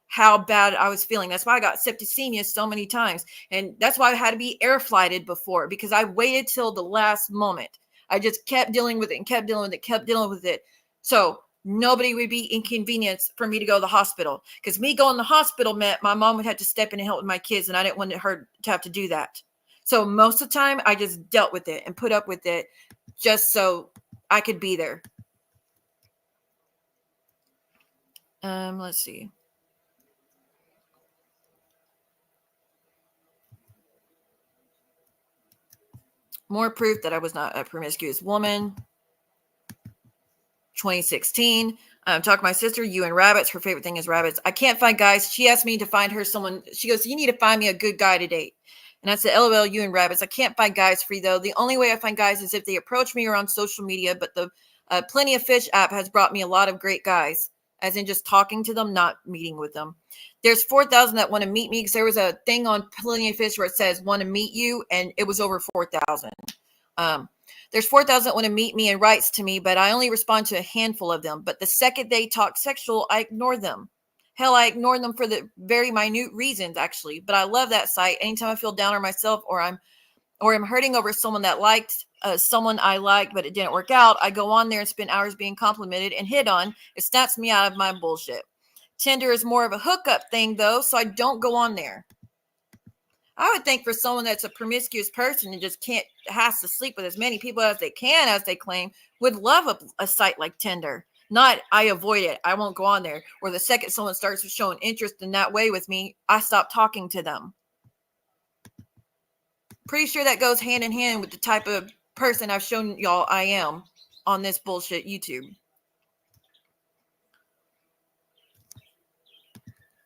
Speaker 2: how bad I was feeling. That's why I got septicemia so many times. And that's why I had to be air flighted before, because I waited till the last moment. I just kept dealing with it and kept dealing with it. So nobody would be inconvenienced for me to go to the hospital, because me going to the hospital meant my mom would have to step in and help with my kids. And I didn't want her to have to do that. So most of the time I just dealt with it and put up with it, just so I could be there. Let's see. More proof that I was not a promiscuous woman. 2016. Talk to my sister, you and rabbits. Her favorite thing is rabbits. I can't find guys. She asked me to find her someone. She goes, you need to find me a good guy to date. And I said, LOL, you and rabbits. I can't find guys free, though. The only way I find guys is if they approach me or on social media. But the Plenty of Fish app has brought me a lot of great guys, as in just talking to them, not meeting with them. There's 4,000 that want to meet me, because there was a thing on Plenty of Fish where it says want to meet you, and it was over 4,000. There's 4,000 that want to meet me and writes to me, but I only respond to a handful of them. But the second they talk sexual, I ignore them. Hell, I ignore them for the very minute reasons, actually. But I love that site. Anytime I feel down on myself, or I'm hurting over someone that liked someone I liked, but it didn't work out, I go on there and spend hours being complimented and hit on. It snaps me out of my bullshit. Tinder is more of a hookup thing, though, so I don't go on there. I would think for someone that's a promiscuous person and just has to sleep with as many people as they can, as they claim, would love a site like Tinder. Not, I avoid it, I won't go on there. Or the second someone starts showing interest in that way with me, I stop talking to them. Pretty sure that goes hand in hand with the type of person I've shown y'all I am on this bullshit YouTube.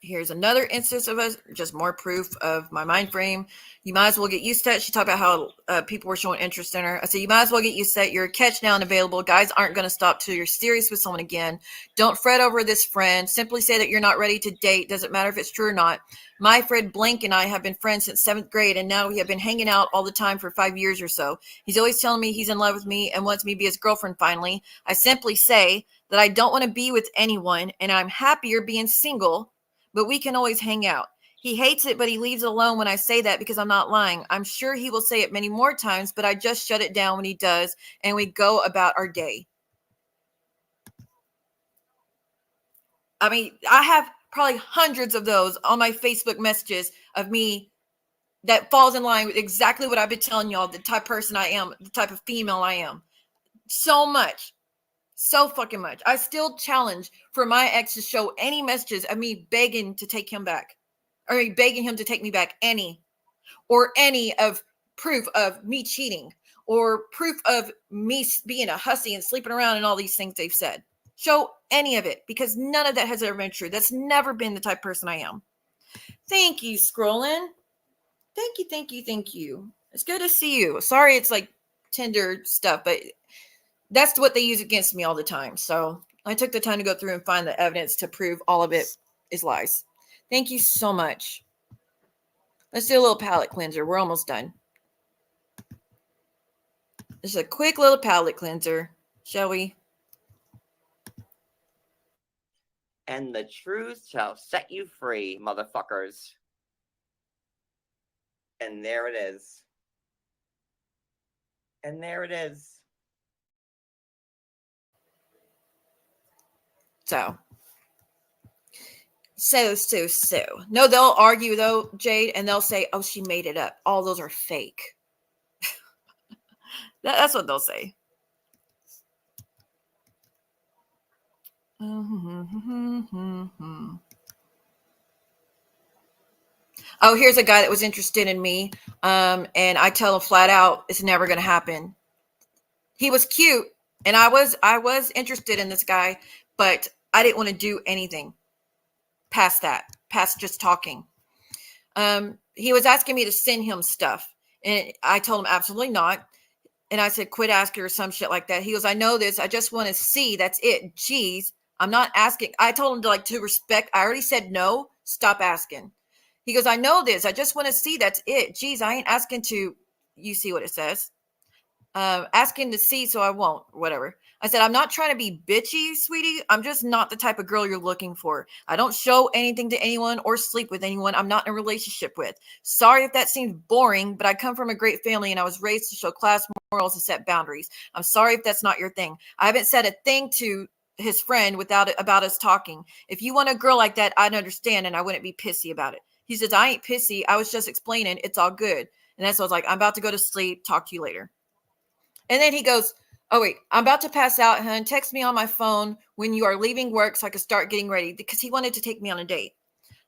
Speaker 2: Here's another instance of us, just more proof of my mind frame. You might as well get used to it. She talked about how people were showing interest in her. I said, you might as well get used to it. You're a catch now and available. Guys aren't going to stop till you're serious with someone again. Don't fret over this friend. Simply say that you're not ready to date. Doesn't matter if it's true or not. My friend Blank and I have been friends since 7th grade, and now we have been hanging out all the time for 5 years or so. He's always telling me he's in love with me and wants me to be his girlfriend finally. I simply say that I don't want to be with anyone, and I'm happier being single, but we can always hang out. He hates it, but he leaves it alone when I say that because I'm not lying. I'm sure he will say it many more times, but I just shut it down when he does, and we go about our day. I mean, I have probably hundreds of those on my Facebook messages of me that falls in line with exactly what I've been telling y'all, the type of person I am, the type of female I am. So much. So fucking much. I still challenge for my ex to show any messages of me begging to take him back, or begging him to take me back, or any of proof of me cheating, or proof of me being a hussy and sleeping around and all these things they've said. Show any of it, because none of that has ever been true. That's never been the type of person I am. Thank you, scrolling. Thank you, thank you, thank you. It's good to see you. Sorry it's like Tinder stuff, but that's what they use against me all the time. So I took the time to go through and find the evidence to prove all of it is lies. Thank you so much. Let's do a little palate cleanser. We're almost done. Just a quick little palate cleanser, shall we?
Speaker 3: And the truth shall set you free, motherfuckers. And there it is. And there it is.
Speaker 2: So. No, they'll argue though, Jade, and they'll say, oh, she made it up. All those are fake. That's what they'll say. Oh, here's a guy that was interested in me. And I tell him flat out, it's never going to happen. He was cute, and I was interested in this guy, but I didn't want to do anything past just talking. He was asking me to send him stuff, and I told him absolutely not. And I said, quit asking or some shit like that. He goes, I know this. I just want to see. That's it. Jeez, I'm not asking. I told him to respect. I already said no. Stop asking. He goes, I know this. I just want to see. That's it. Jeez, I ain't asking to. You see what it says? Asking to see, so I won't. Whatever. I said, I'm not trying to be bitchy, sweetie. I'm just not the type of girl you're looking for. I don't show anything to anyone or sleep with anyone I'm not in a relationship with. Sorry if that seems boring, but I come from a great family and I was raised to show class, morals, and set boundaries. I'm sorry if that's not your thing. I haven't said a thing to his friend about us talking. If you want a girl like that, I'd understand and I wouldn't be pissy about it. He says, I ain't pissy. I was just explaining. It's all good. And that's what I was like, I'm about to go to sleep. Talk to you later. And then he goes, oh, wait, I'm about to pass out, hun. Text me on my phone when you are leaving work so I can start getting ready, because he wanted to take me on a date.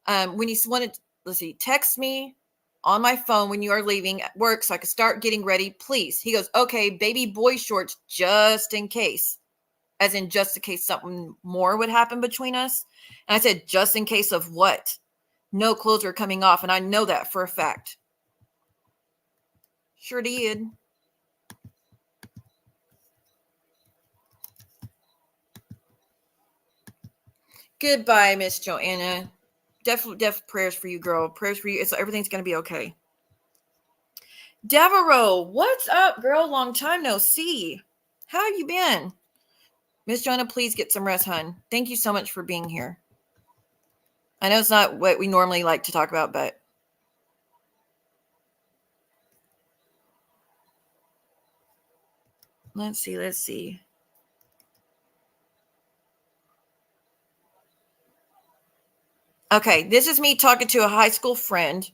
Speaker 2: Text me on my phone when you are leaving work so I can start getting ready, please. He goes, okay, baby boy shorts, just in case. As in just in case something more would happen between us. And I said, just in case of what? No clothes are coming off, and I know that for a fact. Sure did. Goodbye, Miss Joanna. Definitely prayers for you, girl. Prayers for you. Everything's going to be okay. Devereaux, what's up, girl? Long time no see. How have you been? Miss Joanna, please get some rest, hun. Thank you so much for being here. I know it's not what we normally like to talk about, but let's see. Okay, this is me talking to a high school friend.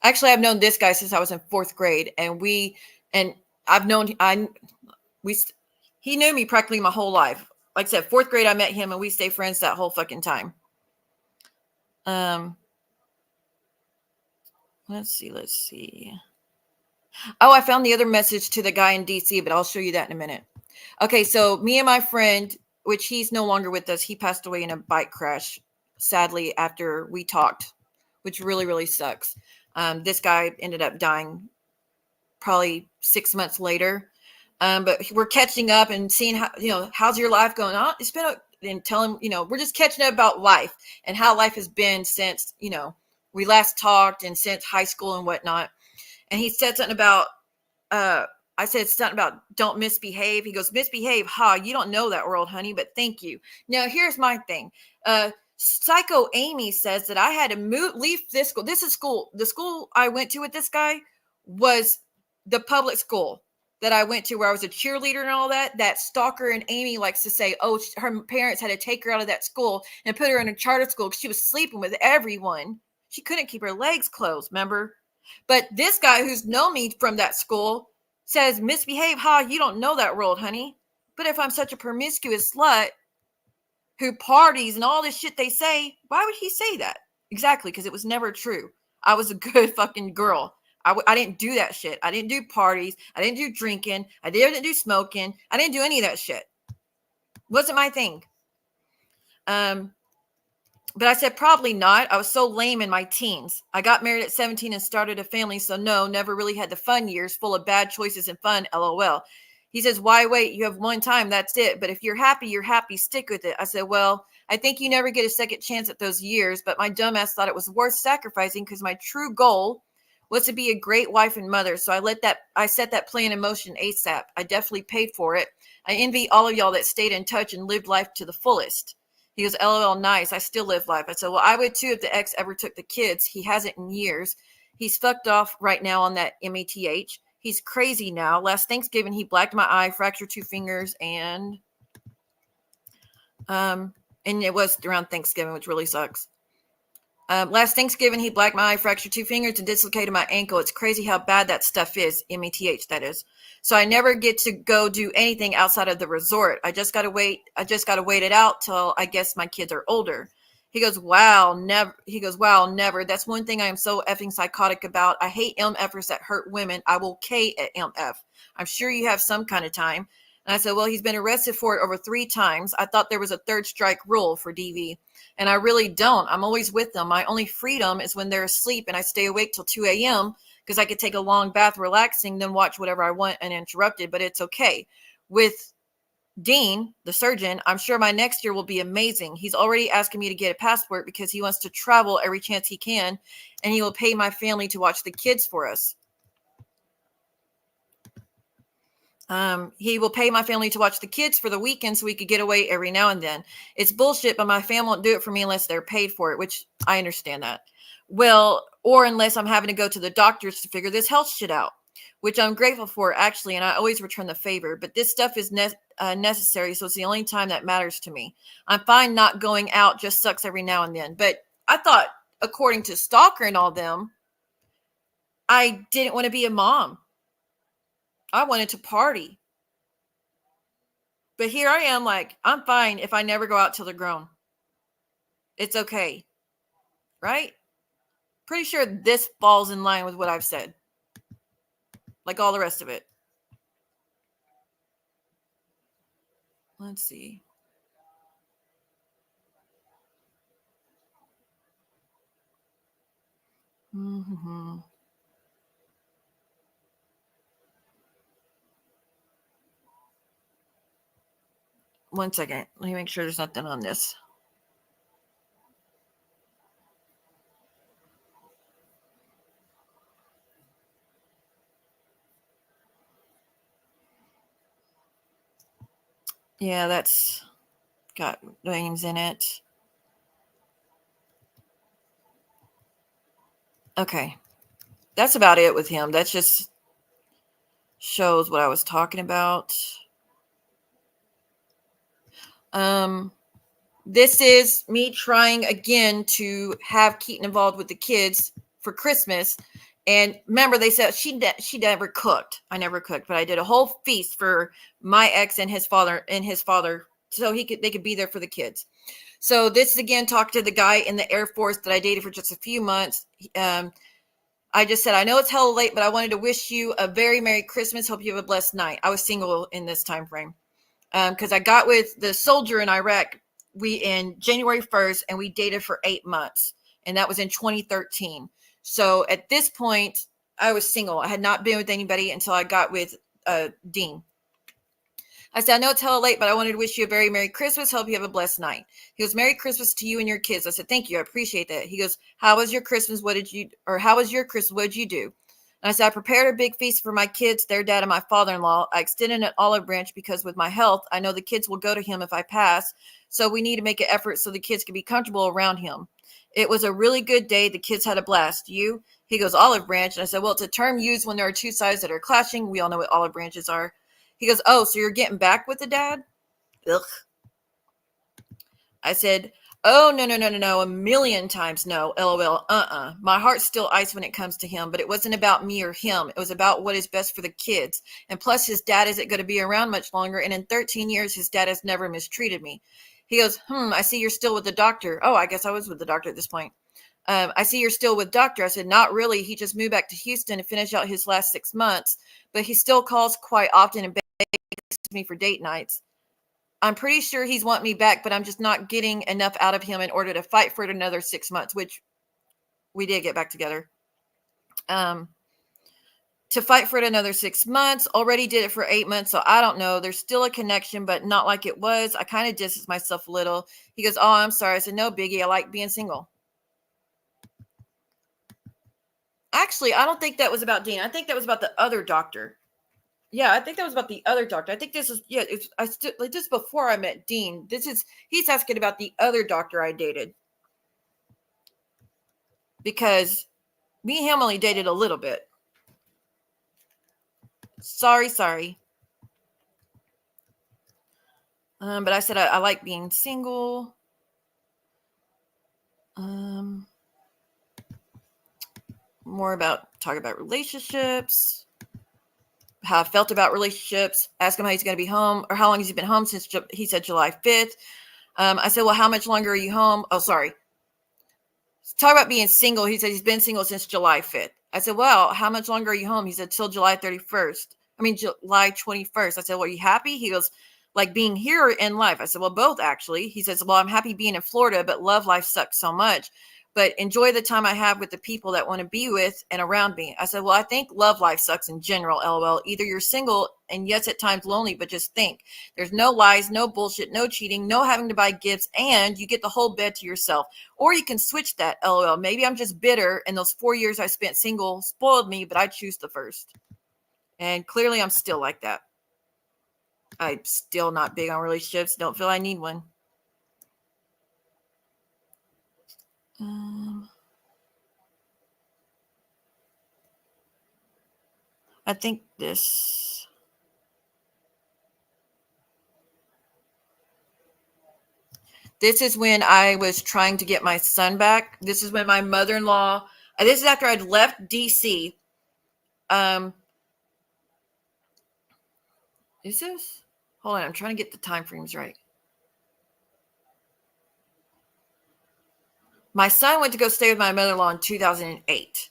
Speaker 2: Actually, I've known this guy since I was in 4th grade, he knew me practically my whole life. Like I said, 4th grade, I met him, and we stayed friends that whole fucking time. Let's see. Oh, I found the other message to the guy in DC, but I'll show you that in a minute. Okay, so me and my friend, which he's no longer with us, he passed away in a bike crash sadly, after we talked, which really, really sucks. This guy ended up dying probably 6 months later. But we're catching up and seeing how, how's your life going on? It's been and tell him, we're just catching up about life and how life has been since, we last talked and since high school and whatnot. And he said something about, I said something about don't misbehave. He goes, misbehave? Ha, you don't know that world, honey, but thank you. Now, here's my thing. Psycho Amy says that I had to leave this school. This is school. The school I went to with this guy was the public school that I went to where I was a cheerleader and all that. That stalker and Amy likes to say, oh, her parents had to take her out of that school and put her in a charter school because she was sleeping with everyone. She couldn't keep her legs closed, remember? But this guy who's known me from that school says, misbehave, ha, you don't know that world, honey. But if I'm such a promiscuous slut who parties and all this shit they say, why would he say that? Exactly, because it was never true. I was a good fucking girl. I didn't do that shit. I didn't do parties. I didn't do drinking. I didn't do smoking. I didn't do any of that shit. Wasn't my thing. But I said, probably not. I was so lame in my teens. I got married at 17 and started a family. So no, never really had the fun years full of bad choices and fun. LOL. He says, why wait? You have one time. That's it. But if you're happy, you're happy. Stick with it. I said, well, I think you never get a second chance at those years. But my dumbass thought it was worth sacrificing because my true goal was to be a great wife and mother. So I set that plan in motion ASAP. I definitely paid for it. I envy all of y'all that stayed in touch and lived life to the fullest. He goes, LOL, nice. I still live life. I said, well, I would too if the ex ever took the kids. He hasn't in years. He's fucked off right now on that METH. He's crazy now. Last Thanksgiving, he blacked my eye, fractured 2 fingers, and it was around Thanksgiving, which really sucks. Last Thanksgiving, he blacked my eye, fractured 2 fingers, and dislocated my ankle. It's crazy how bad that stuff is, METH, that is. So I never get to go do anything outside of the resort. I just got to wait it out till I guess my kids are older. He goes, wow, never. He goes, wow, never. That's one thing I am so effing psychotic about. I hate MFers that hurt women. I will K at MF. I'm sure you have some kind of time. And I said, well, he's been arrested for it over 3 times. I thought there was a 3rd strike rule for DV. And I really don't. I'm always with them. My only freedom is when they're asleep and I stay awake till 2 a.m. because I could take a long bath relaxing, then watch whatever I want uninterrupted. But it's okay. With Dean, the surgeon, I'm sure my next year will be amazing. He's already asking me to get a passport because he wants to travel every chance he can. And he will pay my family to watch the kids for us. He will pay my family to watch the kids for the weekend so we could get away every now and then. It's bullshit, but my family won't do it for me unless they're paid for it, which I understand that. Well, or unless I'm having to go to the doctors to figure this health shit out, which I'm grateful for, actually, and I always return the favor. But this stuff is necessary, so it's the only time that matters to me. I'm fine not going out, just sucks every now and then. But I thought, according to Stalker and all them, I didn't want to be a mom. I wanted to party. But here I am like, I'm fine if I never go out till they're grown. It's okay. Right? Pretty sure this falls in line with what I've said. Like all the rest of it. Let's see. Mm-hmm. One second. Let me make sure there's nothing on this. Yeah, that's got names in it. Okay. That's about it with him. That just shows what I was talking about. This is me trying again to have Keaton involved with the kids for Christmas. And remember, they said she never cooked. I never cooked, but I did a whole feast for my ex and his father, so they could be there for the kids. So this is again talking to the guy in the Air Force that I dated for just a few months. I just said, I know it's hella late, but I wanted to wish you a very Merry Christmas. Hope you have a blessed night. I was single in this time frame because I got with the soldier in Iraq in January 1st, and we dated for 8 months, and that was in 2013. So at this point, I was single. I had not been with anybody until I got with Dean. I said, I know it's hella late, but I wanted to wish you a very Merry Christmas. Hope you have a blessed night. He goes, Merry Christmas to you and your kids. I said, thank you. I appreciate that. He goes, how was your Christmas? What did you do? And I said, I prepared a big feast for my kids, their dad, and my father-in-law. I extended an olive branch because with my health, I know the kids will go to him if I pass. So we need to make an effort so the kids can be comfortable around him. It was a really good day. The kids had a blast. You? He goes, olive branch. And I said, well, it's a term used when there are two sides that are clashing. We all know what olive branches are. He goes, oh, so you're getting back with the dad? Ugh. I said, oh, no, a million times no, LOL, My heart's still ice when it comes to him, but it wasn't about me or him. It was about what is best for the kids. And plus, his dad isn't going to be around much longer, and in 13 years, his dad has never mistreated me. He goes, I see you're still with the doctor. Oh, I guess I was with the doctor at this point. I see you're still with doctor. I said, not really. He just moved back to Houston to finish out his last 6 months, but he still calls quite often and begs me for date nights. I'm pretty sure he's wanting me back, but I'm just not getting enough out of him in order to fight for it another 6 months, which we did get back together. To fight for it another 6 months, already did it for 8 months, so I don't know. There's still a connection, but not like it was. I kind of distance myself a little. He goes, oh, I'm sorry. I said, no, biggie. I like being single. Actually, I don't think that was about Dean. I think that was about the other doctor. Yeah, I think that was about the other doctor. I think this is, like this before I met Dean. He's asking about the other doctor I dated. Because me and him only dated a little bit. Sorry. But I said I like being single. More talk about relationships. How I felt about relationships, ask him how he's going to be home or how long has he been home since he said July 5th. I said, well, how much longer are you home? Oh, sorry. Talk about being single. He said he's been single since July 5th. I said, well, how much longer are you home? He said, till July 21st. July 21st. I said, well, are you happy? He goes, like being here in life. I said, well, both actually. He says, well, I'm happy being in Florida, but love life sucks so much. But enjoy the time I have with the people that want to be with and around me. I said, well, I think love life sucks in general, LOL. Either you're single and yes, at times lonely, but just think there's no lies, no bullshit, no cheating, no having to buy gifts, and you get the whole bed to yourself. Or you can switch that, LOL. Maybe I'm just bitter and those 4 years I spent single spoiled me, but I choose the first. And clearly I'm still like that. I'm still not big on relationships. Don't feel I need one. I think this is when I was trying to get my son back. This is when my mother-in-law, this is after I'd left DC. Is this? Hold on, I'm trying to get the time frames right. My son went to go stay with my mother-in-law in 2008.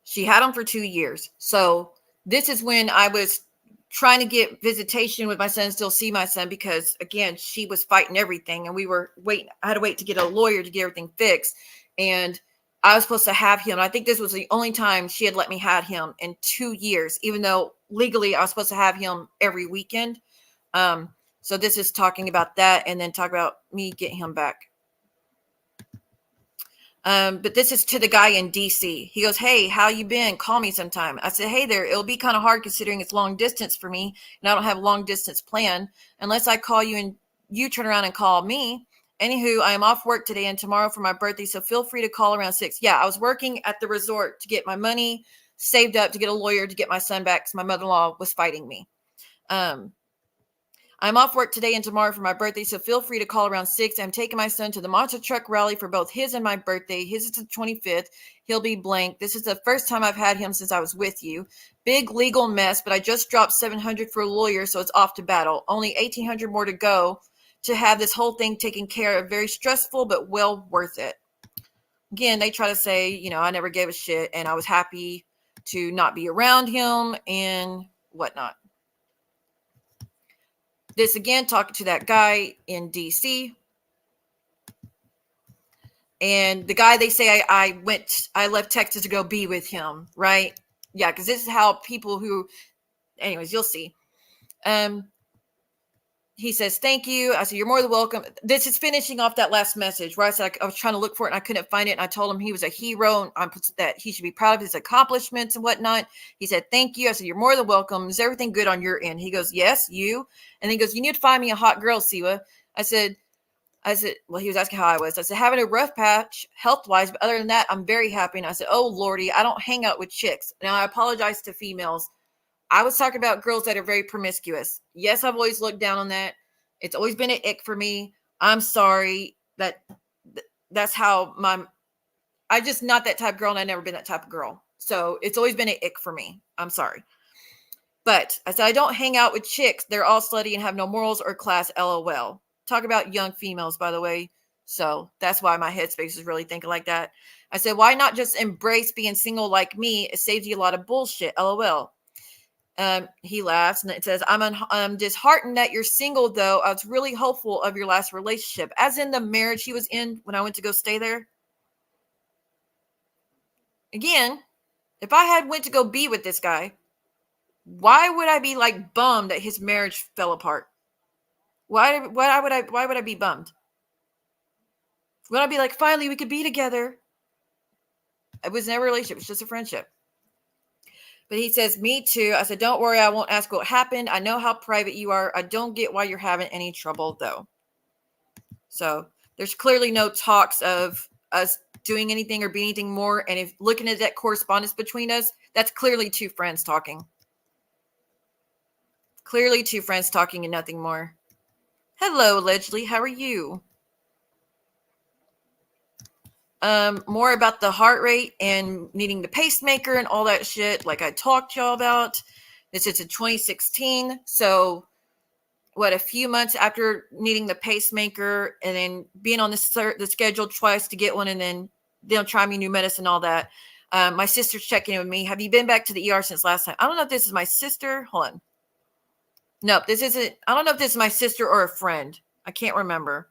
Speaker 2: She had him for 2 years. So this is when I was trying to get visitation with my son, still see my son, because again, she was fighting everything and we were waiting. I had to wait to get a lawyer to get everything fixed. And I was supposed to have him. I think this was the only time she had let me have him in 2 years, even though legally I was supposed to have him every weekend. So this is talking about that and then talk about me getting him back. But this is to the guy in DC. He goes, hey, how you been? Call me sometime. I said, hey there, it'll be kind of hard considering it's long distance for me and I don't have a long distance plan unless I call you and you turn around and call me. Anywho, I am off work today and tomorrow for my birthday, so feel free to call around 6. Yeah, I was working at the resort to get my money saved up to get a lawyer to get my son back because my mother-in-law was fighting me. I'm off work today and tomorrow for my birthday, so feel free to call around 6. I'm taking my son to the monster truck rally for both his and my birthday. His is the 25th. He'll be blank. This is the first time I've had him since I was with you. Big legal mess, but I just dropped $700 for a lawyer, so it's off to battle. Only $1,800 more to go to have this whole thing taken care of. Very stressful, but well worth it. Again, they try to say, I never gave a shit, and I was happy to not be around him and whatnot. This again, talking to that guy in DC. And the guy, they say I left Texas to go be with him, right? Yeah, because this is how people who, anyways, you'll see. He says, thank you. I said, you're more than welcome. This is finishing off that last message where I said I was trying to look for it and I couldn't find it. And I told him he was a hero and that he should be proud of his accomplishments and whatnot. He said, thank you. I said, you're more than welcome. Is everything good on your end? He goes, yes, you. And then he goes, you need to find me a hot girl, Siwa. I said, well, he was asking how I was. I said, having a rough patch health-wise, but other than that, I'm very happy. And I said, oh, Lordy, I don't hang out with chicks. Now, I apologize to females. I was talking about girls that are very promiscuous. Yes, I've always looked down on that. It's always been an ick for me. I'm sorry. That's how I'm just not that type of girl, and I've never been that type of girl. So it's always been an ick for me. I'm sorry. But I said, I don't hang out with chicks. They're all slutty and have no morals or class, LOL. Talk about young females, by the way. So that's why my headspace is really thinking like that. I said, why not just embrace being single like me? It saves you a lot of bullshit, LOL. He laughs and it says, I'm disheartened that you're single, though. I was really hopeful of your last relationship, as in the marriage he was in when I went to go stay there. Again, if I had went to go be with this guy, why would I be like bummed that his marriage fell apart? Why would I be bummed? Would I be like, finally we could be together? It was never a relationship. It's just a friendship. But he says, me too. I said, don't worry. I won't ask what happened. I know how private you are. I don't get why you're having any trouble, though. So there's clearly no talks of us doing anything or being anything more. And if looking at that correspondence between us, that's clearly two friends talking. Clearly two friends talking and nothing more. Hello, allegedly. How are you? More about the heart rate and needing the pacemaker and all that shit, like I talked to y'all about. This is in 2016. So, a few months after needing the pacemaker and then being on the schedule twice to get one, and then they'll try me new medicine, all that. My sister's checking in with me. Have you been back to the ER since last time? I don't know if this is my sister. Hold on. Nope, this isn't. I don't know if this is my sister or a friend. I can't remember.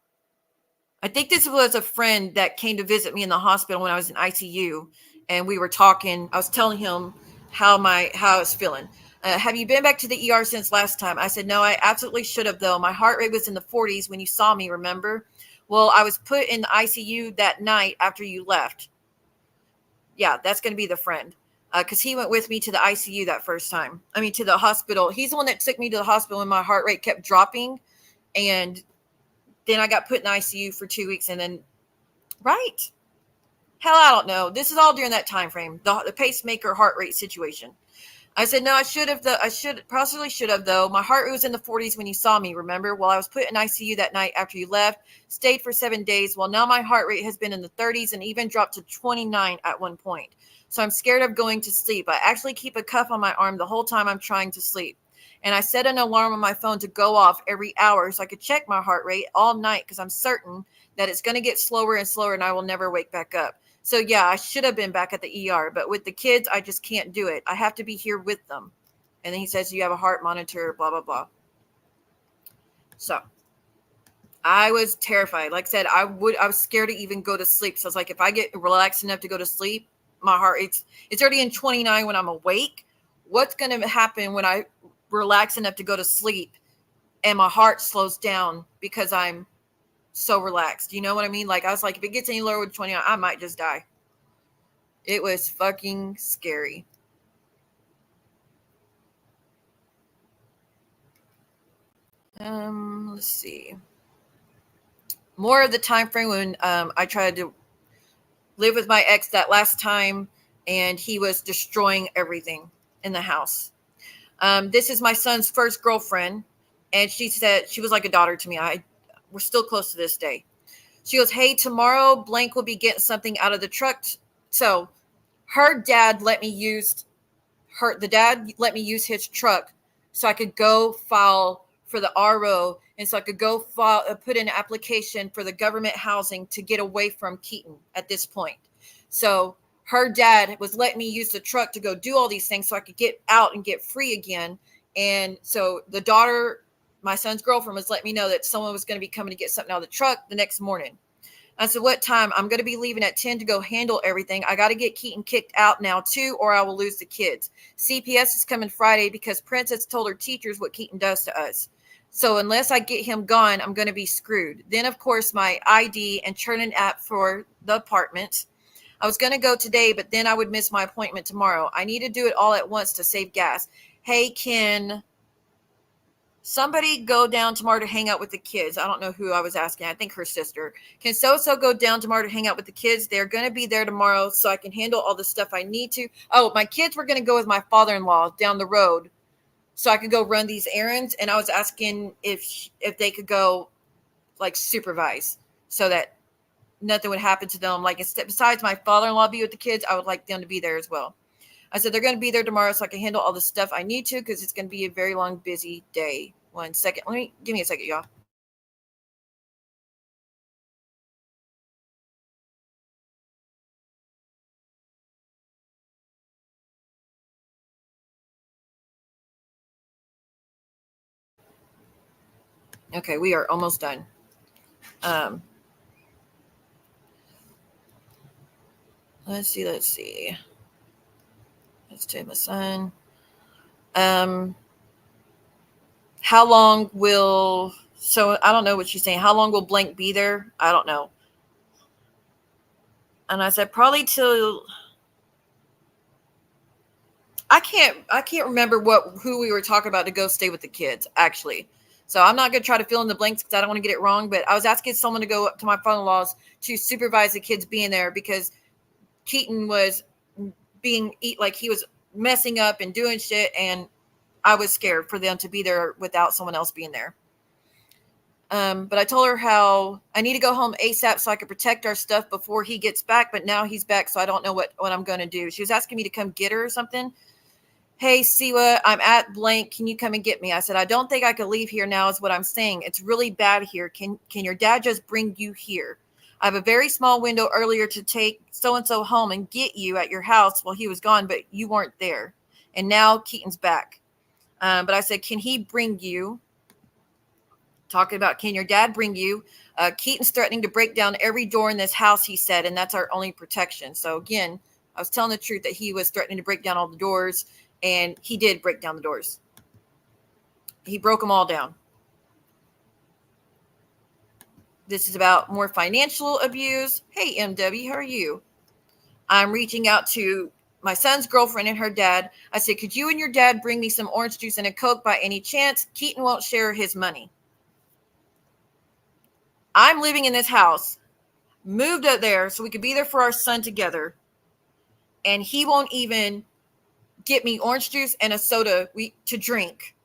Speaker 2: I think this was a friend that came to visit me in the hospital when I was in ICU, and we were talking. I was telling him how I was feeling. Have you been back to the ER since last time? I said, no, I absolutely should have, though. My heart rate was in the 40s when you saw me, remember? Well, I was put in the ICU that night after you left. Yeah, that's going to be the friend, because he went with me to the ICU that first time. I mean, to the hospital. He's the one that took me to the hospital when my heart rate kept dropping, and then I got put in the ICU for 2 weeks, and then, right? Hell, I don't know. This is all during that time frame, the pacemaker heart rate situation. I said, no, I should have, possibly should have, though. My heart rate was in the 40s when you saw me, remember? Well, I was put in ICU that night after you left, stayed for 7 days. Well, now my heart rate has been in the 30s and even dropped to 29 at one point. So I'm scared of going to sleep. I actually keep a cuff on my arm the whole time I'm trying to sleep. And I set an alarm on my phone to go off every hour so I could check my heart rate all night, because I'm certain that it's going to get slower and slower and I will never wake back up. So, yeah, I should have been back at the ER, but with the kids, I just can't do it. I have to be here with them. And then he says, you have a heart monitor, blah, blah, blah. So I was terrified. Like I said, I was scared to even go to sleep. So I was like, if I get relaxed enough to go to sleep, my heart, it's already in 29 when I'm awake. What's going to happen when I relax enough to go to sleep and my heart slows down because I'm so relaxed? You know what I mean? Like, I was like, if it gets any lower with 29, I might just die. It was fucking scary. Let's see. More of the time frame when I tried to live with my ex that last time, and he was destroying everything in the house. This is my son's first girlfriend, and she said she was like a daughter to me. We're still close to this day. She goes, hey, tomorrow blank will be getting something out of the truck. So her dad let me use his truck so I could go file for the RO, and so I could go put in an application for the government housing to get away from Keaton at this point. So her dad was letting me use the truck to go do all these things so I could get out and get free again. And so the daughter, my son's girlfriend, was letting me know that someone was going to be coming to get something out of the truck the next morning. I said, what time? I'm going to be leaving at 10 to go handle everything. I got to get Keaton kicked out now too, or I will lose the kids. CPS is coming Friday because Princess told her teachers what Keaton does to us. So unless I get him gone, I'm going to be screwed. Then, of course, my ID and turn-in app for the apartment. I was going to go today, but then I would miss my appointment tomorrow. I need to do it all at once to save gas. Hey, can somebody go down tomorrow to hang out with the kids? I don't know who I was asking. I think her sister. Can so-so go down tomorrow to hang out with the kids? They're going to be there tomorrow so I can handle all the stuff I need to. Oh, my kids were going to go with my father-in-law down the road so I could go run these errands. And I was asking if they could go like supervise so that nothing would happen to them. Like, besides my father-in-law be with the kids, I would like them to be there as well. I said, they're going to be there tomorrow so I can handle all the stuff I need to, because it's going to be a very long, busy day. 1 second. Give me a second, y'all. Okay, we are almost done. Let's see. Let's take my son. How long will, so I don't know what she's saying. How long will blank be there? I don't know. And I said, probably till, I can't remember who we were talking about to go stay with the kids, actually. So I'm not going to try to fill in the blanks because I don't want to get it wrong. But I was asking someone to go up to my father-in-law's to supervise the kids being there because Keaton was like he was messing up and doing shit. And I was scared for them to be there without someone else being there. But I told her how I need to go home ASAP so I can protect our stuff before he gets back. But now he's back, so I don't know what I'm going to do. She was asking me to come get her or something. Hey, Siwa, I'm at blank. Can you come and get me? I said, I don't think I could leave here now is what I'm saying. It's really bad here. Can your dad just bring you here? I have a very small window earlier to take so-and-so home and get you at your house while he was gone, but you weren't there. And now Keaton's back. But I said, can he bring you? Talking about, can your dad bring you? Keaton's threatening to break down every door in this house, he said, and that's our only protection. So again, I was telling the truth that he was threatening to break down all the doors. And he did break down the doors. He broke them all down. This is about more financial abuse. Hey, MW, how are you? I'm reaching out to my son's girlfriend and her dad. I said, could you and your dad bring me some orange juice and a Coke by any chance? Keaton won't share his money. I'm living in this house, moved up there so we could be there for our son together. And he won't even get me orange juice and a soda to drink.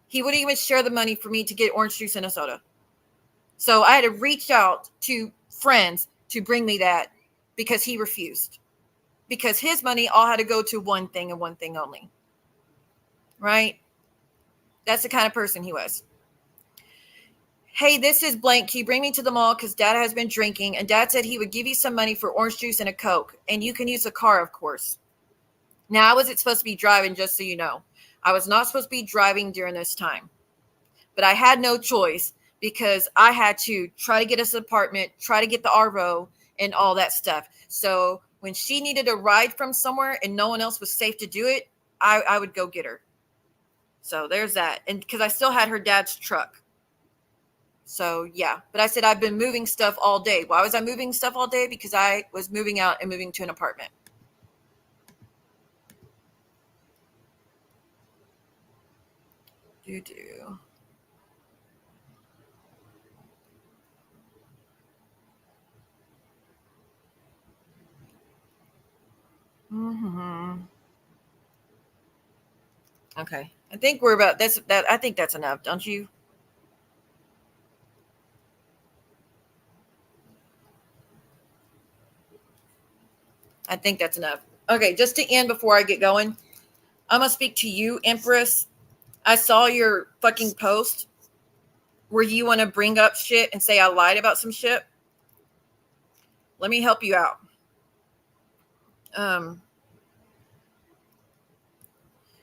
Speaker 2: He wouldn't even share the money for me to get orange juice and a soda. So I had to reach out to friends to bring me that because he refused. Because his money all had to go to one thing and one thing only. Right? That's the kind of person he was. Hey, this is blank. Can you bring me to the mall because dad has been drinking and dad said he would give you some money for orange juice and a Coke. And you can use the car, of course. Now, I wasn't supposed to be driving, just so you know. I was not supposed to be driving during this time. But I had no choice because I had to try to get us an apartment, try to get the RO, and all that stuff. So when she needed a ride from somewhere and no one else was safe to do it, I would go get her. So there's that. And because I still had her dad's truck. So, yeah. But I said I've been moving stuff all day. Why was I moving stuff all day? Because I was moving out and moving to an apartment. Do. Okay. I think we're about that. I think that's enough, don't you? I think that's enough. Okay, just to end before I get going, I'm going to speak to you, Empress. I saw your fucking post where you want to bring up shit and say I lied about some shit. Let me help you out.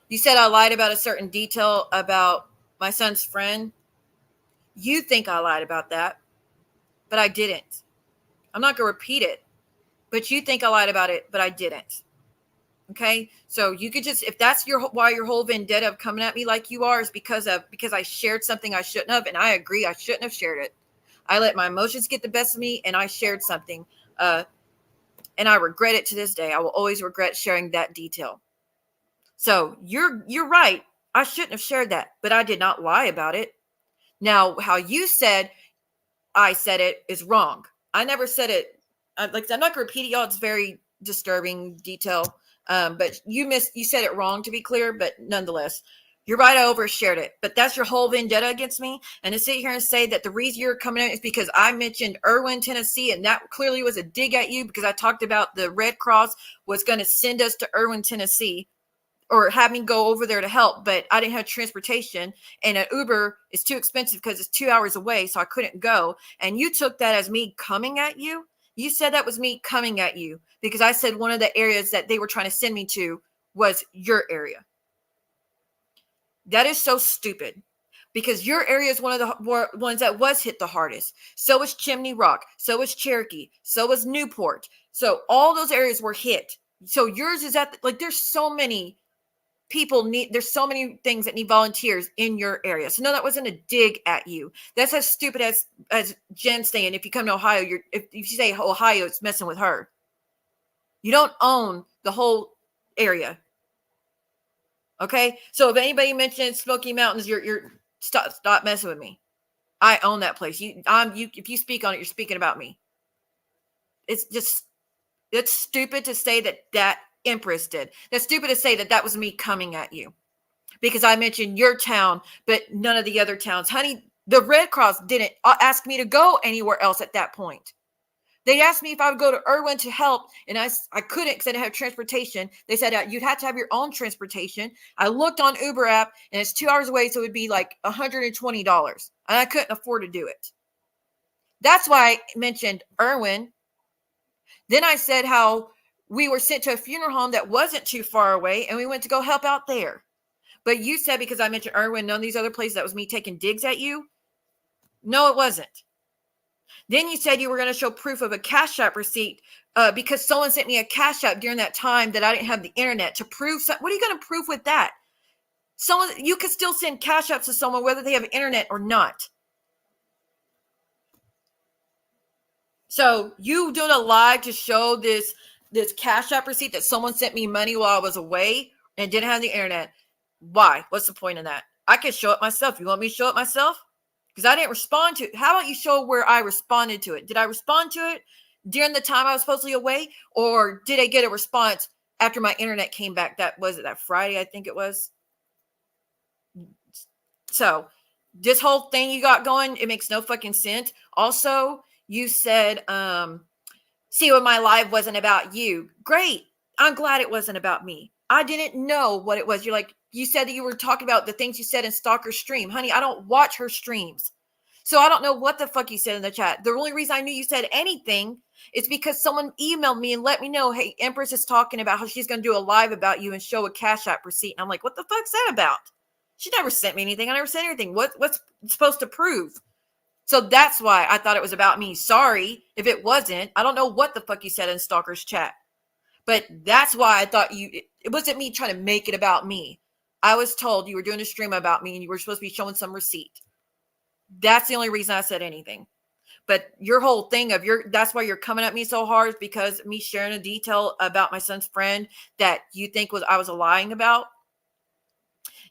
Speaker 2: You said I lied about a certain detail about my son's friend. You think I lied about that, but I didn't. I'm not going to repeat it, but you think I lied about it, but I didn't. Okay. So you could just, if that's why your whole vendetta of coming at me like you are is because I shared something I shouldn't have. And I agree. I shouldn't have shared it. I let my emotions get the best of me and I shared something. And I regret it to this day. I will always regret sharing that detail. So you're right. I shouldn't have shared that, but I did not lie about it. Now, how you said I said it is wrong. I never said it. Like I'm not going to repeat it, y'all. It's very disturbing detail. But you said it wrong, to be clear. But nonetheless, you're right. I overshared it. But that's your whole vendetta against me. And to sit here and say that the reason you're coming in is because I mentioned Erwin, Tennessee, and that clearly was a dig at you because I talked about the Red Cross was going to send us to Erwin, Tennessee, or have me go over there to help, but I didn't have transportation and an Uber is too expensive because it's 2 hours away. So I couldn't go. And you took that as me coming at you. You said that was me coming at you because I said one of the areas that they were trying to send me to was your area. That is so stupid because your area is one of the ones that was hit the hardest. So was Chimney Rock. So was Cherokee. So was Newport. So all those areas were hit. So yours is there's so many there's so many things that need volunteers in your area. So no, that wasn't a dig at you. That's as stupid as Jen saying, if you come to Ohio, if you say Ohio, it's messing with her. You don't own the whole area. Okay. So if anybody mentions Smoky Mountains, you're stop messing with me. I own that place. If you speak on it, you're speaking about me. It's stupid to say that Empress did. That's stupid to say that was me coming at you because I mentioned your town, but none of the other towns. Honey, the Red Cross didn't ask me to go anywhere else at that point. They asked me if I would go to Erwin to help, and I couldn't because I didn't have transportation. They said you'd have to have your own transportation. I looked on Uber app, and it's 2 hours away, so it would be like $120, and I couldn't afford to do it. That's why I mentioned Erwin. Then I said how we were sent to a funeral home that wasn't too far away, and we went to go help out there. But you said because I mentioned Erwin, none of these other places, that was me taking digs at you. No, it wasn't. Then you said you were going to show proof of a CashApp receipt because someone sent me a CashApp during that time that I didn't have the internet to prove. What are you going to prove with that? You could still send CashApps to someone whether they have internet or not. So you doing a live to show this CashApp receipt that someone sent me money while I was away and didn't have the internet. Why? What's the point in that? I could show it myself. You want me to show it myself? Because I didn't respond to it. How about you show where I responded to it? Did I respond to it during the time I was supposedly away? Or did I get a response after my internet came back? That Friday, I think it was. So this whole thing you got going, it makes no fucking sense. Also, you said, see what my live wasn't about you. Great. I'm glad it wasn't about me. I didn't know what it was. You said that you were talking about the things you said in Stalker's stream. Honey, I don't watch her streams. So I don't know what the fuck you said in the chat. The only reason I knew you said anything is because someone emailed me and let me know, hey, Empress is talking about how she's going to do a live about you and show a CashApp receipt. And I'm like, what the fuck's that about? She never sent me anything. I never sent anything. What's it supposed to prove? So that's why I thought it was about me. Sorry if it wasn't. I don't know what the fuck you said in Stalker's chat. But that's why I thought it wasn't me trying to make it about me. I was told you were doing a stream about me and you were supposed to be showing some receipt. That's the only reason I said anything. But your whole thing that's why you're coming at me so hard is because me sharing a detail about my son's friend that you think I was lying about.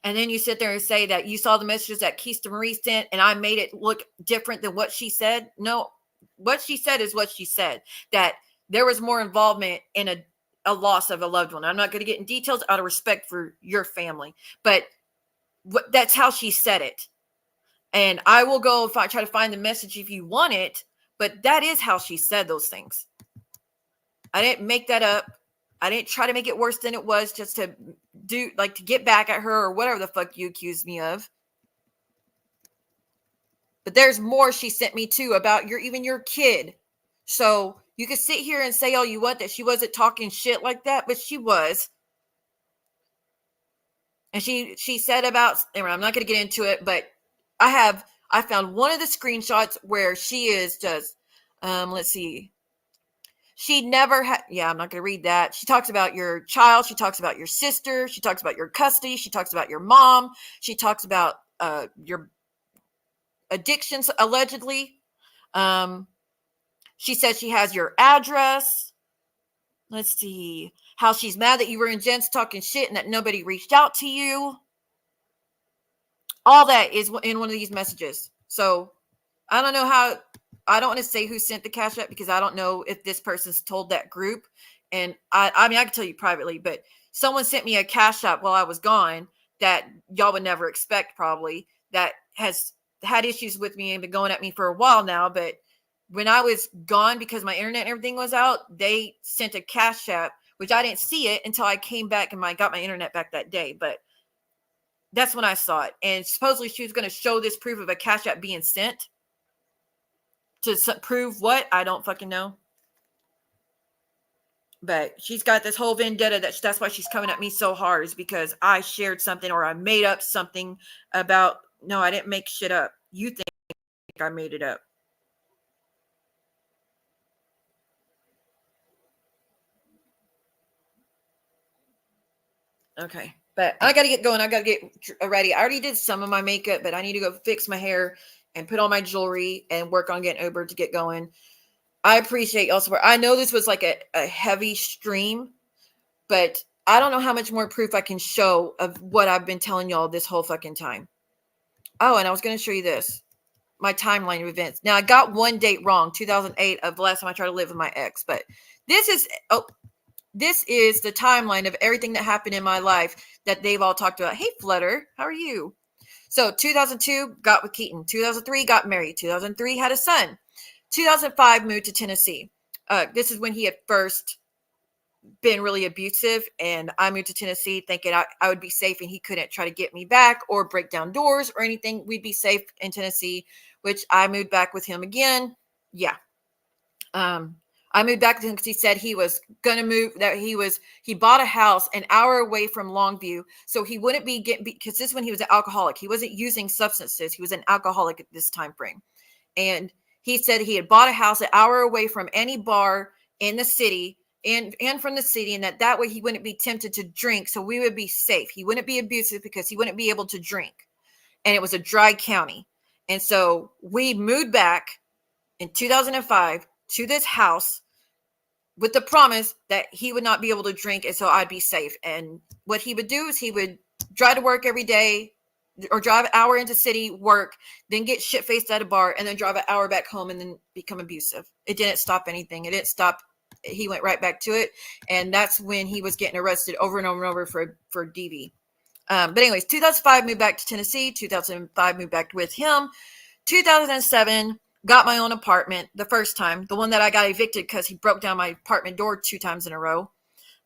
Speaker 2: And then you sit there and say that you saw the messages that Keista Marie sent and I made it look different than what she said. No, what she said is what she said, that there was more involvement in a loss of a loved one. I'm not going to get in details out of respect for your family, but that's how she said it. And I will go try to find the message if you want it, but that is how she said those things. I didn't make that up. I didn't try to make it worse than it was just to to get back at her or whatever the fuck you accused me of. But there's more she sent me too about even your kid. So you can sit here and say all you want that she wasn't talking shit like that, but she was. And she said about, anyway, I'm not going to get into it, but I found one of the screenshots where she is just, let's see. She never had, yeah, I'm not going to read that. She talks about your child. She talks about your sister. She talks about your custody. She talks about your mom. She talks about your addictions, allegedly. She says she has your address. Let's see. How she's mad that you were in Jen's talking shit and that nobody reached out to you. All that is in one of these messages. So I don't know how, I don't want to say who sent the Cash App because I don't know if this person's told that group. And I mean, I can tell you privately, but someone sent me a Cash App while I was gone that y'all would never expect, probably, that has had issues with me and been going at me for a while now. But when I was gone, because my internet and everything was out, they sent a Cash App, which I didn't see it until I came back and got my internet back that day. But that's when I saw it. And supposedly she was going to show this proof of a Cash App being sent. To prove what? I don't fucking know. But she's got this whole vendetta that's why she's coming at me so hard, is because I shared something or I made up something about, no, I didn't make shit up. You think I made it up. Okay. But I got to get going. I got to get ready. I already did some of my makeup, but I need to go fix my hair and put on my jewelry and work on getting Uber to get going. I appreciate y'all support. I know this was like a heavy stream, but I don't know how much more proof I can show of what I've been telling y'all this whole fucking time. Oh, and I was going to show you this. My timeline of events. Now, I got one date wrong, 2008, of the last time I tried to live with my ex. But this is the timeline of everything that happened in my life that they've all talked about. Hey, Flutter, how are you? So 2002, got with Keaton. 2003, got married. 2003, had a son. 2005, moved to Tennessee. This is when he had first been really abusive, and I moved to Tennessee thinking I would be safe and he couldn't try to get me back or break down doors or anything. We'd be safe in Tennessee, which I moved back with him again. Yeah. I moved back with him because he said he was going to move, that he bought a house an hour away from Longview. So he wouldn't be getting, because this is when he was an alcoholic. He wasn't using substances. He was an alcoholic at this time frame. And he said he had bought a house an hour away from any bar in the city and from the city, and that way he wouldn't be tempted to drink. So we would be safe. He wouldn't be abusive because he wouldn't be able to drink. And it was a dry county. And so we moved back in 2005 to this house with the promise that he would not be able to drink, and so I'd be safe. And what he would do is he would drive to work every day, or drive an hour into city, work, then get shit-faced at a bar, and then drive an hour back home and then become abusive. It didn't stop anything. It didn't stop. He went right back to it. And that's when he was getting arrested over and over and over for DV. But anyways, 2005, moved back to Tennessee. 2005, moved back with him. 2007, got my own apartment the first time, the one that I got evicted because he broke down my apartment door 2 times in a row.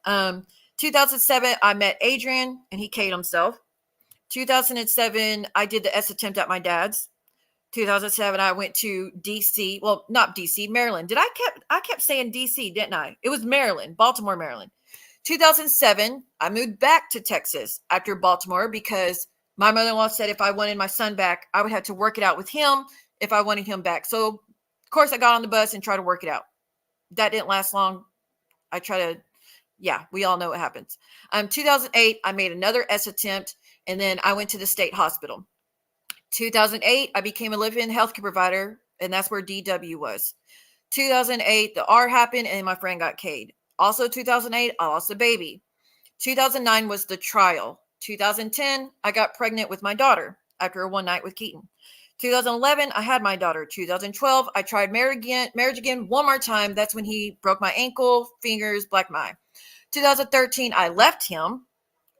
Speaker 2: 2007, I met Adrian and he K'd himself. 2007, I did the S attempt at my dad's. 2007, I went to DC. Well, not DC, Maryland. I kept saying DC, didn't I? It was Maryland, Baltimore, Maryland. 2007, I moved back to Texas after Baltimore because my mother-in-law said if I wanted my son back, I would have to work it out with him if I wanted him back. So, of course, I got on the bus and tried to work it out. That didn't last long. We all know what happens. 2008, I made another S attempt, and then I went to the state hospital. 2008, I became a live-in healthcare provider, and that's where DW was. 2008, the R happened, and my friend got K'd. Also, 2008, I lost a baby. 2009 was the trial. 2010, I got pregnant with my daughter after one night with Keaton. 2011, I had my daughter. 2012, I tried marriage again one more time. That's when he broke my ankle, fingers, black eye. 2013, I left him.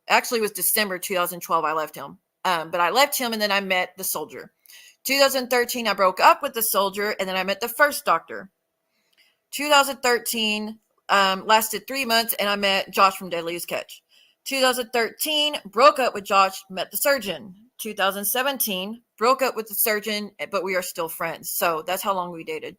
Speaker 2: Actually, it was December 2012 I left him. But I left him, and then I met the soldier. 2013, I broke up with the soldier, and then I met the first doctor. 2013 lasted 3 months, and I met Josh from Deadliest Catch. 2013, broke up with Josh, met the surgeon. 2017, broke up with the surgeon, but we are still friends. So that's how long we dated.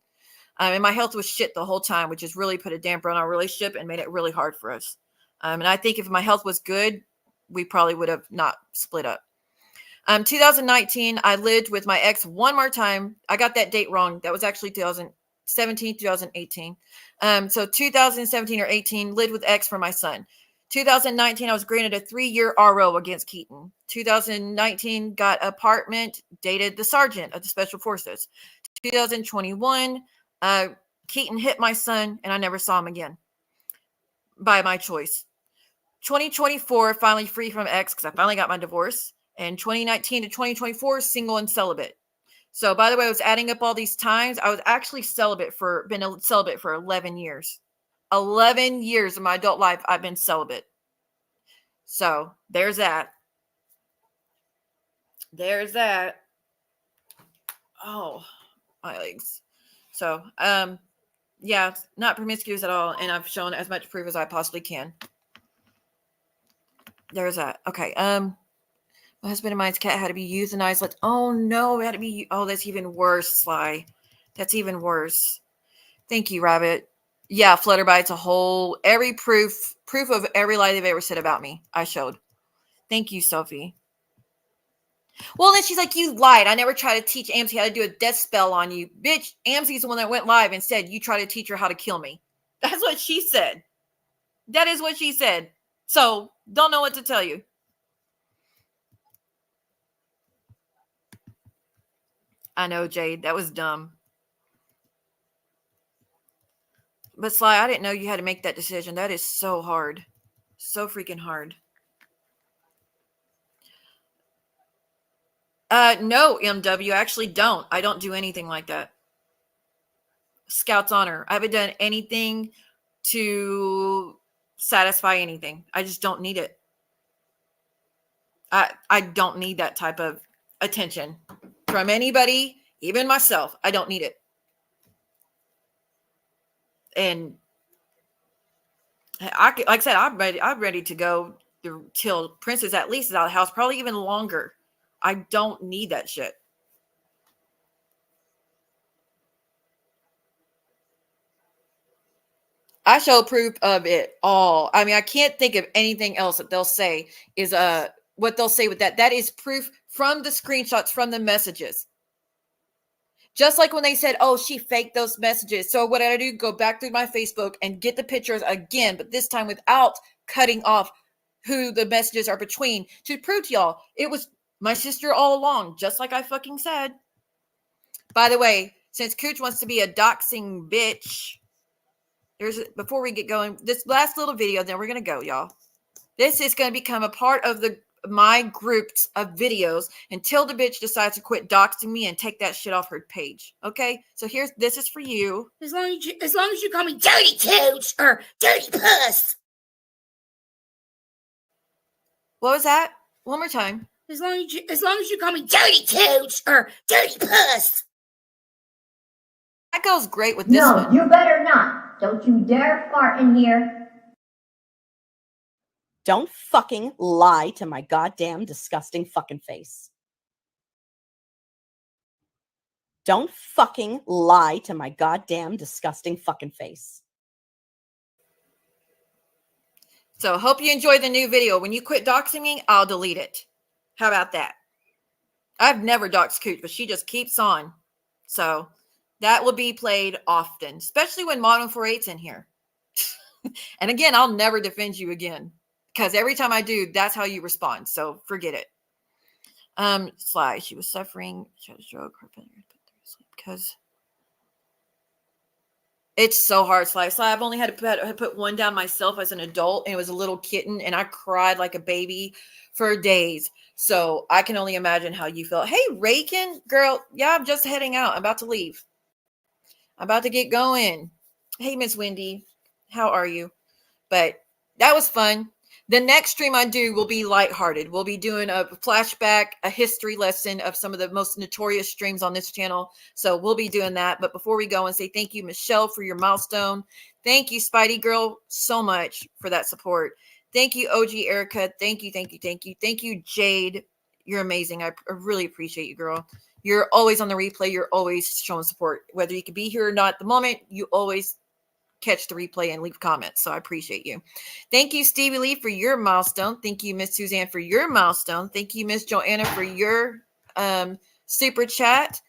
Speaker 2: And my health was shit the whole time, which has really put a damper on our relationship and made it really hard for us. And I think if my health was good, we probably would have not split up. 2019, I lived with my ex one more time. I got that date wrong. That was actually 2017. 2017, 2018. So 2017 or 18, lived with ex for my son. 2019, I was granted a 3-year RO against Keaton. 2019, got apartment, dated the sergeant of the Special Forces. 2021, Keaton hit my son, and I never saw him again by my choice. 2024, finally free from ex because I finally got my divorce. And 2019 to 2024, single and celibate. So, by the way, I was adding up all these times. I was actually been a celibate for 11 years. 11 years of my adult life, I've been celibate. So, there's that. There's that. Oh, my legs. So, yeah, not promiscuous at all. And I've shown as much proof as I possibly can. There's that. Okay. My husband and mine's cat had to be euthanized. Oh no, it had to be. Oh, that's even worse, Sly. That's even worse. Thank you, Rabbit. Yeah, Flutterby's a whole every proof of every lie they've ever said about me. I showed. Thank you, Sophie. Well, then she's like, you lied. I never tried to teach Amcy how to do a death spell on you. Bitch, Amcy's the one that went live and said you tried to teach her how to kill me. That's what she said. That is what she said. So, don't know what to tell you. I know, Jade. That was dumb. But Sly, I didn't know you had to make that decision. That is so hard. So freaking hard. No, MW, I actually don't. I don't do anything like that. Scout's honor. I haven't done anything to satisfy anything. I just don't need it. I don't need that type of attention from anybody, even myself. I don't need it. And like I said, I'm ready to go till Princess at least is out of the house, probably even longer. I don't need that shit. I show proof of it all. I mean, I can't think of anything else that they'll say is what they'll say with that. That is proof from the screenshots from the messages. Just like when they said, oh, she faked those messages. So what did I do? Go back through my Facebook and get the pictures again, but this time without cutting off who the messages are between to prove to y'all it was my sister all along, just like I fucking said. By the way, since Cooch wants to be a doxing bitch, before we get going, this last little video, then we're going to go, y'all. This is going to become a part of my groups of videos until the bitch decides to quit doxing me and take that shit off her page. Okay? So this is for you.
Speaker 4: As long as you call me dirty Cooch or dirty puss.
Speaker 2: What was that? One more time.
Speaker 4: As long as you call me dirty Cooch or dirty puss.
Speaker 2: That goes great with this one.
Speaker 5: No, you better not. Don't you dare fart in here.
Speaker 6: Don't fucking lie to my goddamn disgusting fucking face. Don't fucking lie to my goddamn disgusting fucking face.
Speaker 2: So hope you enjoyed the new video. When you quit doxing me, I'll delete it. How about that? I've never doxed Cooch, but she just keeps on. So that will be played often, especially when Modern 48's in here. And again, I'll never defend you again. Because every time I do, that's how you respond. So forget it. Sly, she was suffering. She had a stroke. Because it's so hard, Sly. I've only had to put one down myself as an adult, and it was a little kitten, and I cried like a baby for days. So I can only imagine how you felt. Hey, Rakin, girl. Yeah, I'm just heading out. I'm about to leave. I'm about to get going. Hey, Miss Wendy. How are you? But that was fun. The next stream I do will be lighthearted. We'll be doing a flashback, a history lesson of some of the most notorious streams on this channel. So we'll be doing that. But before we go and say thank you, Michelle, for your milestone. Thank you, Spidey Girl, so much for that support. Thank you, OG Erica. Thank you, thank you, thank you. Thank you, Jade. You're amazing. I really appreciate you, girl. You're always on the replay. You're always showing support. Whether you could be here or not at the moment, you always catch the replay and leave comments. So I appreciate you. Thank you, Stevie Lee, for your milestone. Thank you, Miss Suzanne, for your milestone. Thank you, Miss Joanna, for your super chat.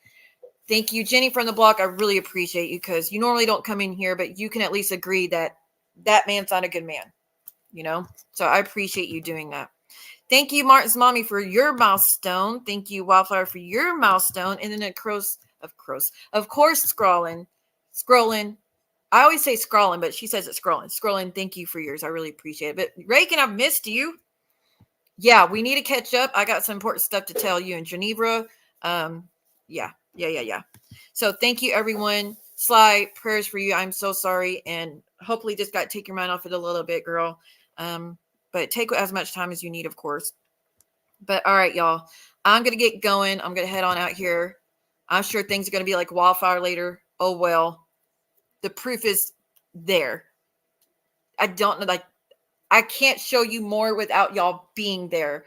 Speaker 2: Thank you, Jenny from the block. I really appreciate you because you normally don't come in here, but you can at least agree that that man's not a good man, you know? So I appreciate you doing that. Thank you, Martin's mommy, for your milestone. Thank you, Wildflower, for your milestone. And then of course, scrolling. I always say scrolling, but she says it's scrolling. Scrolling, thank you for yours. I really appreciate it. But Reagan, I've missed you. Yeah, we need to catch up. I got some important stuff to tell you in Geneva. Yeah. So thank you, everyone. Sly, prayers for you. I'm so sorry. And hopefully just got to take your mind off it a little bit, girl. But take as much time as you need, of course. But all right, y'all. I'm going to get going. I'm going to head on out here. I'm sure things are going to be like wildfire later. Oh, well. The proof is there. I don't know. Like, I can't show you more without y'all being there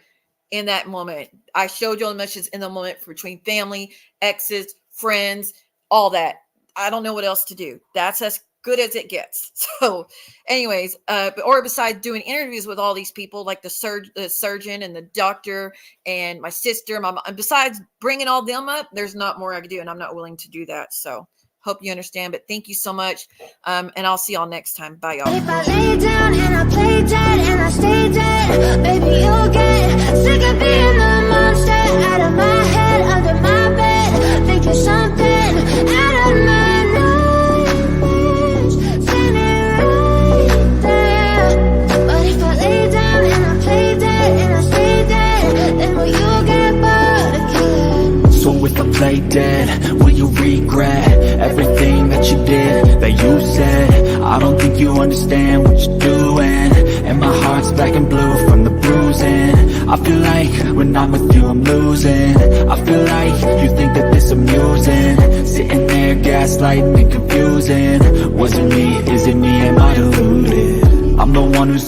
Speaker 2: in that moment. I showed y'all the messages in the moment between family, exes, friends, all that. I don't know what else to do. That's as good as it gets. So anyways, or besides doing interviews with all these people, like the surgeon and the doctor and my sister, my mom, besides bringing all them up, there's not more I can do. And I'm not willing to do that. So hope you understand, but thank you so much. And I'll see y'all next time. Bye, y'all.
Speaker 7: If I lay down and I play dead and I stay dead, baby, you'll get sick of being the monster out of my head, under my bed, thinking something out of my nightmares, seen it right there. But if I lay down and I play dead and I stay dead, then will you get bored again?
Speaker 1: So if I play dead, will you regret everything that you did, that you said? I don't think you understand what you're doing, and my heart's black and blue from the bruising. I feel like when I'm with you I'm losing. I feel like you think that this amusing, sitting there gaslighting and confusing. Was it me? Is it me? Am I deluded? I'm the one who's